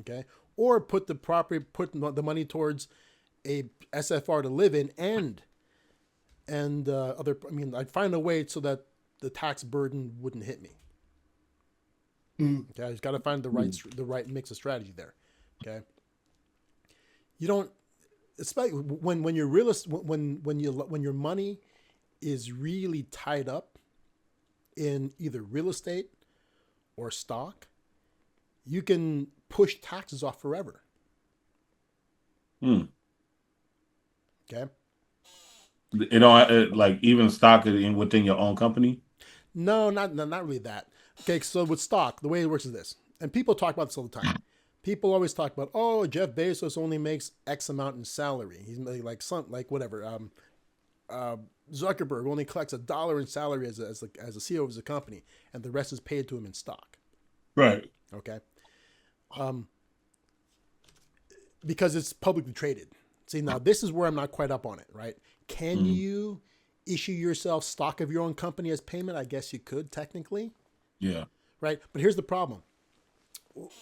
Okay. Or put the money towards a SFR to live in and I'd find a way so that the tax burden wouldn't hit me. Okay. I just got to find the right mix of strategy there. Okay. You don't, especially when you're when your money is really tied up in either real estate or stock, you can push taxes off forever. Okay. Like even stock it within your own company? No, not really that. Okay, so with stock, the way it works is this, and people talk about this all the time. People always talk about, oh, Jeff Bezos only makes X amount in salary. He's like whatever. Zuckerberg only collects $1 in salary as a CEO of his company, and the rest is paid to him in stock. Right. Okay. Because it's publicly traded. See, now this is where I'm not quite up on it, right? Can you issue yourself stock of your own company as payment? I guess you could technically. Yeah. Right. But here's the problem.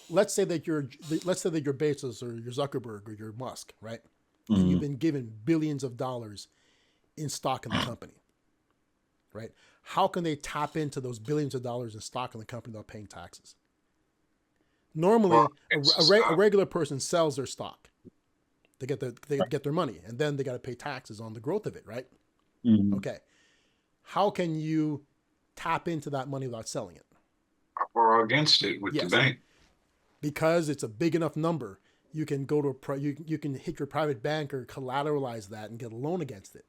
Let's say that you're Bezos or you're Zuckerberg or you're Musk, right? And you've been given billions of dollars in stock in the company, right? How can they tap into those billions of dollars in stock in the company without paying taxes? Normally, a regular person sells their stock. They get their money, and then they got to pay taxes on the growth of it, right? Okay. How can you tap into that money without selling it? Or against it with the bank. Because it's a big enough number, you can go to you can hit your private banker, collateralize that, and get a loan against it.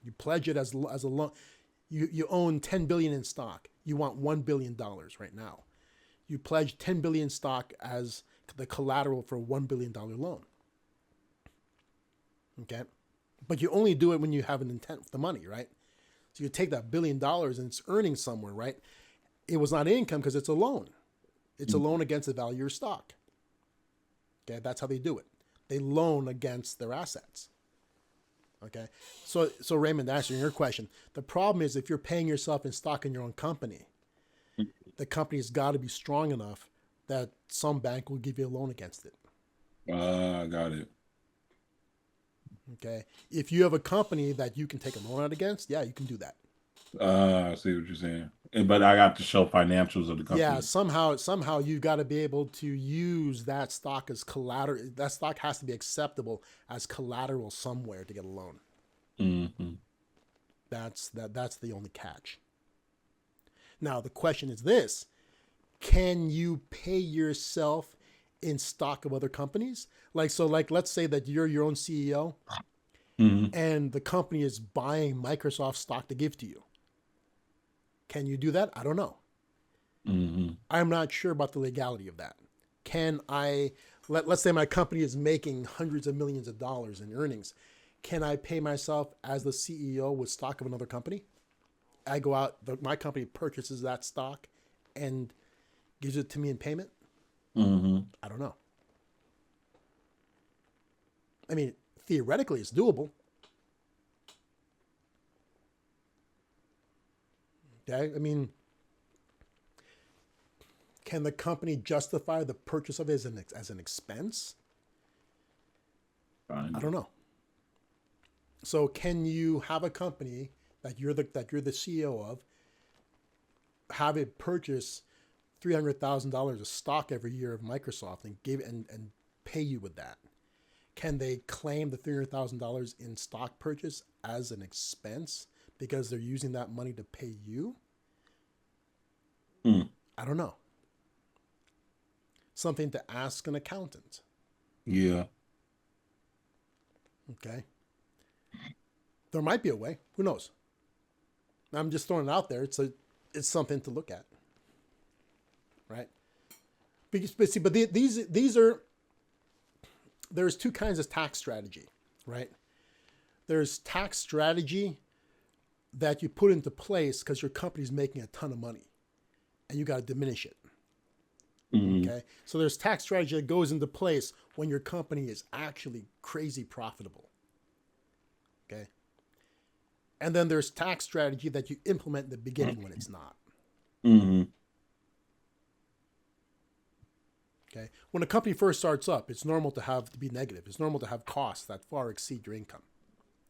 You pledge it as a loan. You own 10 billion in stock. You want $1 billion right now. You pledge 10 billion stock as the collateral for a $1 billion loan. Okay, but you only do it when you have an intent with the money, right? So you take that $1 billion and it's earning somewhere, right? It was not income because it's a loan. It's a loan against the value of your stock. Okay, that's how they do it. They loan against their assets. Okay, so Raymond, answering your question, the problem is if you're paying yourself in stock in your own company, the company's got to be strong enough that some bank will give you a loan against it. Got it. Okay, if you have a company that you can take a loan out against, yeah, you can do that. I see what you're saying. But I got to show financials of the company. Yeah, somehow you've got to be able to use that stock as collateral. That stock has to be acceptable as collateral somewhere to get a loan. Mm-hmm. That's the only catch. Now the question is this: can you pay yourself in stock of other companies? Like let's say that you're your own CEO, and the company is buying Microsoft stock to give to you. Can you do that? I don't know. I'm not sure about the legality of that. Can I, let's say my company is making hundreds of millions of dollars in earnings. Can I pay myself as the CEO with stock of another company? I go out, my company purchases that stock and gives it to me in payment? I don't know. I mean, theoretically, it's doable. Okay, I mean, can the company justify the purchase of it as an expense? Fine. I don't know. So, can you have a company that you're the CEO of, have it purchase $300,000 of stock every year of Microsoft and give and pay you with that? Can they claim the $300,000 in stock purchase as an expense because they're using that money to pay you? I don't know. Something to ask an accountant. Yeah. Okay. There might be a way. Who knows? I'm just throwing it out there. It's something to look at. Right? But these are, there's two kinds of tax strategy, right? There's tax strategy that you put into place because your company's making a ton of money and you got to diminish it. Okay. So there's tax strategy that goes into place when your company is actually crazy profitable. Okay. And then there's tax strategy that you implement in the beginning when it's not. Okay. When a company first starts up, it's normal to be negative. It's normal to have costs that far exceed your income.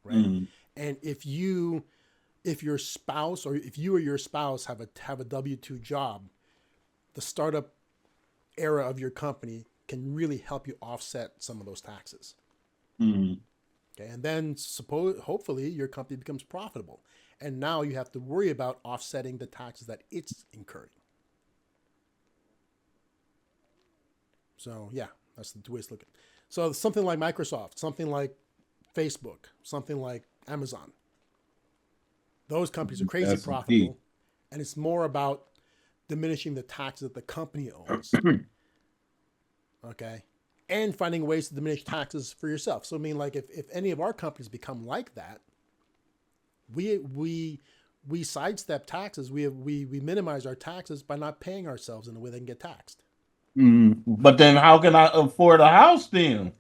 Right. And if your spouse or if you or your spouse have a W-2 job, the startup era of your company can really help you offset some of those taxes. Okay, and then hopefully your company becomes profitable, and now you have to worry about offsetting the taxes that it's incurring. So yeah, that's the two ways to look at it. So something like Microsoft, something like Facebook, something like Amazon, those companies are crazy profitable, and it's more about diminishing the taxes that the company owns. Okay. And finding ways to diminish taxes for yourself. So I mean, like if any of our companies become like that, we sidestep taxes. We minimize our taxes by not paying ourselves in a way they can get taxed. But then how can I afford a house then?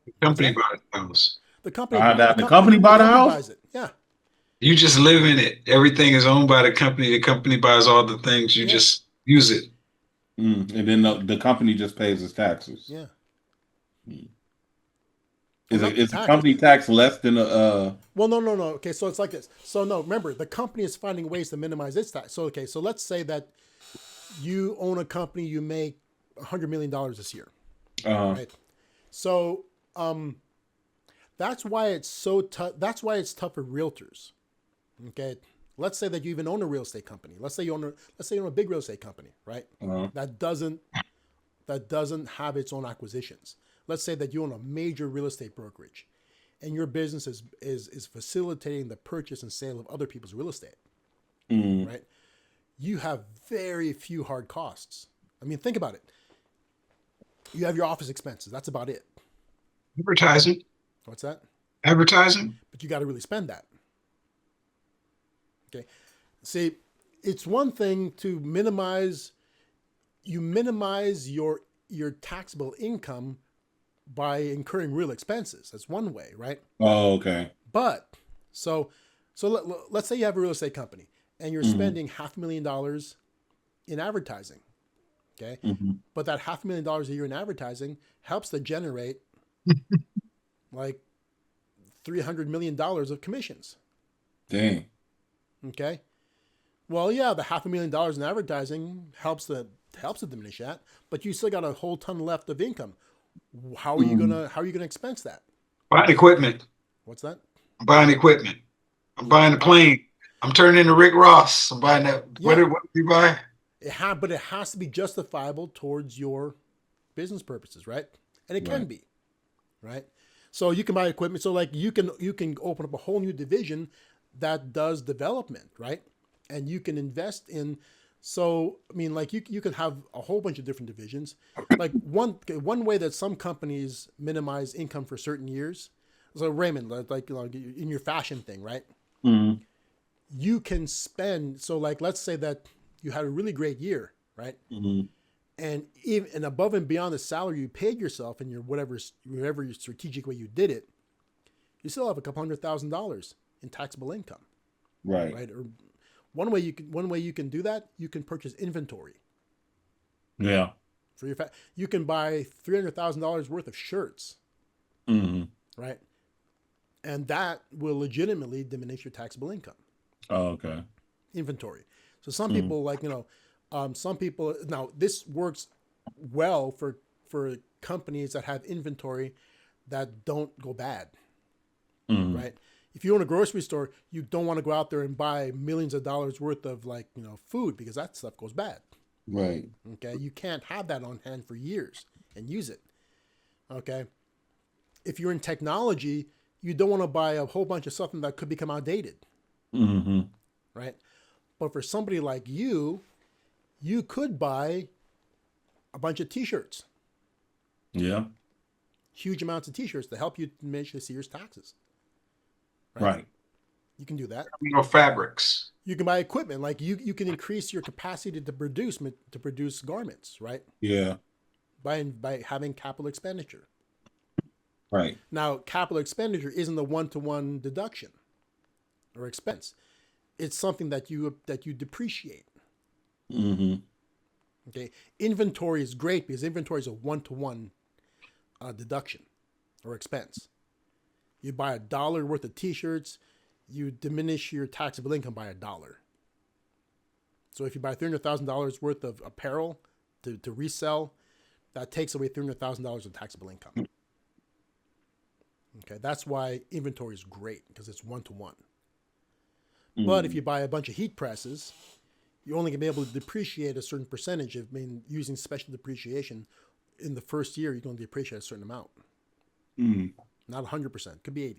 The company buys the house. The company The company bought a house? buys it. Yeah. You just live in it. Everything is owned by the company. The company buys all the things. You Yeah. just use it. And then the company just pays its taxes. Yeah. Mm. Well, not the Is the taxes. company tax less than Well, no. Okay, so it's like this. So no, remember, the company is finding ways to minimize its tax. So okay, so let's say that you own a company, you make $100 million this year, right? So that's why it's so tough. That's why it's tough for realtors. Okay, let's say that you even own a real estate company. Let's say you own a big real estate company, right? That doesn't have its own acquisitions. Let's say that you own a major real estate brokerage, and your business is facilitating the purchase and sale of other people's real estate, right? You have very few hard costs. I mean, think about it. You have your office expenses. That's about it. Advertising. What's that? Advertising. But you got to really spend that. Okay. See, it's one thing to minimize your taxable income by incurring real expenses. That's one way, right? Oh, okay. But so let's say you have a real estate company and you're spending $500,000 in advertising. Okay. But that $500,000 a year in advertising helps to generate like $300 million of commissions. Dang. Okay. Well, yeah, the $500,000 in advertising helps to diminish that, but you still got a whole ton left of income. How are you gonna expense that? Buying equipment. What's that? I'm buying equipment. I'm buying a plane. I'm turning into Rick Ross. I'm buying that. Yeah. What do you buy? But it has to be justifiable towards your business purposes, right? And it can be, right? So you can buy equipment. So like you can open up a whole new division that does development, right? And you can invest in. So I mean, like you can have a whole bunch of different divisions. Like one way that some companies minimize income for certain years. So Raymond, like in your fashion thing, right? You can spend. So like let's say that you had a really great year, right? And even above and beyond the salary you paid yourself and your whatever strategic way you did it, you still have a couple $100,000 in taxable income, right? Or one way you can do that, you can purchase inventory. Yeah. For your you can buy $300,000 worth of shirts, right? And that will legitimately diminish your taxable income. Oh, okay. Inventory. So some people some people now this works well for companies that have inventory that don't go bad, right? If you own a grocery store, you don't want to go out there and buy millions of dollars worth of food because that stuff goes bad. Right. Okay. You can't have that on hand for years and use it. Okay. If you're in technology, you don't want to buy a whole bunch of something that could become outdated. Right. But for somebody like you could buy a bunch of t-shirts. Yeah. Huge amounts of t-shirts to help you manage this year's taxes. Right. You can do that. Fabrics. You can buy equipment. Like you can increase your capacity to produce garments, right? Yeah. By having capital expenditure. Right. Now, capital expenditure isn't a one-to-one deduction or expense. It's something that you depreciate. Okay. Inventory is great because inventory is a one-to-one deduction or expense. You buy $1 worth of t-shirts, you diminish your taxable income by $1. So if you buy $300,000 worth of apparel to resell, that takes away $300,000 of taxable income. Okay, that's why inventory is great because it's one-to-one. But if you buy a bunch of heat presses, you're only going to be able to depreciate a certain percentage. Using special depreciation in the first year, you're going to depreciate a certain amount. Not 100%. Could be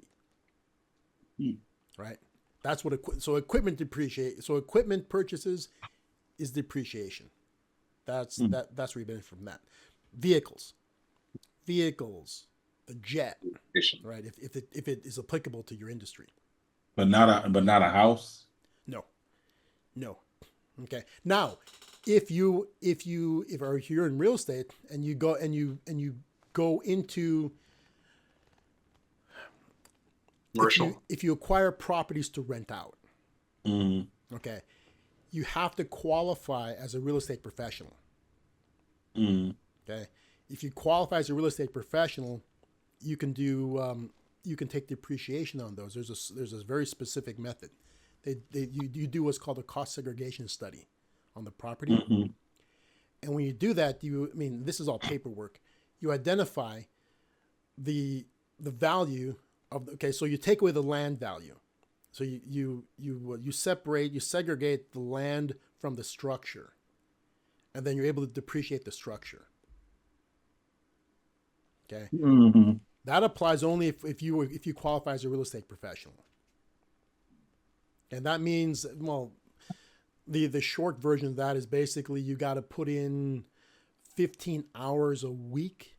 80. Right? That's what equipment depreciate. So equipment purchases is depreciation. That's where you benefit from that. Vehicles, the jet, right? If it is applicable to your industry. But not a house. No. Okay. Now, if you're in real estate and you go into Commercial. if you acquire properties to rent out, okay, you have to qualify as a real estate professional. Okay, if you qualify as a real estate professional, you can do you can take depreciation on those. There's a very specific method. You do what's called a cost segregation study on the property, and when you do that, this is all paperwork. You identify the value of so you take away the land value. So you segregate the land from the structure, and then you're able to depreciate the structure. Okay, that applies only if you qualify as a real estate professional, and that means the short version of that is basically you got to put in 15 hours a week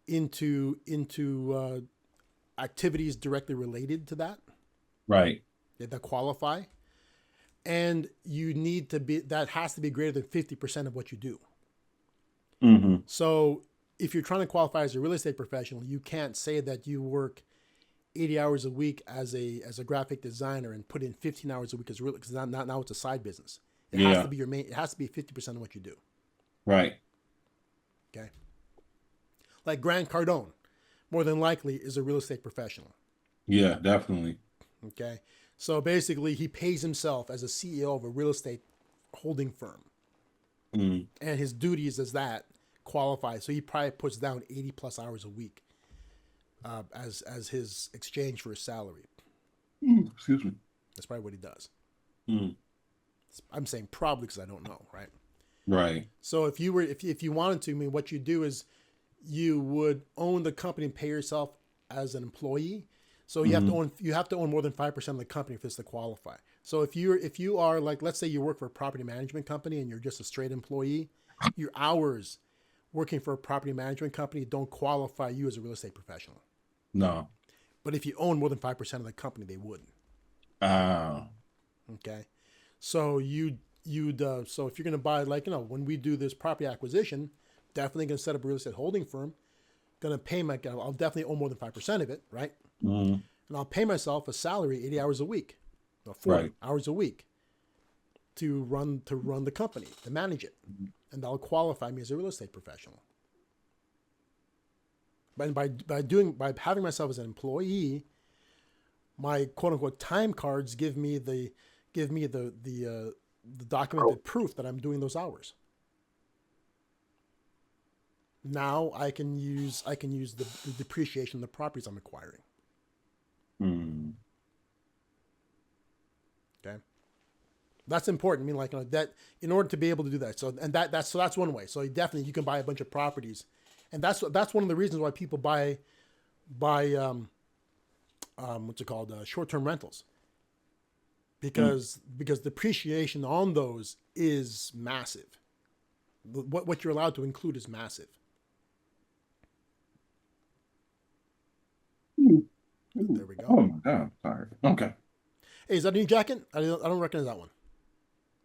into activities directly related to that. Right. That qualify. And you need to that has to be greater than 50% of what you do. So if you're trying to qualify as a real estate professional, you can't say that you work 80 hours a week as a graphic designer and put in 15 hours a week as real, because now it's a side business. It has to be your main. It has to be 50% of what you do. Right. Okay. Like Grant Cardone, more than likely, is a real estate professional. Yeah, definitely. Okay. So basically, he pays himself as a CEO of a real estate holding firm, and his duties as that qualify. So he probably puts down 80 plus hours a week as his exchange for his salary. Excuse me. That's probably what he does. I'm saying probably because I don't know, right? Right. So if you wanted to, what you do is you would own the company and pay yourself as an employee. So you have to own more than 5% of the company for this to qualify. So if you are like, let's say you work for a property management company and you're just a straight employee, your hours working for a property management company don't qualify you as a real estate professional. No. But if you own more than 5% of the company, they would. Okay. So so if you're going to buy, when we do this property acquisition, definitely going to set up a real estate holding firm, going to pay I'll definitely own more than 5% of it, right? And I'll pay myself a salary 80 hours a week, or 40 hours a week to run the company, to manage it. And that'll qualify me as a real estate professional. But by having myself as an employee, my quote unquote time cards give me the documented proof that I'm doing those hours. Now I can use the depreciation of the properties I'm acquiring. Okay, that's important. That in order to be able to do that. So that's one way. So you can buy a bunch of properties, and that's one of the reasons why people buy what's it called, short-term rentals. Because depreciation on those is massive. What you're allowed to include is massive. There we go. Oh my God! Sorry. Okay. Hey, is that a new jacket? I don't recognize that one.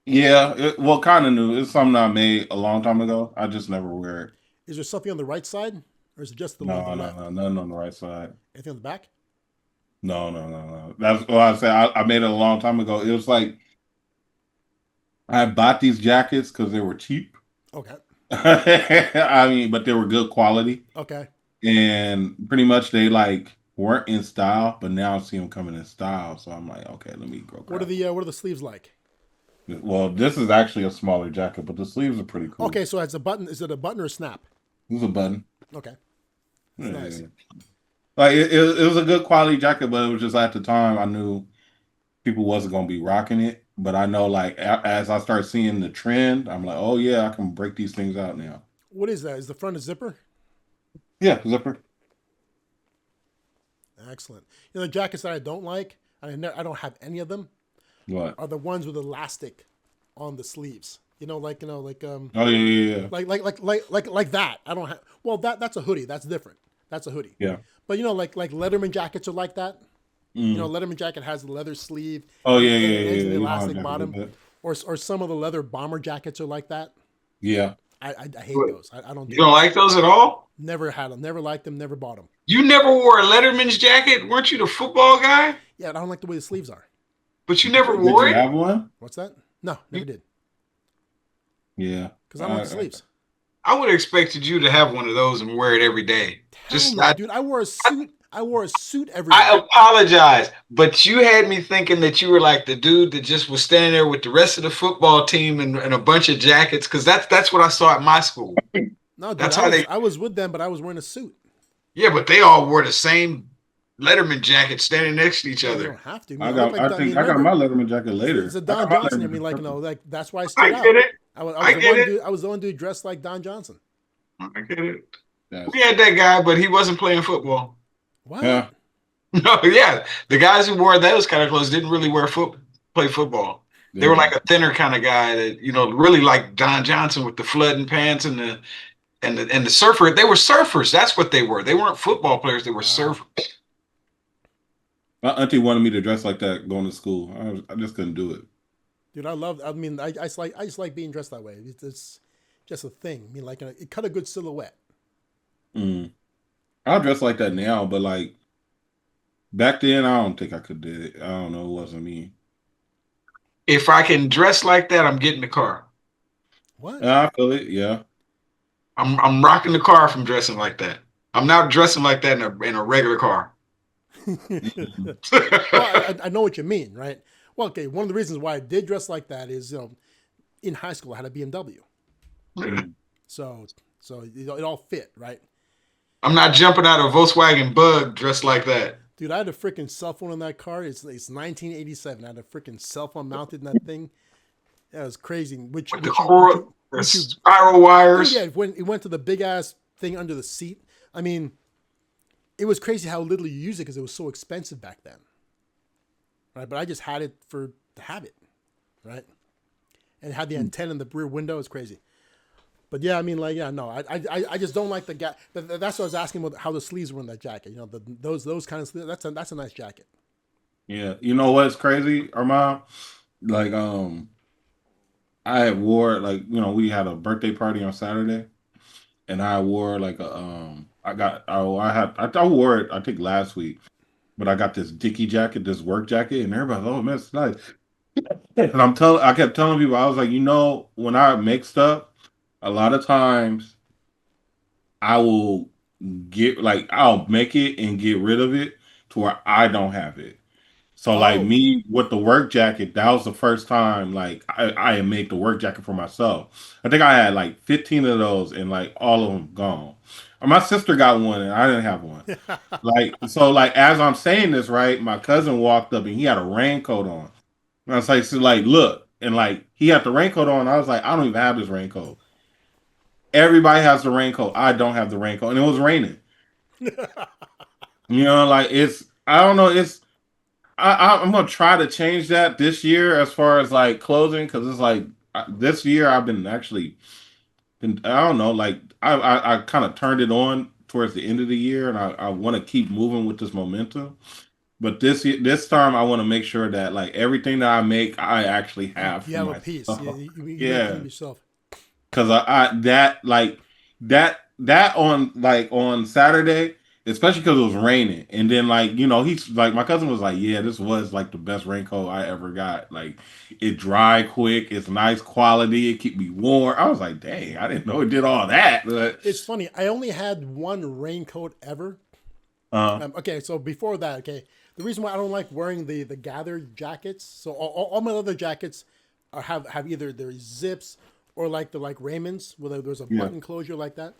Yeah. Kind of new. It's something I made a long time ago. I just never wear it. Is there something on the right side, or is it just the No, left? nothing on the right side. Anything on the back? No. That's what I said. I made it a long time ago. It was like I bought these jackets because they were cheap. Okay. But they were good quality. Okay. And pretty much they weren't in style, but now I see them coming in style. So I'm like, okay, let me go. What are the sleeves like? Well, this is actually a smaller jacket, but the sleeves are pretty cool. Okay, so it's a button. Is it a button or a snap? It's a button. Okay. That's nice. It was a good quality jacket, but it was just at the time I knew people wasn't going to be rocking it. But I know as I start seeing the trend, I'm like, oh yeah, I can break these things out now. What is that? Is the front a zipper? Yeah, zipper. Excellent. The jackets that I don't like, I don't have any of them. What? Are the ones with elastic on the sleeves? Oh yeah. Like that. I don't have. Well, that's a hoodie. That's different. That's a hoodie. Yeah. But like Letterman jackets are like that. Letterman jacket has the leather sleeve. Oh yeah. The elastic bottom. Or some of the leather bomber jackets are like that. Yeah. I hate What? those. I don't You do don't them. like those at all? Never had them. Never liked them. Never bought them. You never wore a Letterman's jacket? Weren't you the football guy? Yeah, I don't like the way the sleeves are. But you never Did wore you it? have one? What's that? No, never did. Yeah. Because I don't like the sleeves. I would have expected you to have one of those and wear it every day. Hell no, dude. I wore a suit. I wore a suit every I day. apologize, but you had me thinking that you were like the dude that just was standing there with the rest of the football team and a bunch of jackets, because that's what I saw at my school. No, dude. That's how I was with them, but I was wearing a suit. Yeah, but they all wore the same Letterman jacket standing next to each You other. don't have to. I got my Letterman jacket later. It's a Don Johnson. I mean, like, you know, like that's why I stood I out. get it. I was the one dude dressed like Don Johnson. I get it. Yes. We had that guy, but he wasn't playing football. What? Yeah. No, yeah, the guys who wore those kind of clothes didn't really play football. They were like a thinner kind of guy that, you know, really like Don Johnson with the flooding pants and the surfer. They were surfers. That's what they were. They weren't football players. They were surfers. My auntie wanted me to dress like that going to school. I just couldn't do it. Dude, I just like being dressed that way. It's just a thing. I mean, like, it cut a good silhouette. I'll dress like that now, but like back then, I don't think I could do it. I don't know. It wasn't me. If I can dress like that, I'm getting the car. What? I feel it. Yeah. I'm rocking the car from dressing like that. I'm not dressing like that in a regular car. Well, I know what you mean, right? Well, okay. One of the reasons why I did dress like that is, you know, in high school I had a BMW, so it all fit, right? I'm not jumping out of a Volkswagen Bug dressed like that. Dude, I had a freaking cell phone in that car. It's 1987. I had a freaking cell phone mounted in that thing. That was crazy. With the spiral wires. Yeah, when it went to the big ass thing under the seat. I mean, it was crazy how little you use it because it was so expensive back then. Right, but I just had it to have it, right? And it had the antenna in the rear window. It's crazy. But yeah, I mean, like, yeah, no, I just don't like the gap. But that's what I was asking about, how the sleeves were in that jacket. You know, those kind of sleeves. That's a nice jacket. Yeah, you know what's crazy, Armand? Like, I wore, like, you know, we had a birthday party on Saturday, and I wore like I wore it, I think last week, but I got this Dickie jacket, this work jacket, and everybody's, oh man, it's nice. And I kept telling people, I was like, you know, when I make stuff, a lot of times I will I'll make it and get rid of it to where I don't have it. So like me with the work jacket, that was the first time like I made the work jacket for myself. I think I had like 15 of those and like all of them gone. My sister got one and I didn't have one. Like as I'm saying this, right, my cousin walked up and he had a raincoat on. And I was like, so like look, and like he had the raincoat on. I was like, I don't even have this raincoat. Everybody has the raincoat. I don't have the raincoat, and it was raining. You know, like I don't know. I'm gonna try to change that this year as far as like clothing, because it's like this year I've been I don't know, like I kind of turned it on towards the end of the year, and I want to keep moving with this momentum. But this time I want to make sure that like everything that I make, I actually have. You have a piece. Yeah, you make it yourself. Because that on Saturday, especially because it was raining, and then like, you know, he's like, my cousin was like, yeah, this was like the best raincoat I ever got. Like it dry quick, it's nice quality, it keep me warm. I was like, dang, I didn't know it did all that. But it's funny, I only had one raincoat ever. Okay, so before that, okay, the reason why I don't like wearing the gathered jackets, so all my other jackets have either their zips or like the Raymond's, where there's a button closure like that.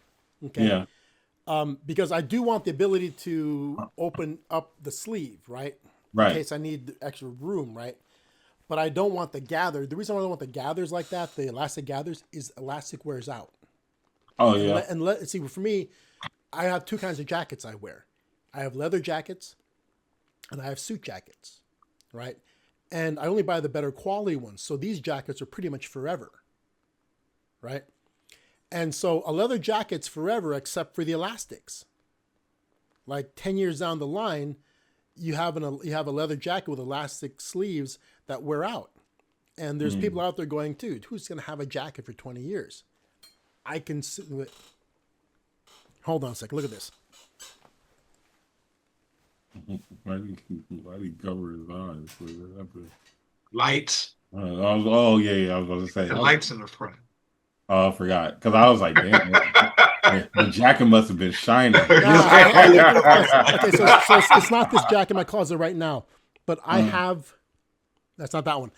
Okay. Yeah. Because I do want the ability to open up the sleeve, right? Right. In case I need extra room, right? But I don't want the gather. The reason why I don't want the gathers like that, the elastic gathers, is elastic wears out. Oh yeah. And see, for me, I have two kinds of jackets I wear. I have leather jackets, and I have suit jackets, right? And I only buy the better quality ones. So these jackets are pretty much forever. Right? And so a leather jacket's forever except for the elastics. Like 10 years down the line, you have a leather jacket with elastic sleeves that wear out. And there's people out there going, dude, who's going to have a jacket for 20 years? I can hold on a second. Look at this. Why do you cover his eyes? Lights. Yeah. I was going to say. The lights in the front. Oh, I forgot. Because I was like, damn, the jacket must have been shining. Okay, so it's not this jacket in my closet right now, but I have. That's not that one.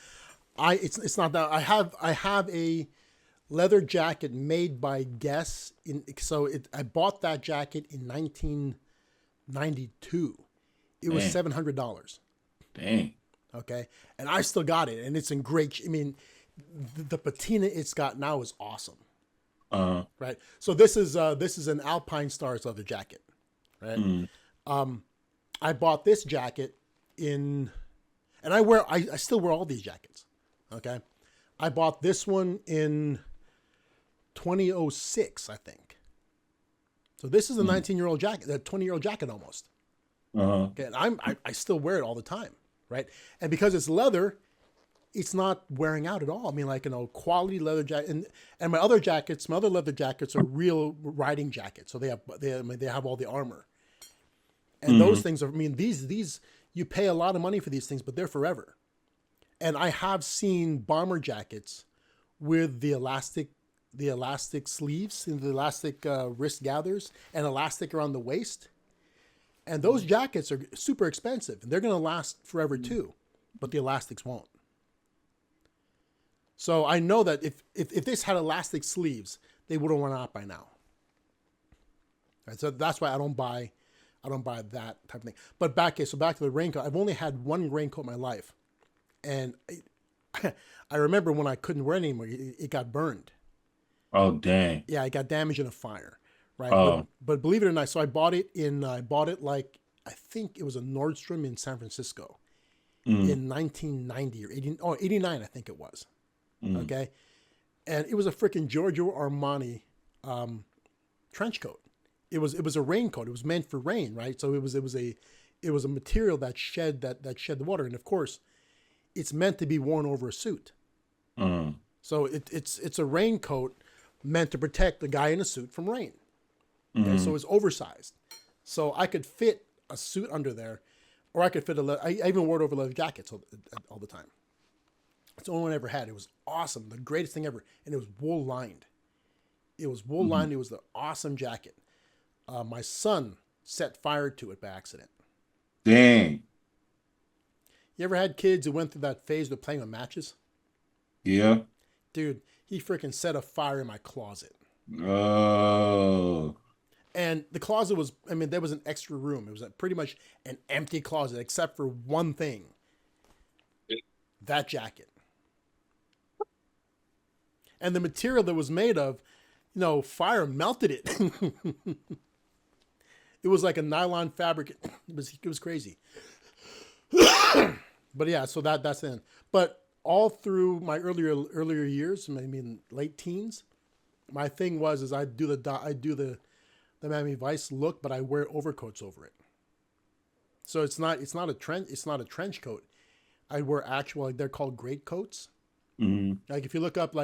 It's not that. I have a leather jacket made by Guess. I bought that jacket in 1992. It was $700. Dang. Okay, and I still got it, and it's in great. I mean, the patina it's got now is awesome. Right. So this is an Alpine Stars leather jacket. Right. I bought this jacket and I still wear all these jackets. Okay. I bought this one in 2006, I think. So this is a 19-year-old jacket, a 20-year-old jacket almost. Okay. And I still wear it all the time. Right. And because it's leather, it's not wearing out at all. I mean, like, quality leather jacket, and my other leather jackets are real riding jackets. So they have all the armor, and those things are. I mean, these you pay a lot of money for these things, but they're forever. And I have seen bomber jackets with the elastic sleeves and the elastic wrist gathers and elastic around the waist, and those jackets are super expensive, and they're going to last forever too, but the elastics won't. So I know that if this had elastic sleeves, they would have worn out by now. Right, so that's why I don't buy that type of thing. But back to the raincoat. I've only had one raincoat in my life, and I remember when I couldn't wear it anymore, it got burned. Oh dang! Yeah, it got damaged in a fire. Right. Oh. But believe it or not, so I bought it like I think it was a Nordstrom in San Francisco in 1990 or 89, I think it was. Okay, and it was a freaking Giorgio Armani trench coat. It was a raincoat. It was meant for rain, right? So it was a material that shed the water, and of course, it's meant to be worn over a suit. So it's a raincoat meant to protect the guy in a suit from rain. Okay, so it's oversized, so I could fit a suit under there, or I could fit I even wore it over leather jackets all the time. It's the only one I ever had. It was awesome. The greatest thing ever. And it was wool lined. It was wool lined. It was the awesome jacket. My son set fire to it by accident. Dang. You ever had kids who went through that phase of playing with matches? Yeah. Dude, he freaking set a fire in my closet. Oh. And the closet was, there was an extra room. It was pretty much an empty closet except for one thing. That jacket. And the material that was made of, fire melted it. It was like a nylon fabric. It was crazy. But yeah, so that's the end. But all through my earlier years, late teens, my thing was I do the Miami Vice look, but I wear overcoats over it. So it's not a trench coat. I wear actual, they're called great coats. Like if you look up,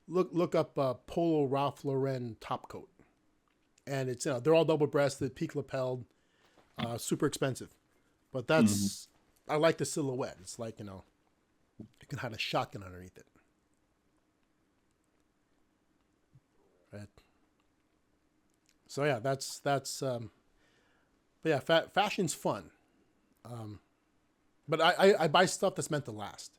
look up Polo Ralph Lauren top coat, and it's they're all double breasted, peak lapelled, super expensive, but that's I like the silhouette. It's like you can have a shotgun underneath it. Right. So yeah, that's. But yeah, fashion's fun. But I buy stuff that's meant to last.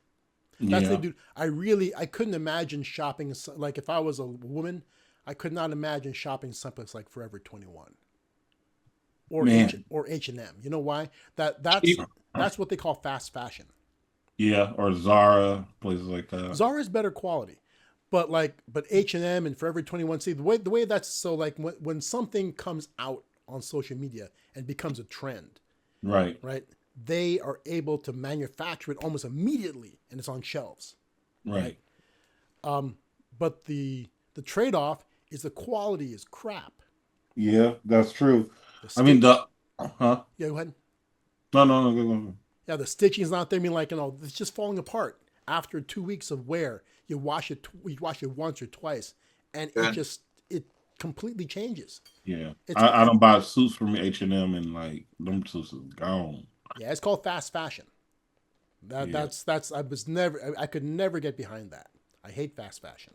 That's the dude. I couldn't imagine shopping like if I was a woman, I could not imagine shopping someplace like Forever 21 or H&M. You know why? That's what they call fast fashion. Yeah, or Zara, places like that. Zara is better quality, but H&M and Forever 21. See the way that's so like when something comes out on social media and becomes a trend, right. They are able to manufacture it almost immediately, and it's on shelves. Right. But the trade-off is the quality is crap. Yeah, that's true. Yeah, go ahead. No, go. Yeah, the stitching's not there. It's just falling apart after 2 weeks of wear. You wash it once or twice, and Yeah. it completely changes. Yeah, It's I don't buy suits from H&M and like them suits is gone. Yeah, it's called fast fashion. Yeah. That's I could never get behind that. I hate fast fashion.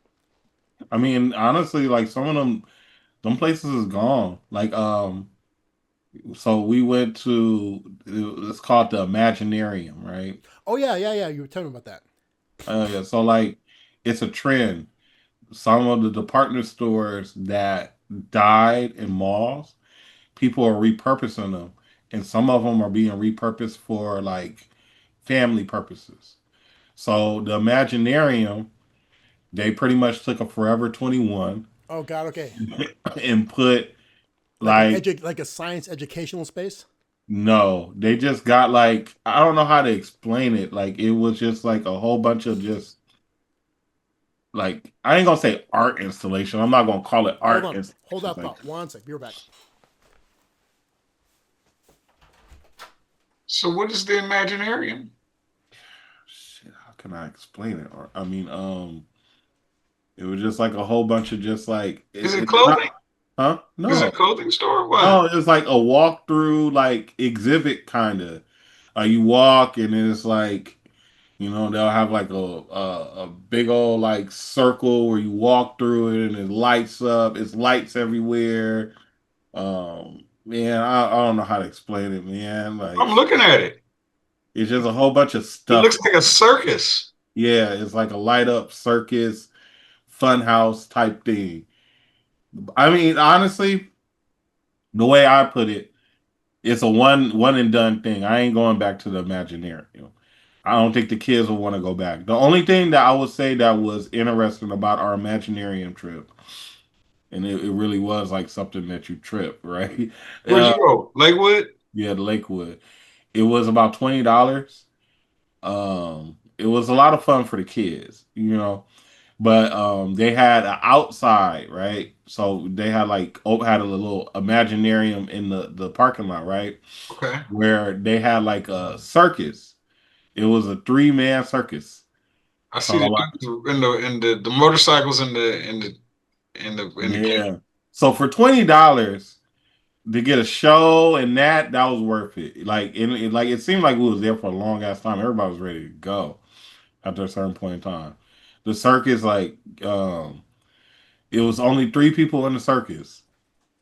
I mean, honestly, like some of them places is gone. Like so we went to it's called the Imaginarium, right? Oh yeah. You were telling me about that. Yeah, so like it's a trend. Some of the department stores that died in malls, people are repurposing them, and some of them are being repurposed for like family purposes. So the Imaginarium, they pretty much took a Forever 21 Oh God, okay. and put like Like a science educational space. no, they just got like I don't know how to explain it. Like it was just like a whole bunch of just like I ain't gonna say art installation. I'm not gonna call it Hold art on, hold installation. that Like thought. One sec, be right back. So what is the Imaginarium? shit, how can I explain it? Or I mean, it was just like a whole bunch of just like Is it it's clothing? not, huh? Is it a No, clothing store? no, What? it's like a walkthrough like exhibit kind of. You walk and it's like they'll have like a big old like circle where you walk through it and it lights up. It's lights everywhere. Man, I don't know how to explain it, man. Like I'm looking at it. it's just a whole bunch of It stuff. looks like a circus. Yeah, it's like a light up circus, funhouse type thing. I mean, honestly, the way I put it, it's a one and done thing. I ain't going back to the Imaginarium. I don't think the kids will want to go back. The only thing that I would say that was interesting about our Imaginarium trip, and it really was like something that you trip, right? Where'd you go? Lakewood? Yeah, the Lakewood. It was about $20. It was a lot of fun for the kids. But they had an outside, right? So they had like had a little Imaginarium in the parking lot, right? Okay. Where they had like a circus. It was a 3-man circus. I So see the like, dudes in the motorcycles in the game. yeah. So for $20 to get a show and that was worth it. Like like it seemed like we was there for a long ass time. Everybody was ready to go after a certain point in time. The circus, like, it was only 3 people in the circus.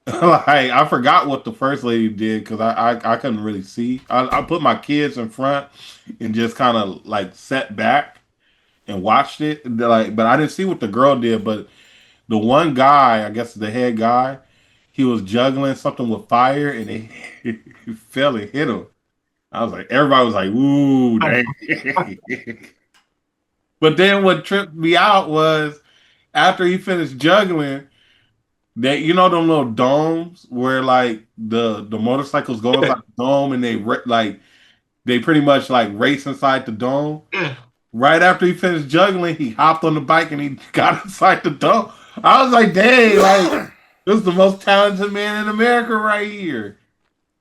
Like I forgot what the first lady did because I couldn't really see. I put my kids in front and just kind of like sat back and watched it. Like, but I didn't see what the girl did. But the one guy, I guess the head guy, he was juggling something with fire and it fell and hit him. I was like, everybody was like, "Ooh, dang!" But then what tripped me out was after he finished juggling, that them little domes where like the motorcycles go inside the dome and like they pretty much like race inside the dome. Yeah. Right after he finished juggling, he hopped on the bike and he got inside the dome. I was like, "Dang, like this is the most talented man in America right here."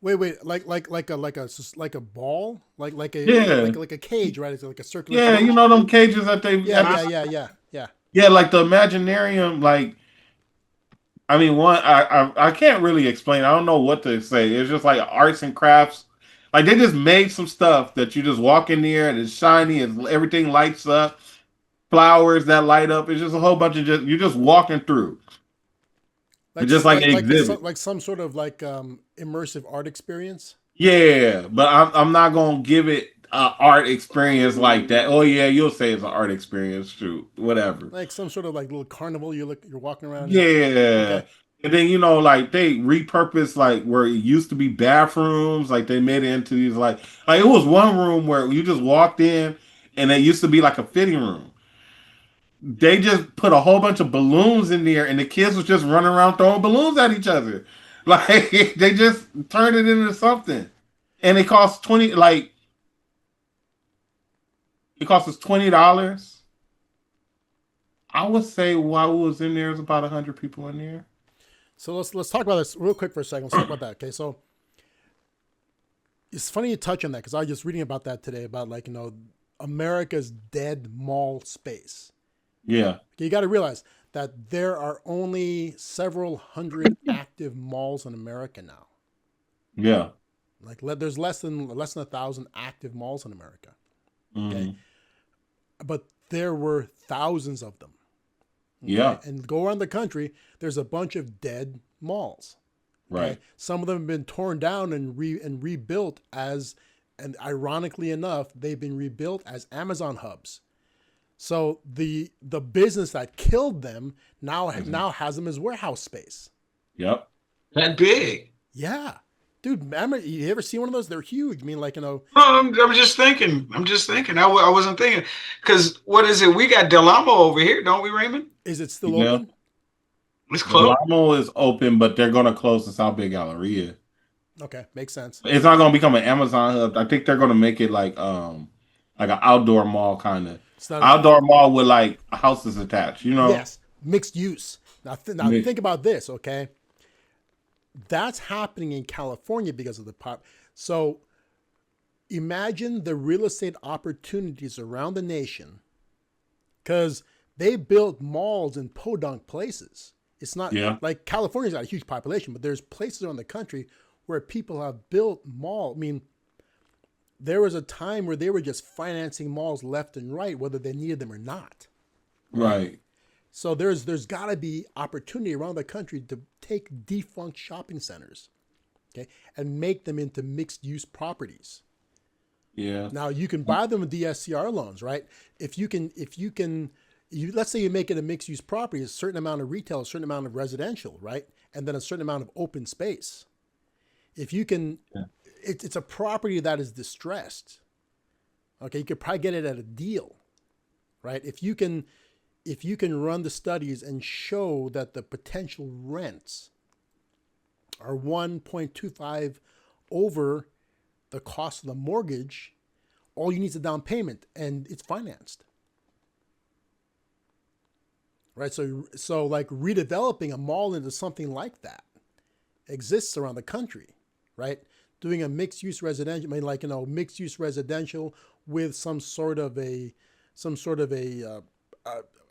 Wait, like a ball, Yeah, like a cage, right? It's like a circular yeah, cage. them cages that they Yeah. yeah, like the Imaginarium, like I mean, I can't really explain. I don't know what to say. It's just like arts and crafts. Like they just made some stuff that you just walk in there and it's shiny and everything lights up. Flowers that light up. It's just a whole bunch of you're just walking through. It's just like an exhibit. Like some sort of like immersive art experience. Yeah, but I'm not gonna give it an art experience like that. Oh yeah, you'll say it's an art experience, true. Whatever. Like some sort of like little carnival. You're walking around. Yeah. Okay. And then like they repurposed like where it used to be bathrooms, like they made it into these like it was one room where you just walked in and it used to be like a fitting room. They just put a whole bunch of balloons in there and the kids was just running around throwing balloons at each other. Like they just turned it into something. And it cost 20 like it cost us $20. I would say while we was in there, there's about 100 people in there. So let's talk about this real quick for a second. Let's talk about that. Okay, so it's funny you touch on that because I was just reading about that today about like America's dead mall space. Yeah. You got to realize that there are only several hundred active malls in America now. Yeah. Like there's less than 1,000 active malls in America. Okay. But there were thousands of them. Okay? Yeah. And go around the country, there's a bunch of dead malls. Okay? Right. Some of them have been torn down and rebuilt and ironically enough, they've been rebuilt as Amazon hubs. So the business that killed them now has them as warehouse space. Yep. That big. Yeah. Dude, remember, you ever see one of those? They're huge. I mean, like, No, I'm just thinking. I wasn't thinking. Because what is it? We got Del Amo over here, don't we, Raymond? Is it still open? It's closed. Del Amo is open, but they're going to close the South Bay Galleria. Okay, makes sense. It's not going to become an Amazon hub. I think they're going to make it like an outdoor mall kind of. Outdoor mall with like houses attached, you know? Yes, mixed use. Now think about this, okay? That's happening in California because of the pop. So imagine the real estate opportunities around the nation, because they built malls in podunk places. It's not like California's got a huge population, but there's places around the country where people have built malls. I mean, there was a time where they were just financing malls left and right, whether they needed them or not. Right. So there's got to be opportunity around the country to take defunct shopping centers, okay, and make them into mixed use properties. Yeah. Now you can buy them with DSCR loans, right? If you can, let's say you make it a mixed use property, a certain amount of retail, a certain amount of residential, right, and then a certain amount of open space. If you can, it's a property that is distressed. Okay, you could probably get it at a deal, right? If you can run the studies and show that the potential rents are 1.25 over the cost of the mortgage, all you need is a down payment and it's financed. Right? So like redeveloping a mall into something like that exists around the country, right? Doing a mixed use residential, mixed use residential with some sort of a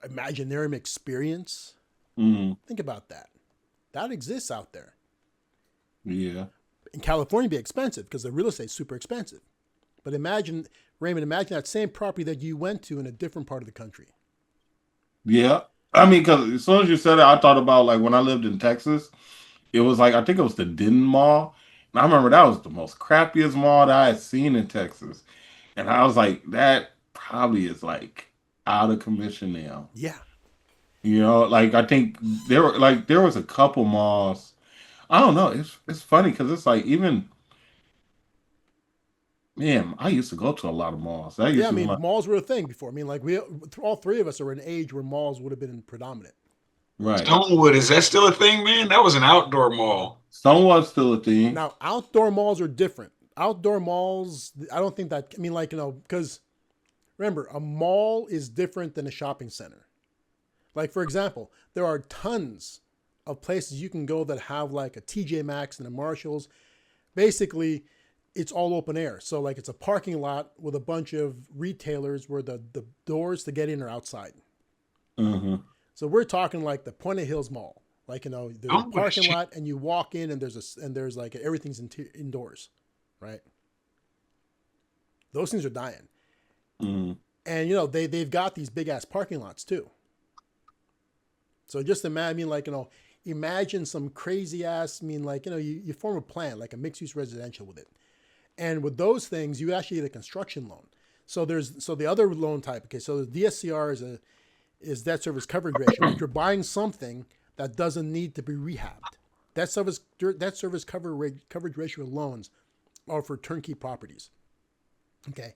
Imaginarium experience. Think about that. That exists out there. Yeah. In California, it'd be expensive because the real estate's super expensive. But imagine that same property that you went to in a different part of the country. Yeah. I mean, because as soon as you said it, I thought about like when I lived in Texas, it was like, I think it was the Denton Mall. And I remember that was the most crappiest mall that I had seen in Texas. And I was like, that probably is like out of commission now. Yeah. You know, like I think there was a couple malls. I don't know. It's funny because it's like man, I used to go to a lot of malls. Malls were a thing before. I mean, like all three of us are in an age where malls would have been predominant. Right. Stonewood, is that still a thing, man? That was an outdoor mall. Stonewood's still a thing. Now, outdoor malls are different. Outdoor malls, I don't think that, because remember, a mall is different than a shopping center. Like, for example, there are tons of places you can go that have like a TJ Maxx and a Marshalls. Basically, it's all open air. So like it's a parking lot with a bunch of retailers where the doors to get in are outside. Mm-hmm. So we're talking like the Point of Hills Mall. Like, there's a parking lot and you walk in and there's like everything's indoors, right? Those things are dying. Mm-hmm. And, they've got these big ass parking lots too. So just imagine some crazy ass, you form a plan, like a mixed use residential with it. And with those things, you actually get a construction loan. So the other loan type, okay, so the DSCR is debt service coverage ratio. Like you're buying something that doesn't need to be rehabbed. Debt service coverage ratio loans are for turnkey properties. Okay.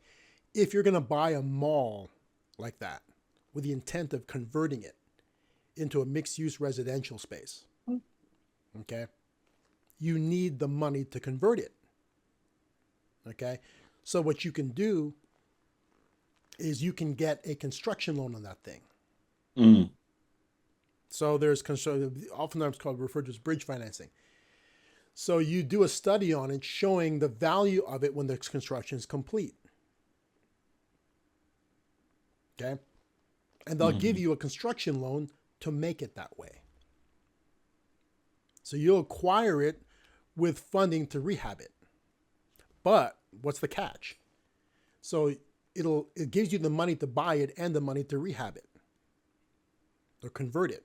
If you're going to buy a mall like that with the intent of converting it into a mixed-use residential space, okay, you need the money to convert it. Okay. So what you can do is you can get a construction loan on that thing. Mm. So there's oftentimes referred to as bridge financing. So you do a study on it showing the value of it when the construction is complete. Okay. And they'll give you a construction loan to make it that way. So you'll acquire it with funding to rehab it. But what's the catch? So it gives you the money to buy it and the money to rehab it or convert it.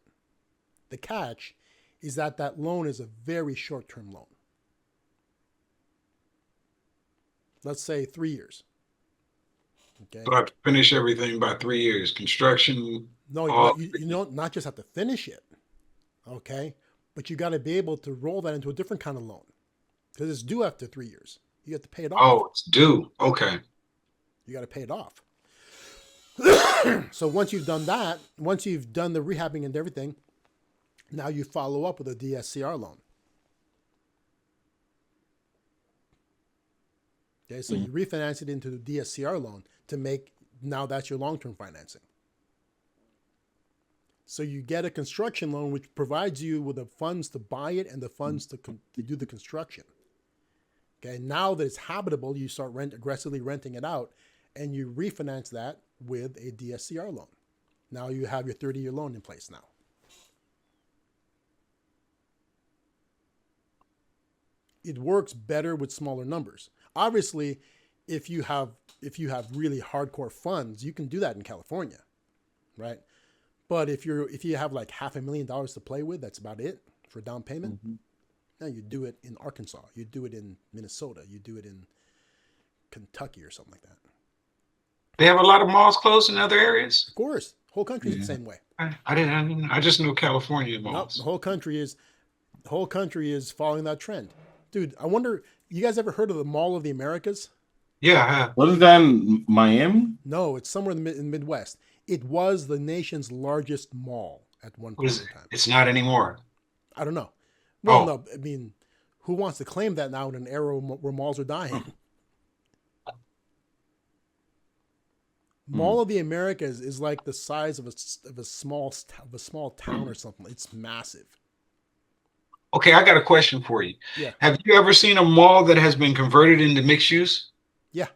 The catch is that loan is a very short-term loan. Let's say 3 years. Okay. So I have to finish everything by 3 years. Construction. No, you don't not just have to finish it. Okay. But you got to be able to roll that into a different kind of loan because it's due after 3 years. You have to pay it off. Oh, it's due. Okay. You got to pay it off. So once you've done that, once you've done the rehabbing and everything, now you follow up with a DSCR loan. Okay, so you refinance it into the DSCR loan to make, now that's your long-term financing. So you get a construction loan which provides you with the funds to buy it and the funds to do the construction. Okay, now that it's habitable, you start aggressively renting it out, and you refinance that with a DSCR loan. Now you have your 30-year loan in place now. It works better with smaller numbers. Obviously, if you have really hardcore funds, you can do that in California, right? But if you have like $500,000 to play with, that's about it for down payment. Mm-hmm. Now you do it in Arkansas, you do it in Minnesota, you do it in Kentucky or something like that. They have a lot of malls closed in other areas. Of course, whole country is the same way. I just know California malls. Nope, the whole country is following that trend. Dude, I wonder, you guys ever heard of the Mall of the Americas? Yeah, I have. Wasn't that in Miami? No, it's somewhere in the Midwest. It was the nation's largest mall at one point in time. It's not anymore. I don't know. Well, no, I mean, who wants to claim that now in an era where malls are dying? Mall of the Americas is like the size of a small town or something. It's massive. Okay, I got a question for you. Yeah. Have you ever seen a mall that has been converted into mixed use? Yeah.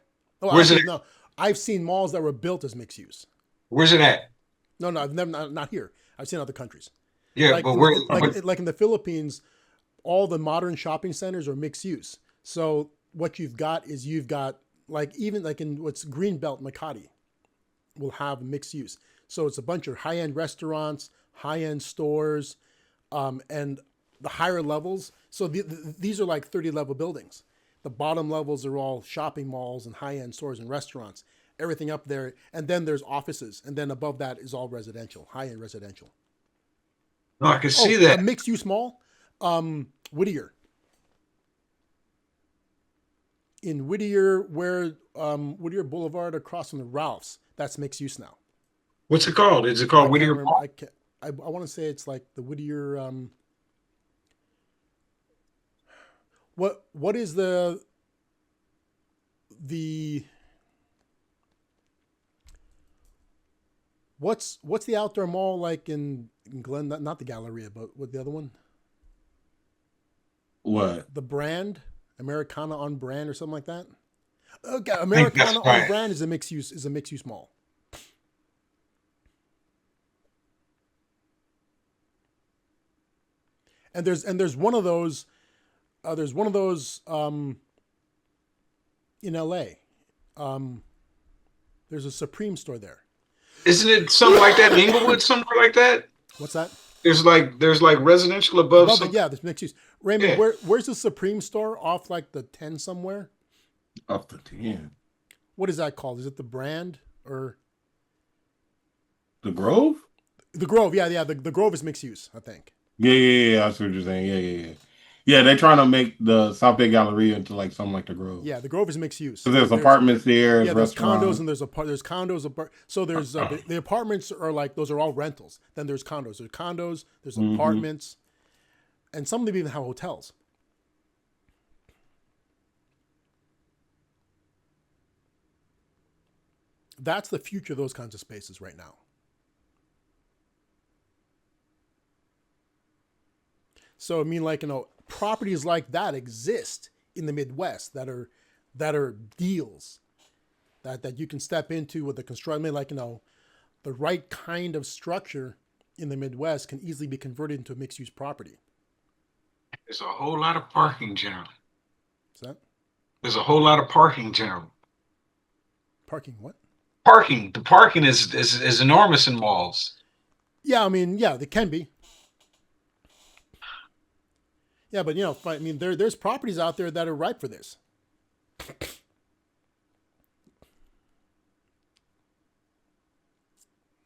Oh, Where's it? No, I've seen malls that were built as mixed use. Where's it at? No, I've never, not here. I've seen other countries. Yeah, like, but where? Like in the Philippines, all the modern shopping centers are mixed use. So what you've got is like even like in what's Greenbelt, Makati, will have mixed use. So it's a bunch of high-end restaurants, high-end stores, and the higher levels. So these are like 30-level buildings. The bottom levels are all shopping malls and high-end stores and restaurants. Everything up there, and then there's offices, and then above that is all residential, high-end residential. No, I can see that. A mixed-use mall, Whittier. In Whittier, where Whittier Boulevard across from the Ralphs, that's mixed use now. What's it called? Is it called Whittier Mall? I want to say it's like the Whittier. What is the what's the outdoor mall like in Glen? Not the Galleria, but what the other one? What? The Brand, Americana on Brand or something like that. Okay, Americana on Brand is a mixed use mall. And there's one of those. There's one of those in LA. There's a Supreme store there. Isn't it something like that in Inglewood, somewhere like that? What's that? There's like residential above it, yeah, there's mixed use. Raymond, yeah. Where's the Supreme store off like the 10 somewhere? Off the 10. What is that called? Is it the Brand or the Grove? The Grove, yeah. The Grove is mixed use, I think. Yeah. That's what you're saying. Yeah. Yeah, they're trying to make the South Bay Galleria into like something like the Grove. Yeah, the Grove is mixed use. So there's apartments there. Yeah, there's condos and there's condos. So there's the apartments are like, those are all rentals. Then there's condos. There's apartments, and some of them even have hotels. That's the future of those kinds of spaces right now. So I mean, like, properties like that exist in the Midwest that are deals that you can step into with the construction. I mean, like, the right kind of structure in the Midwest can easily be converted into a mixed-use property. There's a whole lot of parking generally. Is that There's a whole lot of parking generally. parking? What? Parking. The parking is enormous in malls. Yeah, I mean, yeah, they can be. Yeah, but I mean, there's properties out there that are ripe for this.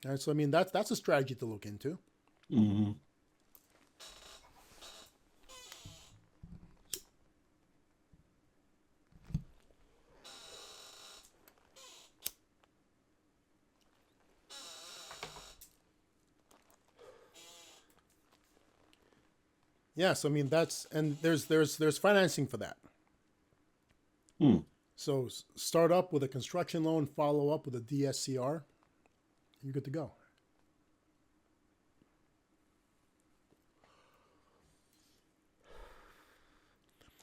All right, so I mean, that's a strategy to look into. Mm-hmm. Yeah, so I mean, there's financing for that. Hmm. So start up with a construction loan, follow up with a DSCR, you're good to go.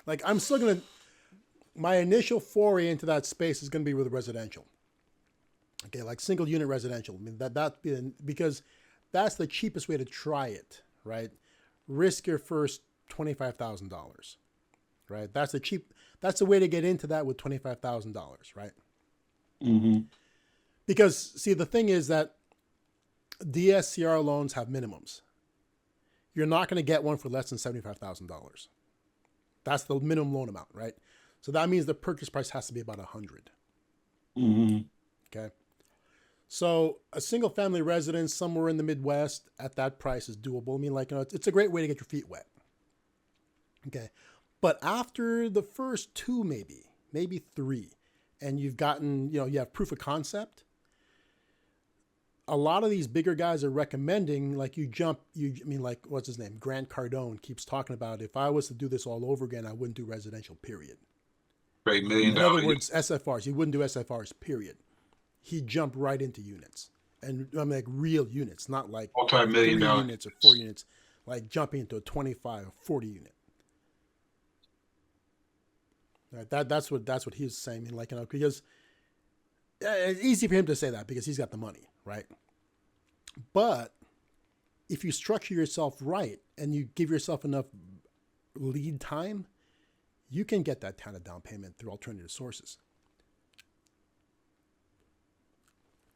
Like I'm still gonna, my initial foray into that space is gonna be with residential. Okay, like single unit residential. I mean because that's the cheapest way to try it, right? Risk your first $25,000, right? That's the way to get into that with $25,000, right? Mm-hmm. Because see, the thing is that DSCR loans have minimums. You're not going to get one for less than $75,000. That's the minimum loan amount, right? So that means the purchase price has to be about $100. Mm-hmm. Okay. So a single family residence somewhere in the Midwest at that price is doable. I mean, like, it's a great way to get your feet wet. Okay. But after the first two, maybe three, and you've gotten, you have proof of concept, a lot of these bigger guys are recommending, like like, what's his name? Grant Cardone keeps talking about, if I was to do this all over again, I wouldn't do residential, period. Right, $1 million. In other words, SFRs. He wouldn't do SFRs, period. He'd jump right into units. And I mean, like real units, not like multi-million-dollar units or 4 units, like jumping into a 25 or 40 unit. Right, that's what he was saying. Like, because it's easy for him to say that because he's got the money, right? But if you structure yourself right and you give yourself enough lead time, you can get that kind of down payment through alternative sources.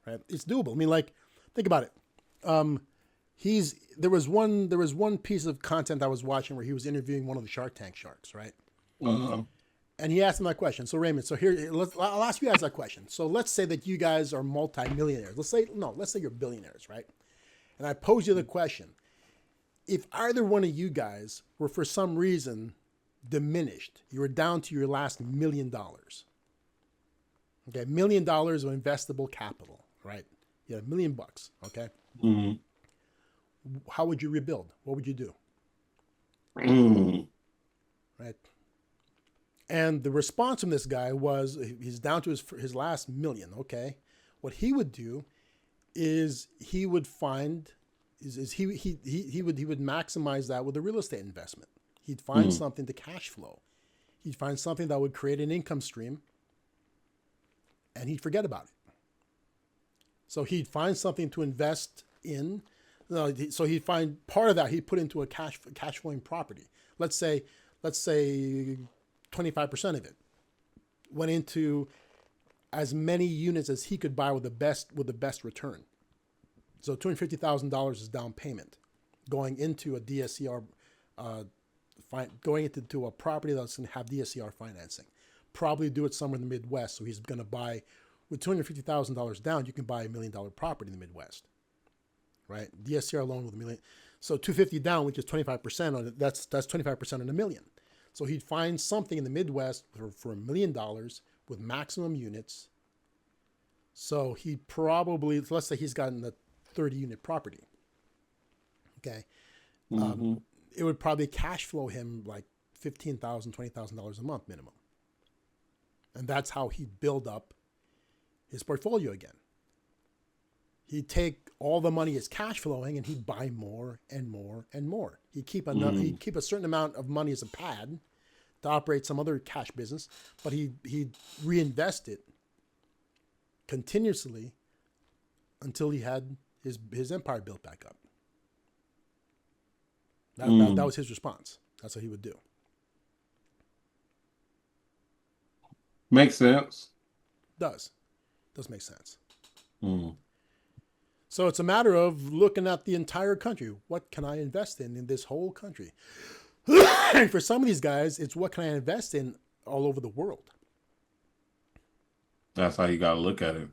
Right? It's doable. I mean, like, think about it. There was one piece of content I was watching where he was interviewing one of the Shark Tank sharks, right? Uh-huh. And he asked him that question. So Raymond, I'll ask you guys that question. So let's say that you guys are multimillionaires. Let's say you're billionaires, right? And I pose you the question: if either one of you guys were for some reason diminished, you were down to your last $1 million. Okay, $1 million of investable capital, right? You had $1 million, okay? Mm-hmm. How would you rebuild? What would you do? Mm-hmm. Right? And the response from this guy was, he's down to his last $1 million, okay? What he would do is he would find, he would maximize that with a real estate investment. He'd find something to cash flow. He'd find something that would create an income stream, and he'd forget about it. So he'd find something to invest in. So he'd find part of that he'd put into a cash flowing property. Let's say 25% of it went into as many units as he could buy with the best return. So $250,000 is down payment going into a DSCR, going into a property that's going to have DSCR financing. Probably do it somewhere in the Midwest. So he's going to buy, with $250,000 down, you can buy $1 million property in the Midwest, right? DSCR loan with $1 million. So $250 down, which is 25% on it. That's 25% on $1 million. So he'd find something in the Midwest for $1 million with maximum units. So he'd probably, let's say he's gotten a 30-unit property. Okay. Mm-hmm. It would probably cash flow him like $15,000, $20,000 a month minimum. And that's how he'd build up his portfolio again. He'd take all the money as cash flowing and he'd buy more and more and more. He'd keep a certain amount of money as a pad to operate some other cash business, but he'd reinvest it continuously until he had his empire built back up. That was his response. That's what he would do. Makes sense. Does make sense. Mm. So it's a matter of looking at the entire country. What can I invest in this whole country? And for some of these guys, it's what can I invest in all over the world? That's how you got to look at it.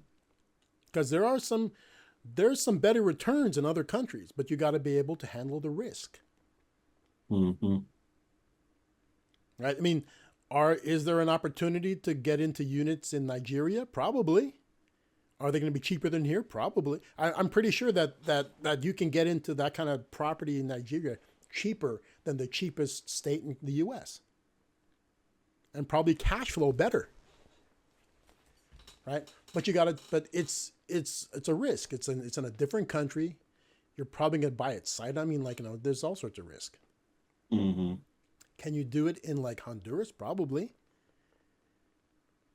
Because there's some better returns in other countries, but you got to be able to handle the risk. Mm-hmm. Right? I mean, is there an opportunity to get into units in Nigeria? Probably. Are they going to be cheaper than here? Probably. I'm pretty sure that you can get into that kind of property in Nigeria cheaper than the cheapest state in the U.S. And probably cash flow better. Right? But it's a risk. It's in a different country. You're probably going to buy it sight. I mean, there's all sorts of risk. Mm-hmm. Can you do it in like Honduras? Probably.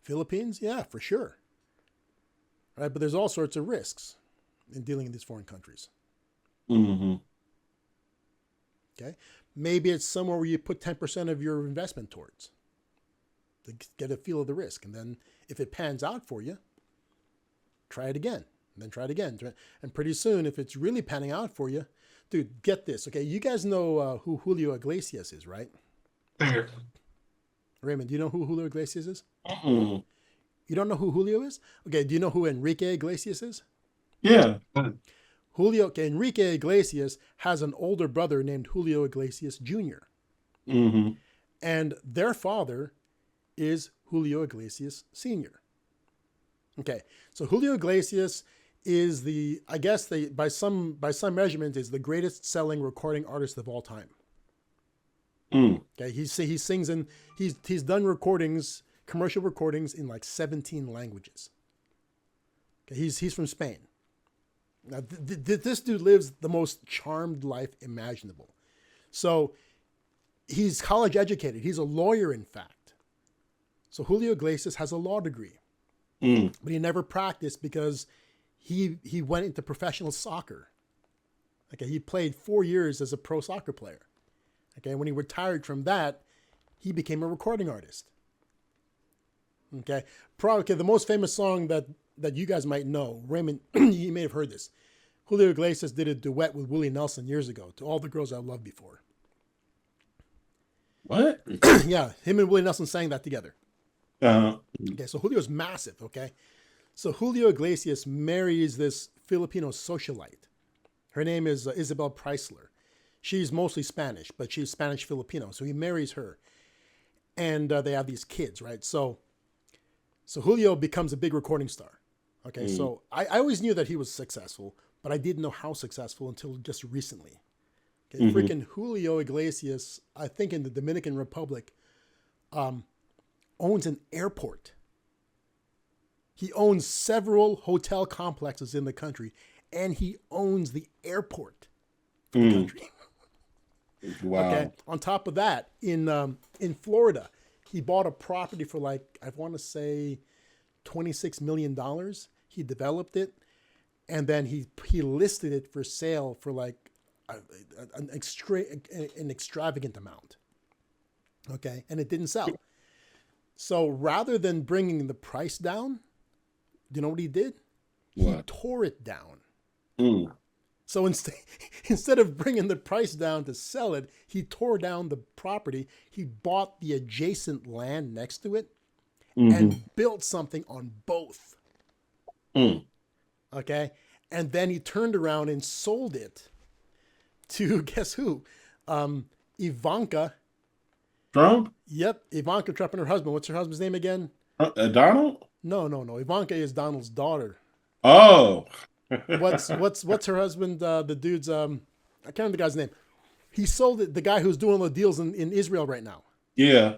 Philippines? Yeah, for sure. Right? But there's all sorts of risks in dealing in these foreign countries. Mm-hmm. Okay? Maybe it's somewhere where you put 10% of your investment towards to get a feel of the risk. And then if it pans out for you, try it again. And then try it again. And pretty soon, if it's really panning out for you, dude, get this. Okay, you guys know who Julio Iglesias is, right? Raymond, do you know who Julio Iglesias is? Mm-hmm. You don't know who Julio is? Okay, do you know who Enrique Iglesias is? Yeah. Enrique Iglesias has an older brother named Julio Iglesias Jr. Mm-hmm. And their father is Julio Iglesias Sr. Okay, so Julio Iglesias is by some measurement is the greatest selling recording artist of all time. Mm. Okay, he sings in he's done recordings, commercial recordings in like 17 languages. Okay, he's from Spain. Now this dude lives the most charmed life imaginable. So he's college educated. He's a lawyer, in fact. So Julio Iglesias has a law degree, but he never practiced because he went into professional soccer. Okay, he played 4 years as a pro soccer player. Okay, when he retired from that, he became a recording artist. Okay, the most famous song that you guys might know, Raymond, you may have heard this. Julio Iglesias did a duet with Willie Nelson years ago, To All the Girls I Loved Before. What? Yeah, him and Willie Nelson sang that together. Uh-huh. Okay, so Julio's massive, okay? So Julio Iglesias marries this Filipino socialite. Her name is Isabel Preisler. She's mostly Spanish, but she's Spanish-Filipino. So he marries her. And they have these kids, right? So Julio becomes a big recording star. Okay, so I always knew that he was successful, but I didn't know how successful until just recently. Okay, freaking Julio Iglesias, I think in the Dominican Republic, owns an airport. He owns several hotel complexes in the country, and he owns the airport for the country. Wow. Okay. On top of that, in Florida, he bought a property for like, I want to say $26 million. He developed it, and then he listed it for sale for like an extravagant amount. Okay. And it didn't sell. So rather than bringing the price down, do you know what he did? What? He tore it down. So instead of bringing the price down to sell it, he tore down the property. He bought the adjacent land next to it and built something on both. Okay. And then he turned around and sold it to, guess who? Ivanka Trump? Yep. Ivanka Trump and her husband. What's her husband's name again? Donald? No. Ivanka is Donald's daughter. Oh. What's her husband? The dude's I can't remember the guy's name. He sold it. The guy who's doing the deals in Israel right now. Yeah.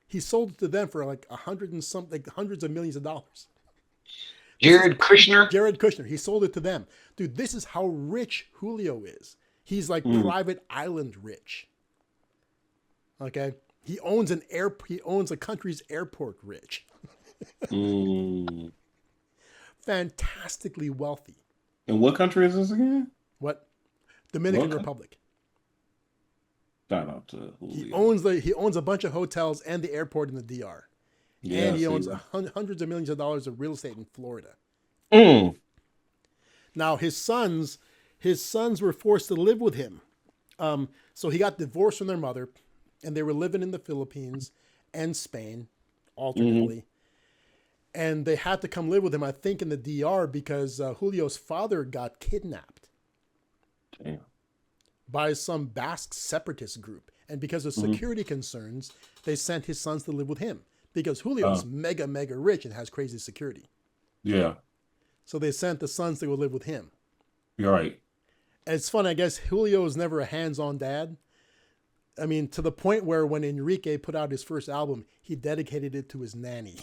He sold it to them for like hundreds of millions of dollars. Jared Kushner. He sold it to them. Dude, this is how rich Julio is. He's like private island rich. Okay. He owns a country's airport rich. Fantastically wealthy. And what country is this again? What? Dominican Republic. Shout out to He Julio. owns a bunch of hotels and the airport in the DR, Yeah, and he see. owns hundreds of millions of dollars of real estate in Florida. Mm. Now his sons were forced to live with him. So he got divorced from their mother, and they were living in the Philippines and Spain alternately. And they had to come live with him, I think, in the DR because Julio's father got kidnapped Damn. by some Basque separatist group. And because of security concerns, they sent his sons to live with him because Julio's mega, mega rich and has crazy security. Yeah, So they sent the sons to go live with him. you're right. And it's fun, I guess Julio was never a hands-on dad. I mean, to the point where when Enrique put out his first album, he dedicated it to his nanny.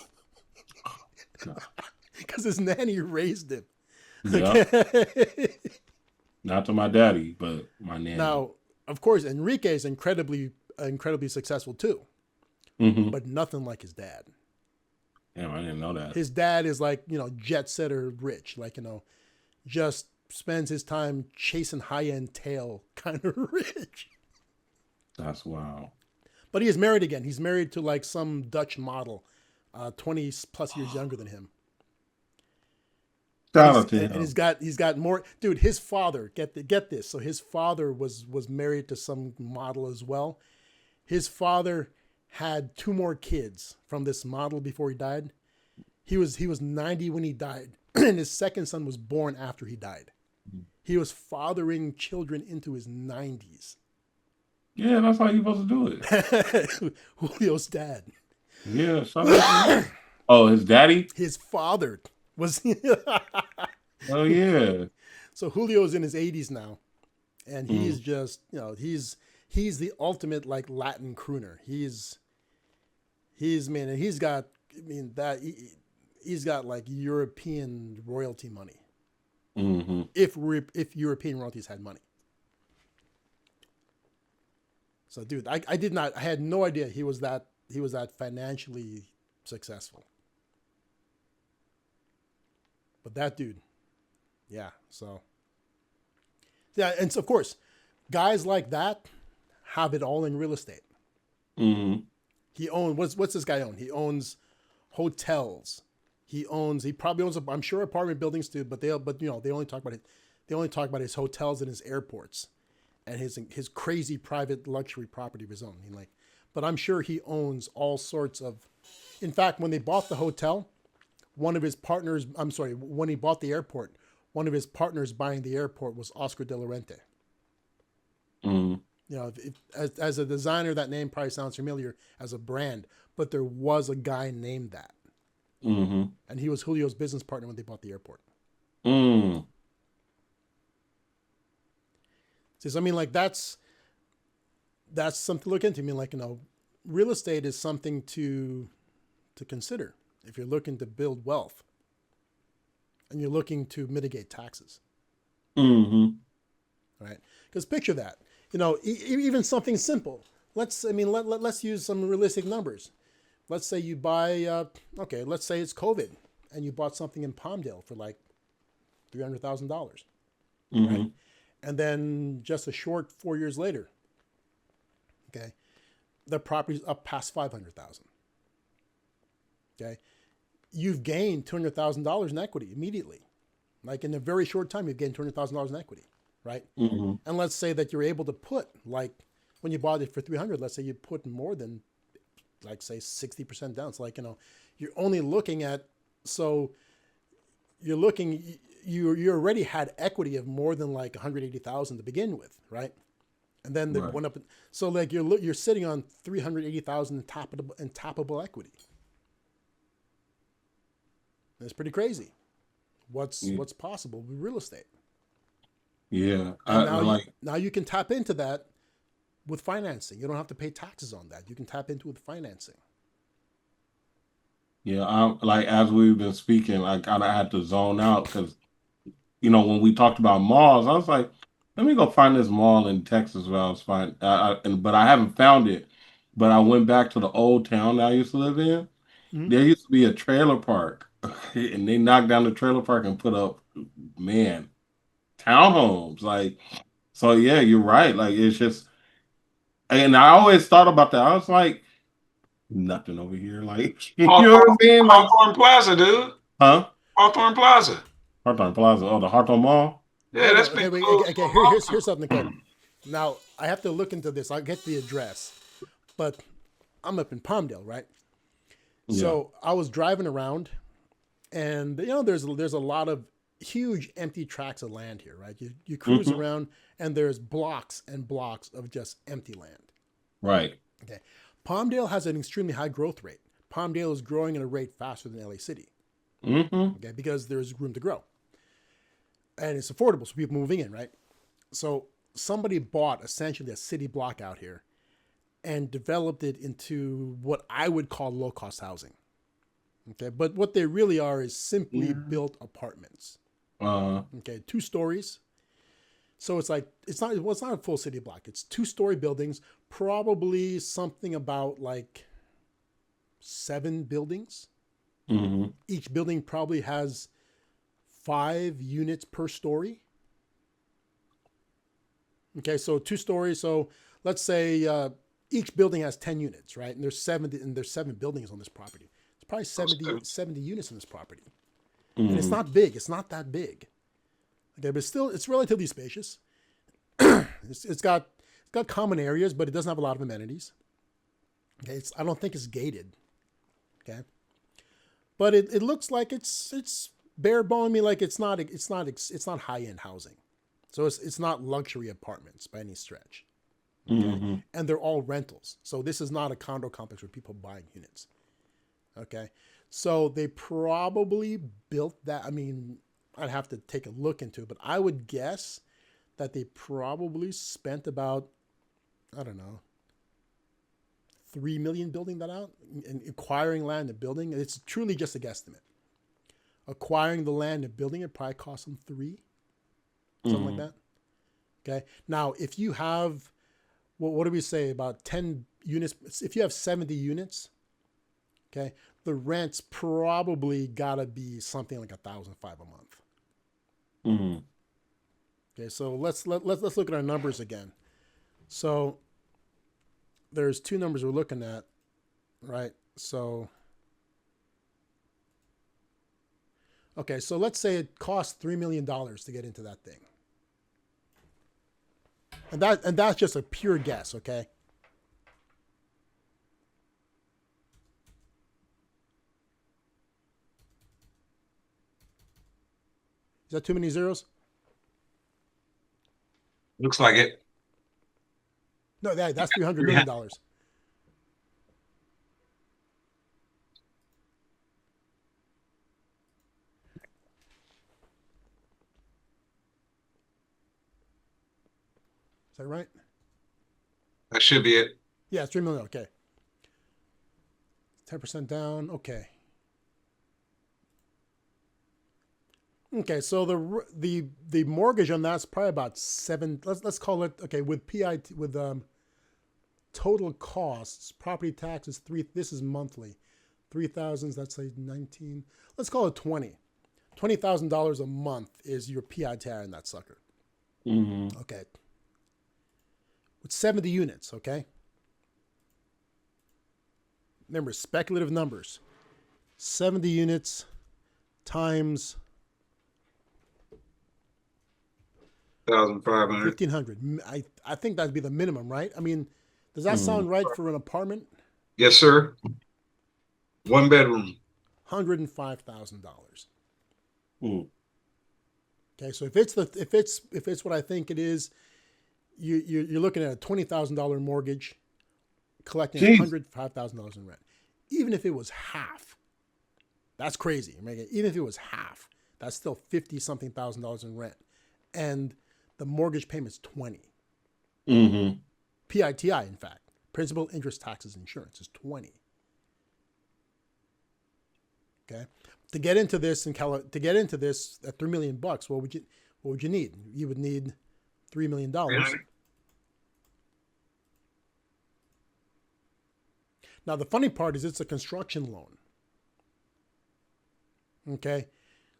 Because his nanny raised him. Yeah. Not to my daddy, but my nanny. Now, of course, Enrique is incredibly successful too, but nothing like his dad. Damn, I didn't know that. His dad is like, jet setter rich, like, just spends his time chasing high-end tail kind of rich. That's wild. But he is married again. He's married to like some Dutch model, 20 plus years younger than him. Shout out to him. And he's got more. Dude, his father, get this. So his father was married to some model as well. His father had 2 more kids from this model before he died. He was 90 when he died, and his second son was born after he died. He was fathering children into his 90s. Yeah, that's how you're supposed to do it. Julio's dad. Yeah, shout out to him. Oh, his daddy? His father was. Oh, yeah. So Julio's in his 80s now, and he's just, he's the ultimate like Latin crooner. He's man, and he's got, he's got like European royalty money. If European royalties had money. So, dude, I had no idea he was that financially successful. But that dude, yeah. So, yeah, and so of course, guys like that have it all in real estate. He owns what's this guy own? He owns hotels. He probably owns I'm sure apartment buildings too. But they only talk about it. They only talk about his hotels and his airports, and his crazy private luxury property of his own. But I'm sure he owns all sorts of. In fact, when they bought the hotel, one of his partners. I'm sorry, when he bought the airport, one of his partners buying the airport was Oscar de la Renta. As a designer, that name probably sounds familiar as a brand, but there was a guy named that. And he was Julio's business partner when they bought the airport. So, that's something to look into. Real estate is something to consider if you're looking to build wealth and you're looking to mitigate taxes. Right? Because picture that. Even something simple. Let's use some realistic numbers. Let's say you buy, let's say it's COVID and you bought something in Palmdale for like $300,000. Right? And then just a short 4 years later, okay, the property's up past $500,000. Okay. You've gained $200,000 in equity immediately. Like in a very short time, you've gained $200,000 in equity. Right? And let's say that you're able to put, like, when you bought it for $300,000, let's say you put more than, like, say 60% down. It's like, you're only looking at, so you already had equity of more than like 180,000 to begin with, right? And then they went up. So like you're sitting on 380,000 in tappable equity. That's pretty crazy. What's possible with real estate? Yeah. Now you can tap into that with financing. You don't have to pay taxes on that. You can tap into it with financing. Yeah, as we've been speaking, I kind of had to zone out because, when we talked about malls, I was like, let me go find this mall in Texas where I was fine. But I haven't found it. But I went back to the old town that I used to live in. There used to be a trailer park, and they knocked down the trailer park and put up, townhomes. So yeah, you're right. Like it's just And I always thought about that. I was like, nothing over here. Like, you know what Hawthorne, I'm saying? Like, Hawthorne Plaza, dude. huh? Hawthorne Plaza. Hawthorne Plaza. Oh, the Hawthorne Mall. Yeah, No, that's no. been Okay, wait, closed for okay. a long Here's time. something, Nicole. Now I have to look into this. I'll get the address, but I'm up in Palmdale, right? Yeah. So I was driving around, and there's a lot of huge empty tracts of land here, right? You cruise Mm-hmm. around, and there's blocks and blocks of just empty land. Right. Okay, Palmdale has an extremely high growth rate. Palmdale is growing at a rate faster than LA City. Mm-hmm. Okay, because there's room to grow, and it's affordable, so people moving in, right? So somebody bought essentially a city block out here and developed it into what I would call low cost housing. Okay, but what they really are is simply built apartments. Okay, 2 stories. So it's like it's not a full city block. It's 2-story buildings, probably something about like 7 buildings. Mm-hmm. Each building probably has 5 units per story. Okay, so 2 stories. So let's say each building has 10 units, right? And there's 7 buildings on this property. It's probably 70 units on this property. Mm-hmm. And it's not big. It's not that big. Okay, but still, it's relatively spacious. it's got common areas, but it doesn't have a lot of amenities. Okay, I don't think it's gated. Okay, but it looks like it's bare bone. I mean, like it's not high end housing, so it's not luxury apartments by any stretch. Okay, Mm-hmm. and they're all rentals. So this is not a condo complex where people buying units. Okay, so they probably built that. I mean, I'd have to take a look into it, but I would guess that they probably spent about, I don't know, $3 million building that out and acquiring land and building. It's truly just a guesstimate. Acquiring the land and building it probably cost them 3, something like that. Okay. Now, if you have, what do we say, about 10 units? If you have 70 units, okay, the rent's probably gotta be something like $1,500 a month. Mm-hmm. Okay, so let's look at our numbers again. So there's 2 numbers we're looking at, right? So okay, so let's say it costs $3 million to get into that thing, and that's just a pure guess, okay? Is that too many zeros? Looks like it. No, that's $300 million. Is that right? That should be it. Yeah, it's $3 million. Okay, 10% down. Okay. Okay, so the mortgage on that's probably about 7. Let's call it, okay, with PIT, with total costs, property taxes 3. This is monthly, 3,000. That's like 19. Let's call it 20. $20,000 a month is your PIT in that sucker. Mm-hmm. Okay. With 70 units. Okay. Remember, speculative numbers. 70 units times 1,500. 1,500. I think that'd be the minimum, right? I mean, does that sound right for an apartment? Yes, sir. 1 bedroom. $105,000. Mm. Okay, so if it's what I think it is, you're looking at a $20,000 mortgage, collecting $105,000 in rent. Even if it was half, that's crazy. Even if it was half, that's still 50 something thousand dollars in rent, and the mortgage payment's 20. Mm-hmm. PITI, in fact, principal, interest, taxes, insurance is 20. Okay, to get into this at $3 million, what would you need? You would need $3 million. Now the funny part is it's a construction loan. Okay,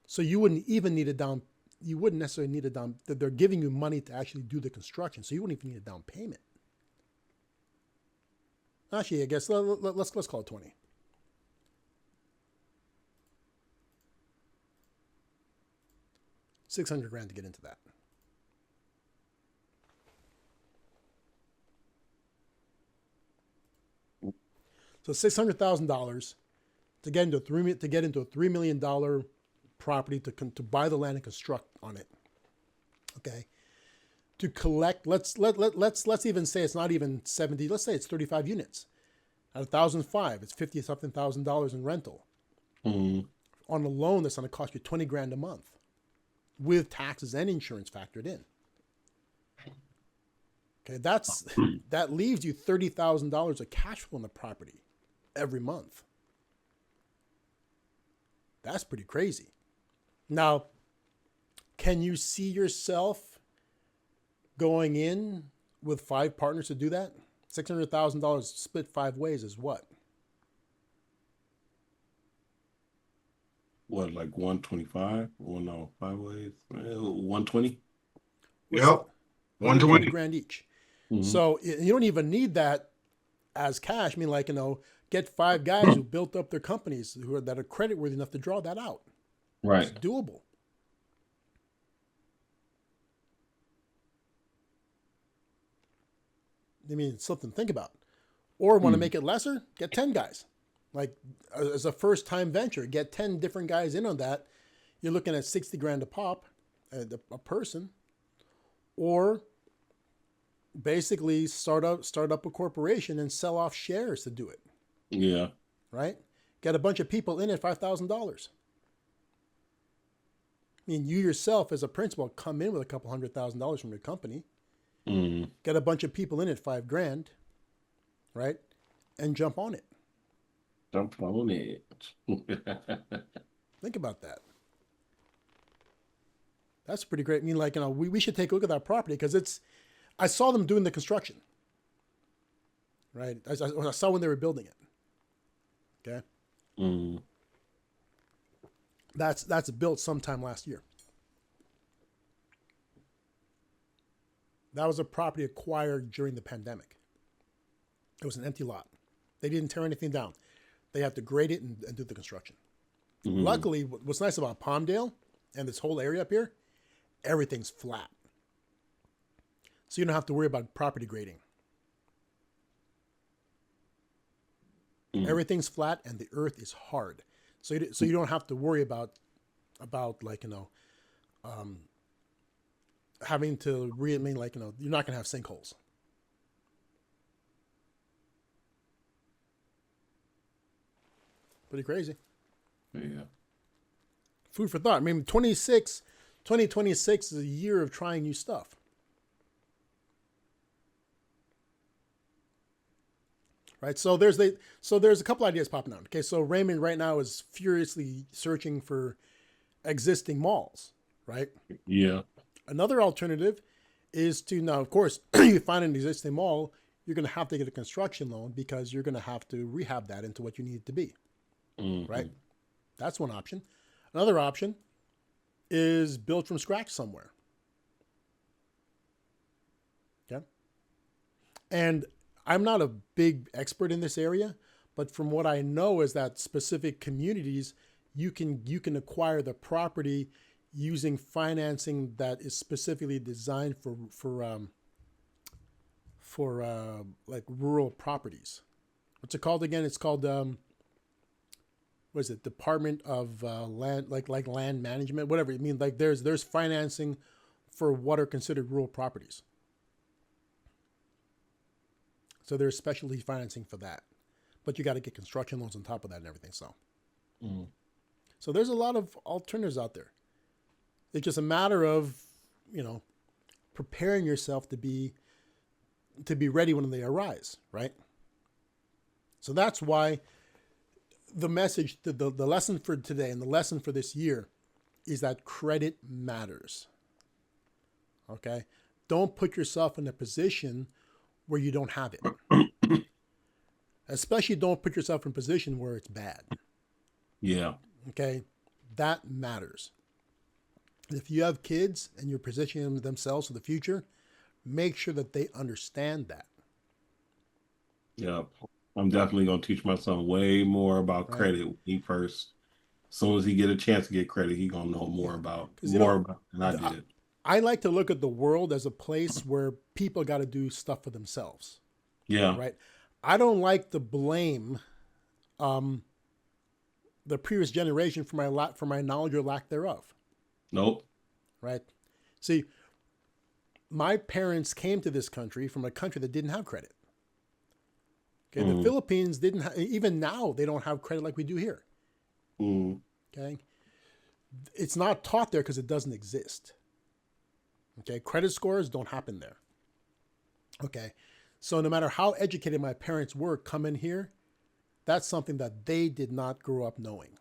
so you wouldn't even need a down. You wouldn't necessarily need a down. They're giving you money to actually do the construction, so you wouldn't even need a down payment. Actually, I guess let's call it 20. $600,000 to get into that. So $600,000 to get into a $3 million property to buy the land and construct on it. Okay. To collect, let's even say it's not even 70. Let's say it's 35 units. At 1,005, it's $50-something thousand in rental. Mm-hmm. On a loan that's going to cost you $20,000 a month, with taxes and insurance factored in. Okay, that leaves you $30,000 of cash flow on the property every month. That's pretty crazy. Now, can you see yourself going in with 5 partners to do that? $600,000 split 5 ways is what? What, like 125? Well, no, 5 ways. 120? Yep. 120 grand each. Mm-hmm. So you don't even need that as cash. I mean, like, get 5 guys who built up their companies that are credit worthy enough to draw that out. Right. It's doable. I mean, it's something to think about. Or want to make it lesser? Get 10 guys. Like, as a first-time venture, get 10 different guys in on that. You're looking at $60,000 a pop, a person. Or basically start up a corporation and sell off shares to do it. Yeah. Right? Get a bunch of people in at $5,000. I mean, you yourself as a principal come in with a couple $100,000 from your company. Mm. Get a bunch of people in at $5,000, right? And jump on it. Jump on it. Think about that. That's pretty great. I mean, like, we should take a look at that property because I saw them doing the construction. Right? I saw when they were building it. Okay? Mm. That's built sometime last year. That was a property acquired during the pandemic. It was an empty lot. They didn't tear anything down. They had to grade it and do the construction. Mm-hmm. Luckily, what's nice about Palmdale and this whole area up here, everything's flat. So you don't have to worry about property grading. Mm-hmm. Everything's flat and the earth is hard. So you don't have to worry about like, having to you're not going to have sinkholes. Pretty crazy. Yeah. Food for thought. I mean, 2026 is a year of trying new stuff. Right. So there's a couple ideas popping out. Okay. So Raymond right now is furiously searching for existing malls. Right. Yeah. Another alternative is to, now, of course, you find an existing mall, you're going to have to get a construction loan because you're going to have to rehab that into what you need it to be. Mm-hmm. Right? That's one option. Another option is build from scratch somewhere. Okay. And I'm not a big expert in this area, but from what I know is that specific communities, you can acquire the property using financing that is specifically designed for like rural properties. What's it called again? It's called what is it? Department of Land, like land management, whatever. I mean, like there's financing for what are considered rural properties. So there's specialty financing for that, but you got to get construction loans on top of that and everything. So, so there's a lot of alternatives out there. It's just a matter of, preparing yourself to be ready when they arise, right? So that's why the message, the lesson for today and the lesson for this year is that credit matters. Okay? Don't put yourself in a position where you don't have it. Especially don't put yourself in a position where it's bad. Yeah. Okay? That matters. If you have kids and you're positioning themselves for the future, make sure that they understand that. Yeah. I'm definitely gonna teach my son way more about Right? credit when he first. As soon as he get a chance to get credit, he gonna know Yeah, because more about than I did. I like to look at the world as a place where people got to do stuff for themselves, Yeah. right? I don't like to blame um, the previous generation for my knowledge or lack thereof, Nope. right? See, my parents came to this country from a country that didn't have credit. Okay, the Philippines didn't even now they don't have credit like we do here. Okay, it's not taught there because it doesn't exist. Okay, credit scores don't happen there. Okay, so no matter how educated my parents were coming here, that's something that they did not grow up knowing.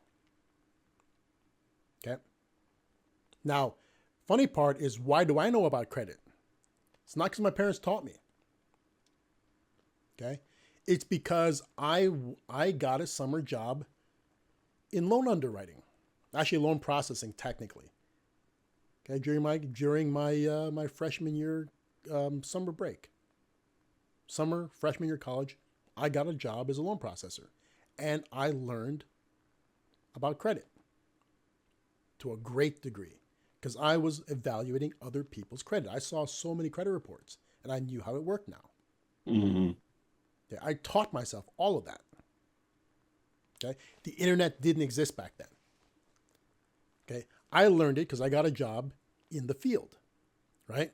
Okay, now, funny part is, why do I know about credit? It's not because my parents taught me. Okay, it's because I got a summer job in loan underwriting, actually loan processing technically. Okay, during my freshman year summer break, freshman year college, I got a job as a loan processor, and I learned about credit to a great degree because I was evaluating other people's credit. I saw so many credit reports, and I knew how it worked now. Okay, I taught myself all of that. Okay, the internet didn't exist back then. Okay, I learned it because I got a job in the field, right?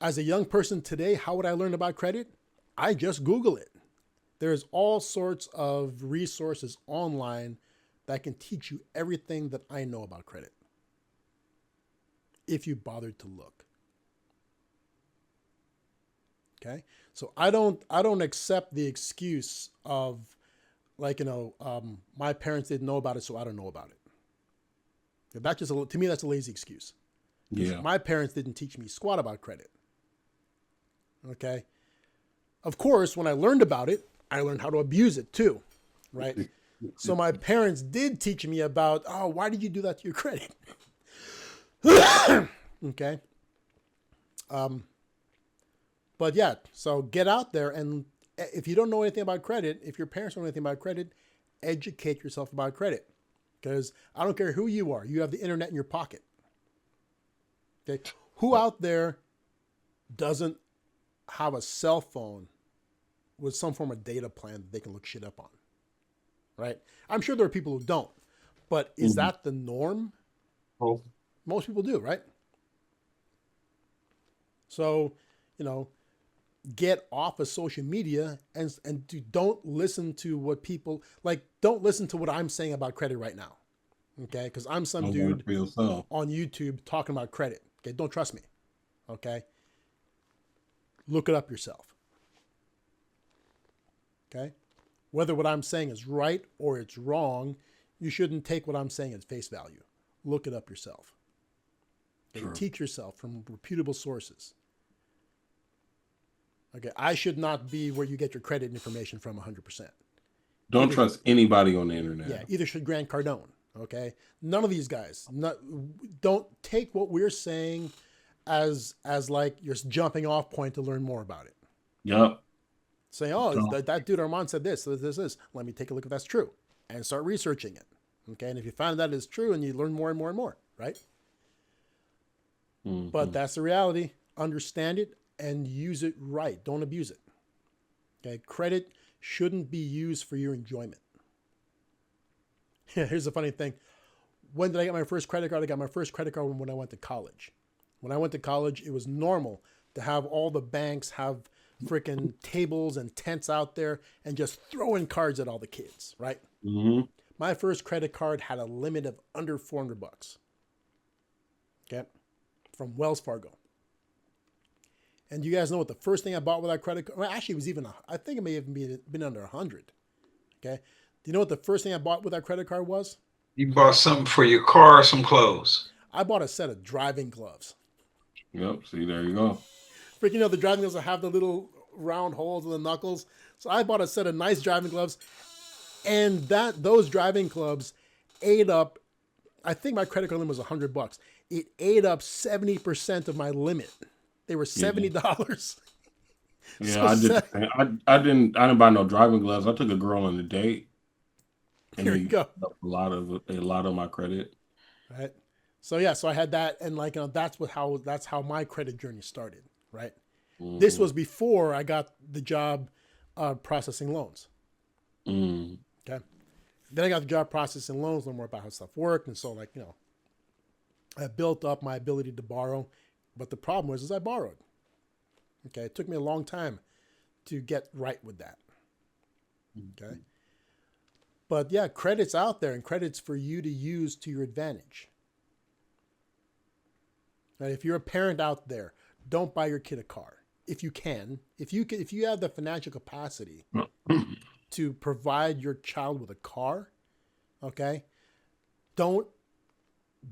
As a young person today, how would I learn about credit? I just Google it. There's all sorts of resources online that can teach you everything that I know about credit, if you bothered to look. Okay, so I don't accept the excuse of my parents didn't know about it, so I don't know about it. That's just to me, that's a lazy excuse. Yeah. My parents didn't teach me squat about credit. Okay. Of course, when I learned about it, I learned how to abuse it too, right? So my parents did teach me about, why did you do that to your credit? Okay. But yeah, so get out there, and if you don't know anything about credit, if your parents don't know anything about credit, educate yourself about credit. Because I don't care who you are, you have the internet in your pocket. Okay, who out there doesn't have a cell phone with some form of data plan that they can look shit up on? Right? I'm sure there are people who don't, but is that the norm? Oh. Most people do, right? So, get off of social media and don't listen to what people like. Don't listen to what I'm saying about credit right now. Okay. Because I'm some dude on YouTube talking about credit. Okay. Don't trust me. Okay. Look it up yourself. Okay. Whether what I'm saying is right or it's wrong, you shouldn't take what I'm saying as face value. Look it up yourself. Okay. Teach yourself from reputable sources. Okay, I should not be where you get your credit information from 100%. Don't trust anybody on the internet. Yeah, either should Grant Cardone. Okay, none of these guys. Don't take what we're saying as like your jumping off point to learn more about it. Yep. Say, that dude Armand said this. Let me take a look if that's true, and start researching it. Okay, and if you find that is true, and you learn more and more and more, right? But that's the reality. Understand it and use it right. Don't abuse it. Okay, credit shouldn't be used for your enjoyment. Here's the funny thing. When did I get my first credit card? I got my first credit card when I went to college. When I went to college, it was normal to have all the banks have freaking tables and tents out there and just throwing cards at all the kids, right? My first credit card had a limit of under $400. Okay, from Wells Fargo. And you guys know what the first thing I bought with that credit card? Well, actually, it was I think it may have been under 100. Okay. Do you know what the first thing I bought with that credit card was? You bought something for your car or some clothes? I bought a set of driving gloves. Yep. See, there you go. Freaking, the driving gloves that have the little round holes in the knuckles. So I bought a set of nice driving gloves. And those driving gloves ate up, I think my credit card limit was $100. It ate up 70% of my limit. They were $70. Yeah, So I did the same. I didn't buy no driving gloves. I took a girl on a date, and here they you go. used up a lot of my credit. Right. So yeah, so I had that, and like that's how my credit journey started. Right. This Mm-hmm. was before I got the job processing loans. Mm. Okay. Then I got the job processing loans, learn more about how stuff worked, and so like I built up my ability to borrow, but the problem was is I borrowed. Okay, it took me a long time to get right with that. Okay, but yeah, credit's out there, and credit's for you to use to your advantage. Right? If you're a parent out there, don't buy your kid a car if you can. If you have the financial capacity to provide your child with a car, okay, don't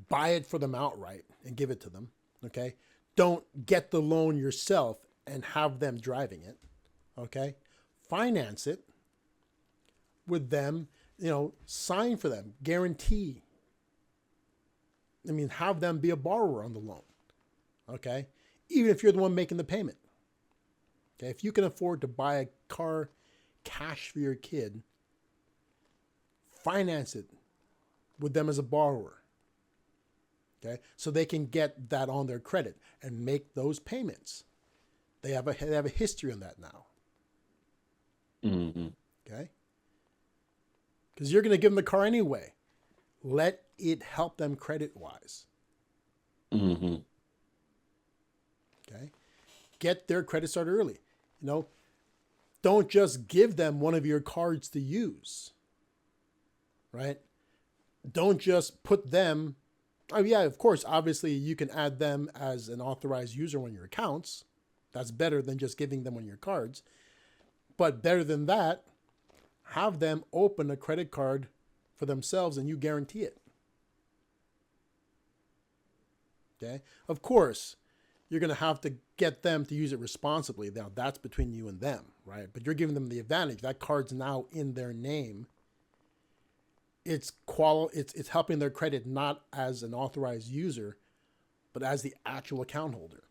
buy it for them outright and give it to them. Okay, don't get the loan yourself and have them driving it. Okay, finance it with them. Sign for them, guarantee. I mean, have them be a borrower on the loan. Okay, even if you're the one making the payment. Okay, if you can afford to buy a car cash for your kid, finance it with them as a borrower. Okay, so they can get that on their credit and make those payments. They have a history on that now. Mm-hmm. Okay, because you're going to give them the car anyway. Let it help them credit wise. Mm-hmm. Okay, get their credit started early. Don't just give them one of your cards to use. Right? Don't just put them. Oh yeah, of course. Obviously, you can add them as an authorized user on your accounts. That's better than just giving them one of your cards. But better than that, have them open a credit card for themselves and you guarantee it. Okay? Of course, you're going to have to get them to use it responsibly. Now, that's between you and them, right? But you're giving them the advantage. That card's now in their name. It's helping their credit not as an authorized user, but as the actual account holder.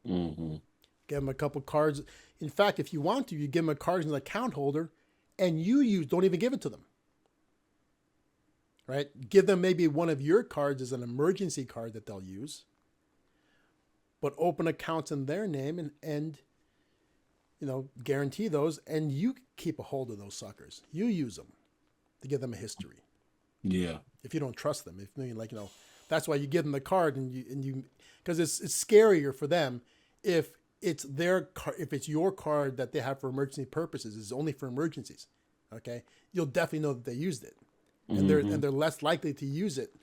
Mm-hmm. Give them a couple cards. In fact, if you want to, you give them a card as an account holder, and don't even give it to them. Right? Give them maybe one of your cards as an emergency card that they'll use, but open accounts in their name and guarantee those, and you keep a hold of those suckers. You use them to give them a history. Yeah. If you don't trust them, that's why you give them the card and you because it's scarier for them if it's your card that they have for emergency purposes. It's only for emergencies. Okay, you'll definitely know that they used it, and they're less likely to use it.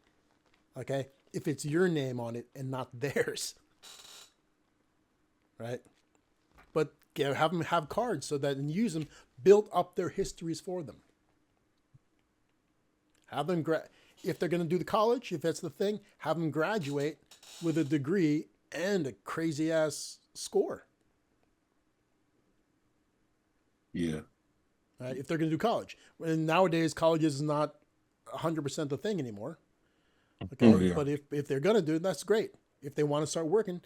Okay, if it's your name on it and not theirs. Right, but have them have cards so that and use them, build up their histories for them. Have them if they're going to do the college, if that's the thing, have them graduate with a degree and a crazy ass score. Yeah. Right? If they're going to do college, and nowadays college is not 100% the thing anymore. Okay, Oh, yeah. but if they're going to do it, that's great. If they want to start working,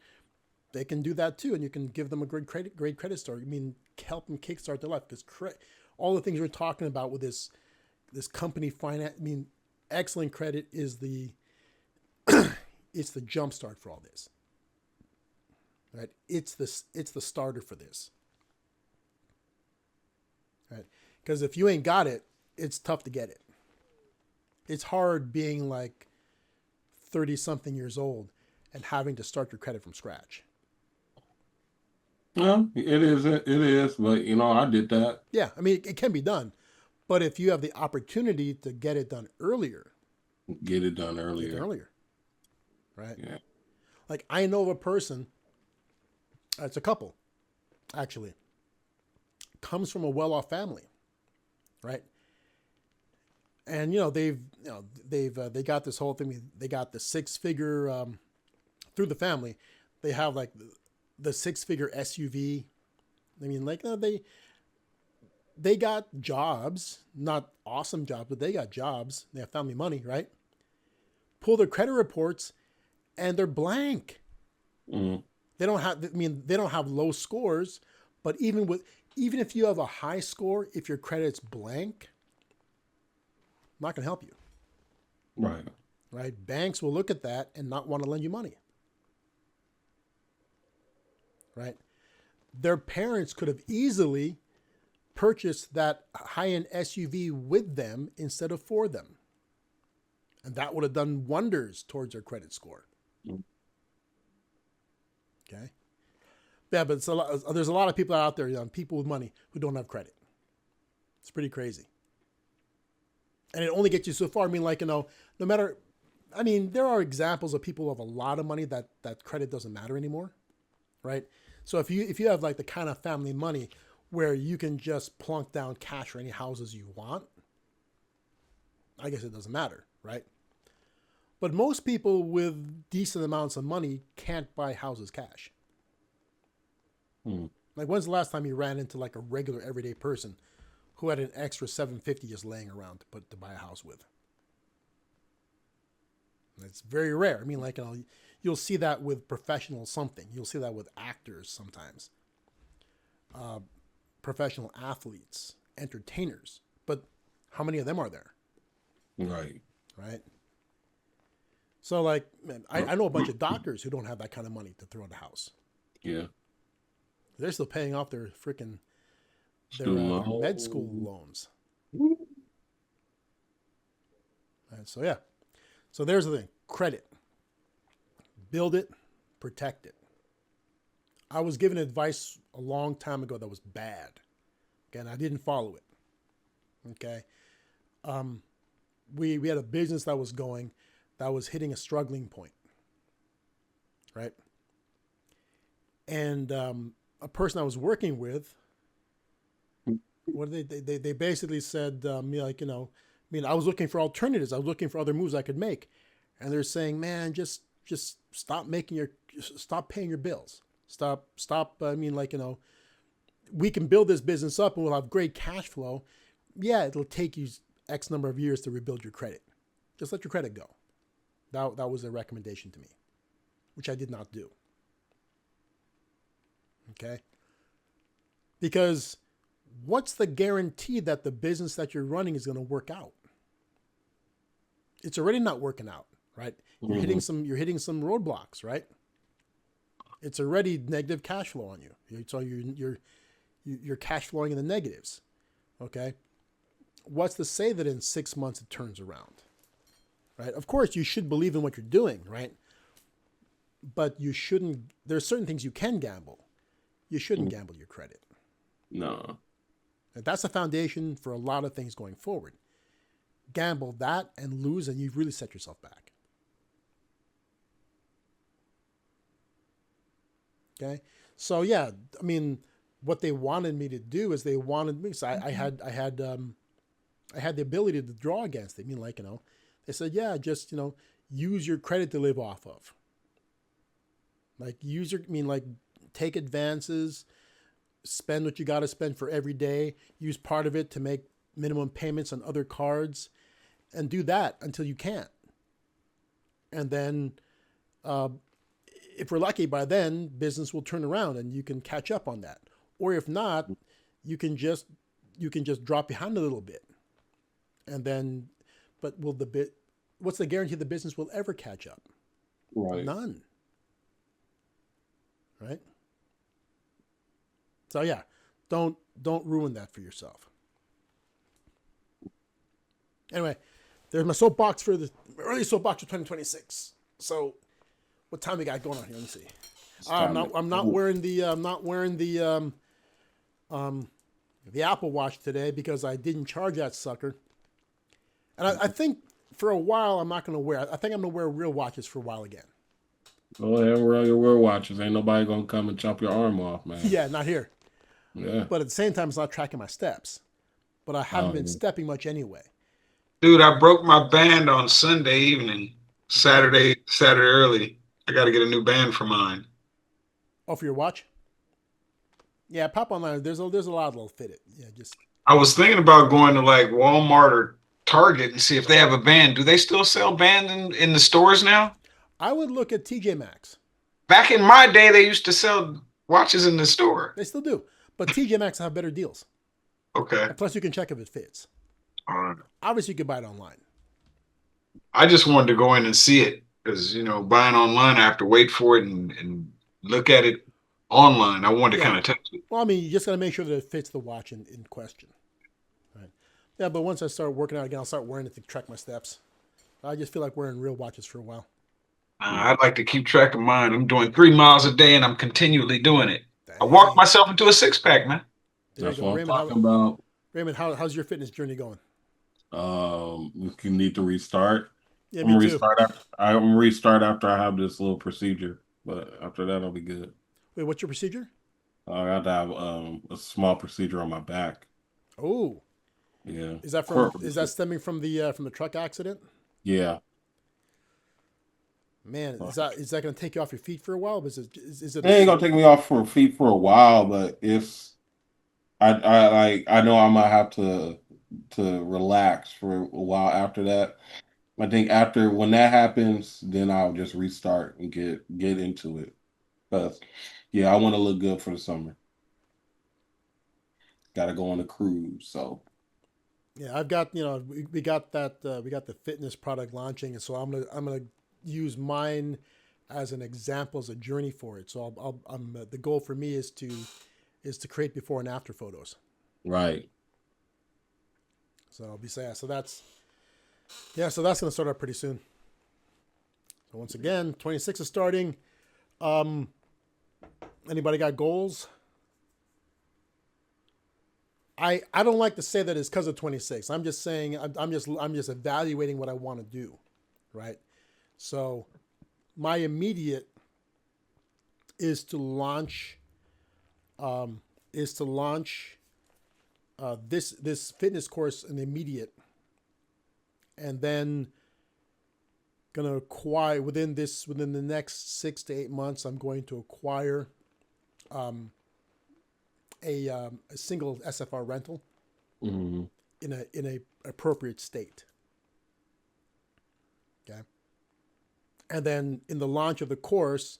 they can do that too, and you can give them a great credit score. I mean, help them kickstart their life because all the things we're talking about with this company finance. I mean, excellent credit is it's the jump start for all this. Right? It's the starter for this. Right? Because if you ain't got it, it's tough to get it. It's hard being like 30-something years old and having to start your credit from scratch. Well, it is. It is. But I did that. Yeah, I mean, it can be done. But if you have the opportunity to get it done earlier, Get it done earlier. Right? Yeah. Like I know of a person, it's a couple, actually, comes from a well-off family, right? And they got this whole thing. They got the 6-figure through the family. They have like the 6-figure SUV. I mean, they got jobs, not awesome jobs, but they got jobs. They have family money, right? Pull their credit reports, and they're blank. Mm. They don't have. I mean, they don't have low scores, but even if you have a high score, if your credit's blank, I'm not going to help you. Right. Right? Banks will look at that and not want to lend you money. Right? Their parents could have easily purchased that high-end SUV with them instead of for them. And that would have done wonders towards their credit score. Okay? Yeah, but there's a lot of people out there, people with money who don't have credit. It's pretty crazy. And it only gets you so far. I mean, like, no matter, I mean, there are examples of people who have a lot of money that credit doesn't matter anymore, right? So if you have like the kind of family money where you can just plunk down cash for any houses you want, I guess it doesn't matter, right? But most people with decent amounts of money can't buy houses cash. Like, when's the last time you ran into like a regular everyday person who had an extra $750 just laying around to buy a house with? It's very rare. I mean, like, you'll see that with professional something. You'll see that with actors sometimes, professional athletes, entertainers. But how many of them are there? Right. Right. So, like, man, I know a bunch of doctors who don't have that kind of money to throw at a house. Yeah. They're still paying off their freaking their med school loans. And so, yeah. So there's the thing. Credit. Build it. Protect it. I was given advice a long time ago that was bad. Okay, and I didn't follow it. Okay. We had a business that was going, that was hitting a struggling point. Right? And a person I was working with, what they basically said, like, I was looking for alternatives. I was looking for other moves I could make. And they're saying, man, just stop paying your bills. Stop. We can build this business up and we'll have great cash flow. Yeah, it'll take you X number of years to rebuild your credit. Just let your credit go. That was a recommendation to me, which I did not do. Okay? Because what's the guarantee that the business that you're running is going to work out? It's already not working out, right? You're hitting some roadblocks, right? It's already negative cash flow on you. So you're cash flowing in the negatives. Okay? What's to say that in 6 months it turns around? Right? Of course, you should believe in what you're doing, right? But you shouldn't. There's certain things you can gamble. You shouldn't gamble your credit. No. And that's the foundation for a lot of things going forward. Gamble that and lose, and you've really set yourself back. Okay? So, yeah, I mean, what they wanted me to do is they wanted me, so I had the ability to draw against it. I mean, like, they said, yeah, just, use your credit to live off of. Like, take advances, spend what you got to spend for every day, use part of it to make minimum payments on other cards, and do that until you can't. And then, if we're lucky by then, business will turn around and you can catch up on that. Or if not, you can just drop behind a little bit. And then, but what's the guarantee the business will ever catch up? Right. None. Right? So yeah, don't ruin that for yourself. Anyway, there's my soapbox for the early soapbox for 2026. So, what time we got going on here? Let me see. I'm not wearing the Apple Watch today because I didn't charge that sucker. And I think for a while I'm not going to wear. I think I'm going to wear real watches for a while again. Go ahead and wear your wear watches. Ain't nobody gonna come and chop your arm off, man. Yeah, not here. Yeah. But at the same time, it's not tracking my steps. But I haven't been stepping much anyway. Dude, I broke my band on Sunday evening. Saturday early. I got to get a new band for mine. Oh, for your watch? Yeah, pop online. There's a lot that'll fit it. Yeah, just. I was thinking about going to like Walmart or Target and see if they have a band. Do they still sell bands in the stores now? I would look at TJ Maxx. Back in my day, they used to sell watches in the store. They still do, but TJ Maxx have better deals. Okay. And plus, you can check if it fits. All right. Obviously, you can buy it online. I just wanted to go in and see it because, buying online, I have to wait for it and look at it online. I wanted to kind of touch it. Well, I mean, you just got to make sure that it fits the watch in question. Right. Yeah, but once I start working out again, I'll start wearing it to track my steps. I just feel like wearing real watches for a while. I'd like to keep track of mine. I'm doing 3 miles a day, and I'm continually doing it. Dang. I walked myself into a 6-pack, man. That's what I'm talking about. Raymond, how's your fitness journey going? You need to restart. Yeah, I'm gonna restart after I have this little procedure, but after that, I'll be good. Wait, what's your procedure? I got to have a small procedure on my back. Oh, yeah. Is that stemming from the truck accident? Yeah. Man, is that going to take you off your feet for a while? Is it ain't gonna take me off for feet for a while, but I know I'm gonna have to relax for a while after that. I think after when that happens, then I'll just restart and get into it. But yeah, I want to look good for the summer. Got to go on a cruise, so. Yeah, I've got we got that we got the fitness product launching, and so I'm gonna use mine as an example, as a journey for it. So the goal for me is to create before and after photos. Right. So I'll be saying so that's gonna start out pretty soon. So once again, 26 is starting. Anybody got goals? I don't like to say that it's because of 26. I'm just saying I'm just evaluating what I want to do, right? So my immediate is to launch this fitness course in the immediate, and then gonna acquire within the next 6 to 8 months. I'm going to acquire a single SFR rental in a appropriate state. Okay. And then in the launch of the course,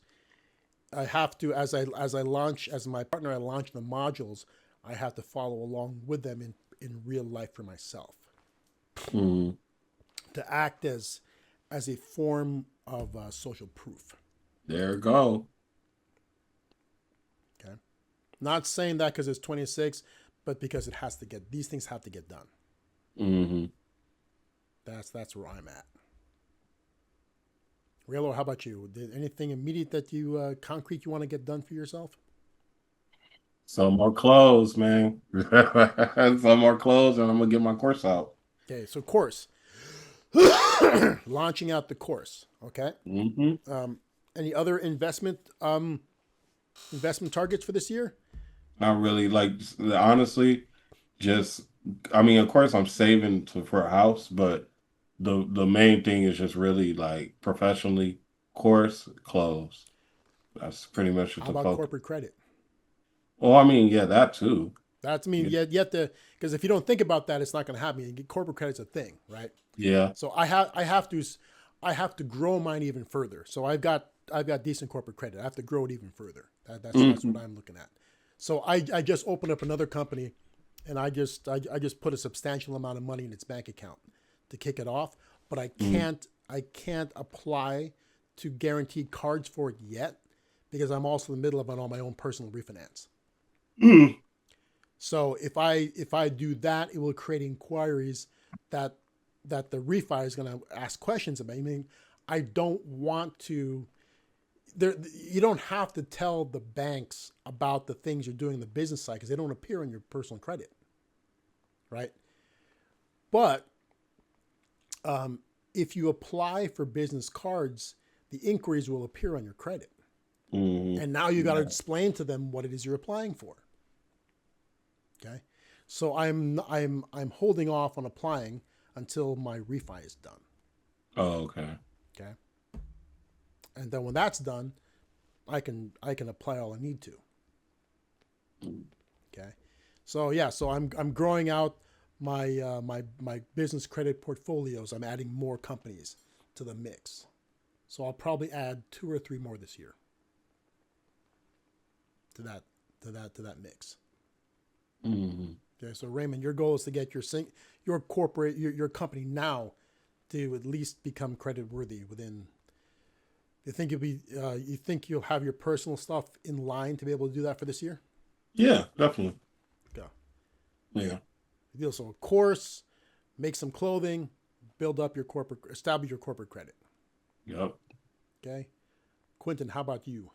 I have to, as my partner, I launch the modules, I have to follow along with them in real life for myself. To act as a form of social proof. There you go. Okay. Not saying that because it's 26, but because these things have to get done. Mm-hmm. That's where I'm at. Raylo, how about you? Did anything immediate that you concrete you want to get done for yourself? Some more clothes, man. Some more clothes, and I'm gonna get my course out. Okay, so course. Launching out the course. Okay. Mm-hmm. Any other investment targets for this year? Not really. Like, honestly, of course I'm saving for a house, but the main thing is just really like professionally, course, clothes. That's pretty much How about corporate credit? Well, I mean, yeah, that too. That's you have to, because if you don't think about that, it's not going to happen. Corporate credit's a thing, right? Yeah. So I have to grow mine even further. So I've got decent corporate credit. I have to grow it even further. That's what I'm looking at. So I just opened up another company, and I just put a substantial amount of money in its bank account to kick it off. But I can't apply to guaranteed cards for it yet because I'm also in the middle of it on my own personal refinance. So if I do that, it will create inquiries that the refi is going to ask questions about. I mean, I don't want to. You don't have to tell the banks about the things you're doing in the business side because they don't appear on your personal credit, right? But if you apply for business cards, the inquiries will appear on your credit, and now you got to explain to them what it is you're applying for. Okay, so I'm holding off on applying until my refi is done. Oh, okay. Okay. And then when that's done, I can apply all I need to. Okay. So yeah, so I'm growing out my my business credit portfolios. I'm adding more companies to the mix. So I'll probably add 2 or 3 more this year. to that mix. Mm-hmm. Okay, so Raymond, your goal is to get your corporate your company now to at least become credit worthy within. You think you'll have your personal stuff in line to be able to do that for this year? Yeah, definitely. Go. Yeah. Deal. So a course, make some clothing, establish your corporate credit. Yep. Okay. Quentin, how about you?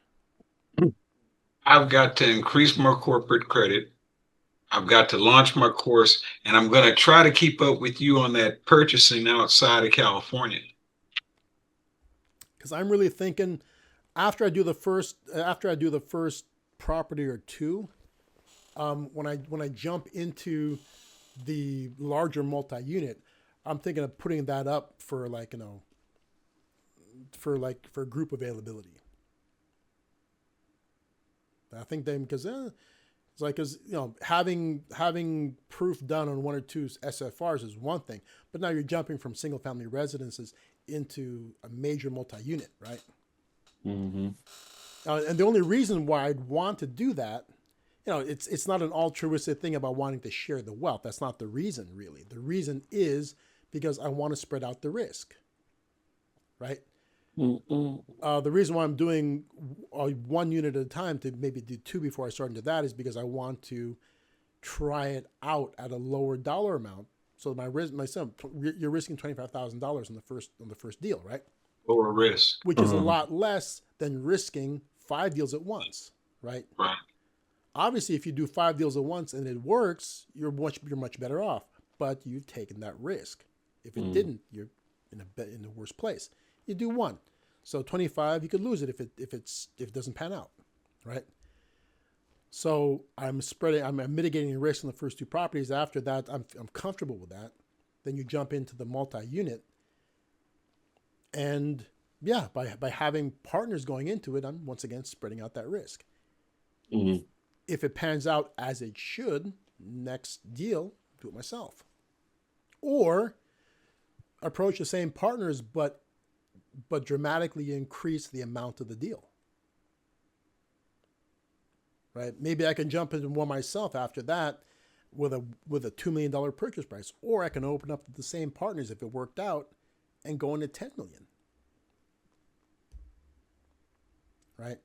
I've got to increase my corporate credit. I've got to launch my course, and I'm going to try to keep up with you on that purchasing outside of California. Because I'm really thinking after I do the first property or two, when I jump into the larger multi-unit, I'm thinking of putting that up for for group availability. I think because having proof done on one or two SFRs is one thing, but now you're jumping from single family residences into a major multi-unit, right? Mm-hmm. And the only reason why I'd want to do that, it's not an altruistic thing about wanting to share the wealth. That's not the reason, really. The reason is because I want to spread out the risk, right? Mm-hmm. The reason why I'm doing one unit at a time to maybe do two before I start into that is because I want to try it out at a lower dollar amount. So my son, you're risking $25,000 on the first deal, right? Lower risk, which is a lot less than risking 5 deals at once, right? Right. Obviously, if you do 5 deals at once and it works, you're much better off. But you've taken that risk. If it didn't, you're in the worst place. You do one, so 25, you could lose it if it doesn't pan out, right? So I'm mitigating the risk on the first two properties. After that, I'm comfortable with that. Then you jump into the multi-unit. And yeah, by having partners going into it, I'm once again spreading out that risk. Mm-hmm. If it pans out as it should, next deal, do it myself. Or approach the same partners, but dramatically increase the amount of the deal. Right? Maybe I can jump into one myself after that with a $2 million purchase price, or I can open up to the same partners if it worked out and go into 10 million. Right?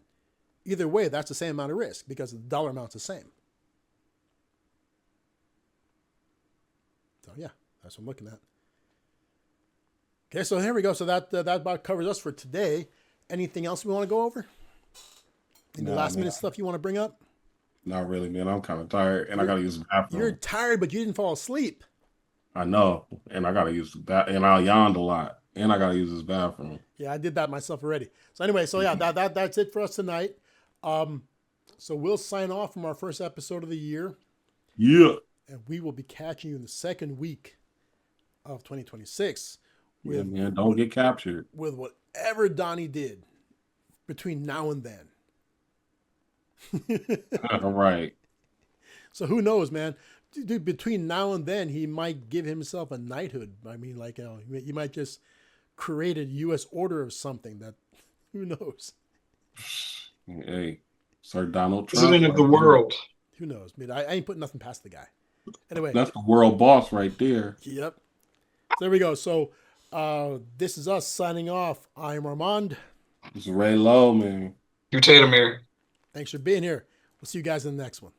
Either way, that's the same amount of risk because the dollar amount's the same. So yeah, that's what I'm looking at. Okay, so here we go. So that about covers us for today. Anything else we want to go over? Any last minute stuff you want to bring up? Not really, man. I'm kind of tired, and I gotta use the bathroom. You're tired, but you didn't fall asleep. I know, and I gotta use the bathroom, and I yawned a lot, and I gotta use this bathroom. Yeah, I did that myself already. So anyway, that's it for us tonight. So we'll sign off from our first episode of the year. Yeah. And we will be catching you in the second week of 2026. Yeah, man, don't get captured. With whatever Donnie did between now and then. All right. So who knows, man? Dude, between now and then, he might give himself a knighthood. I mean, he might just create a U.S. order of something that, who knows? Hey, Sir Donald Trump. President of the world. Who knows? I mean, I ain't putting nothing past the guy. Anyway. That's the world boss right there. Yep. So there we go. So this is us signing off. I'm Armand. It's Ray Lowe, man. You Tatum here. Thanks for being here. We'll see you guys in the next one.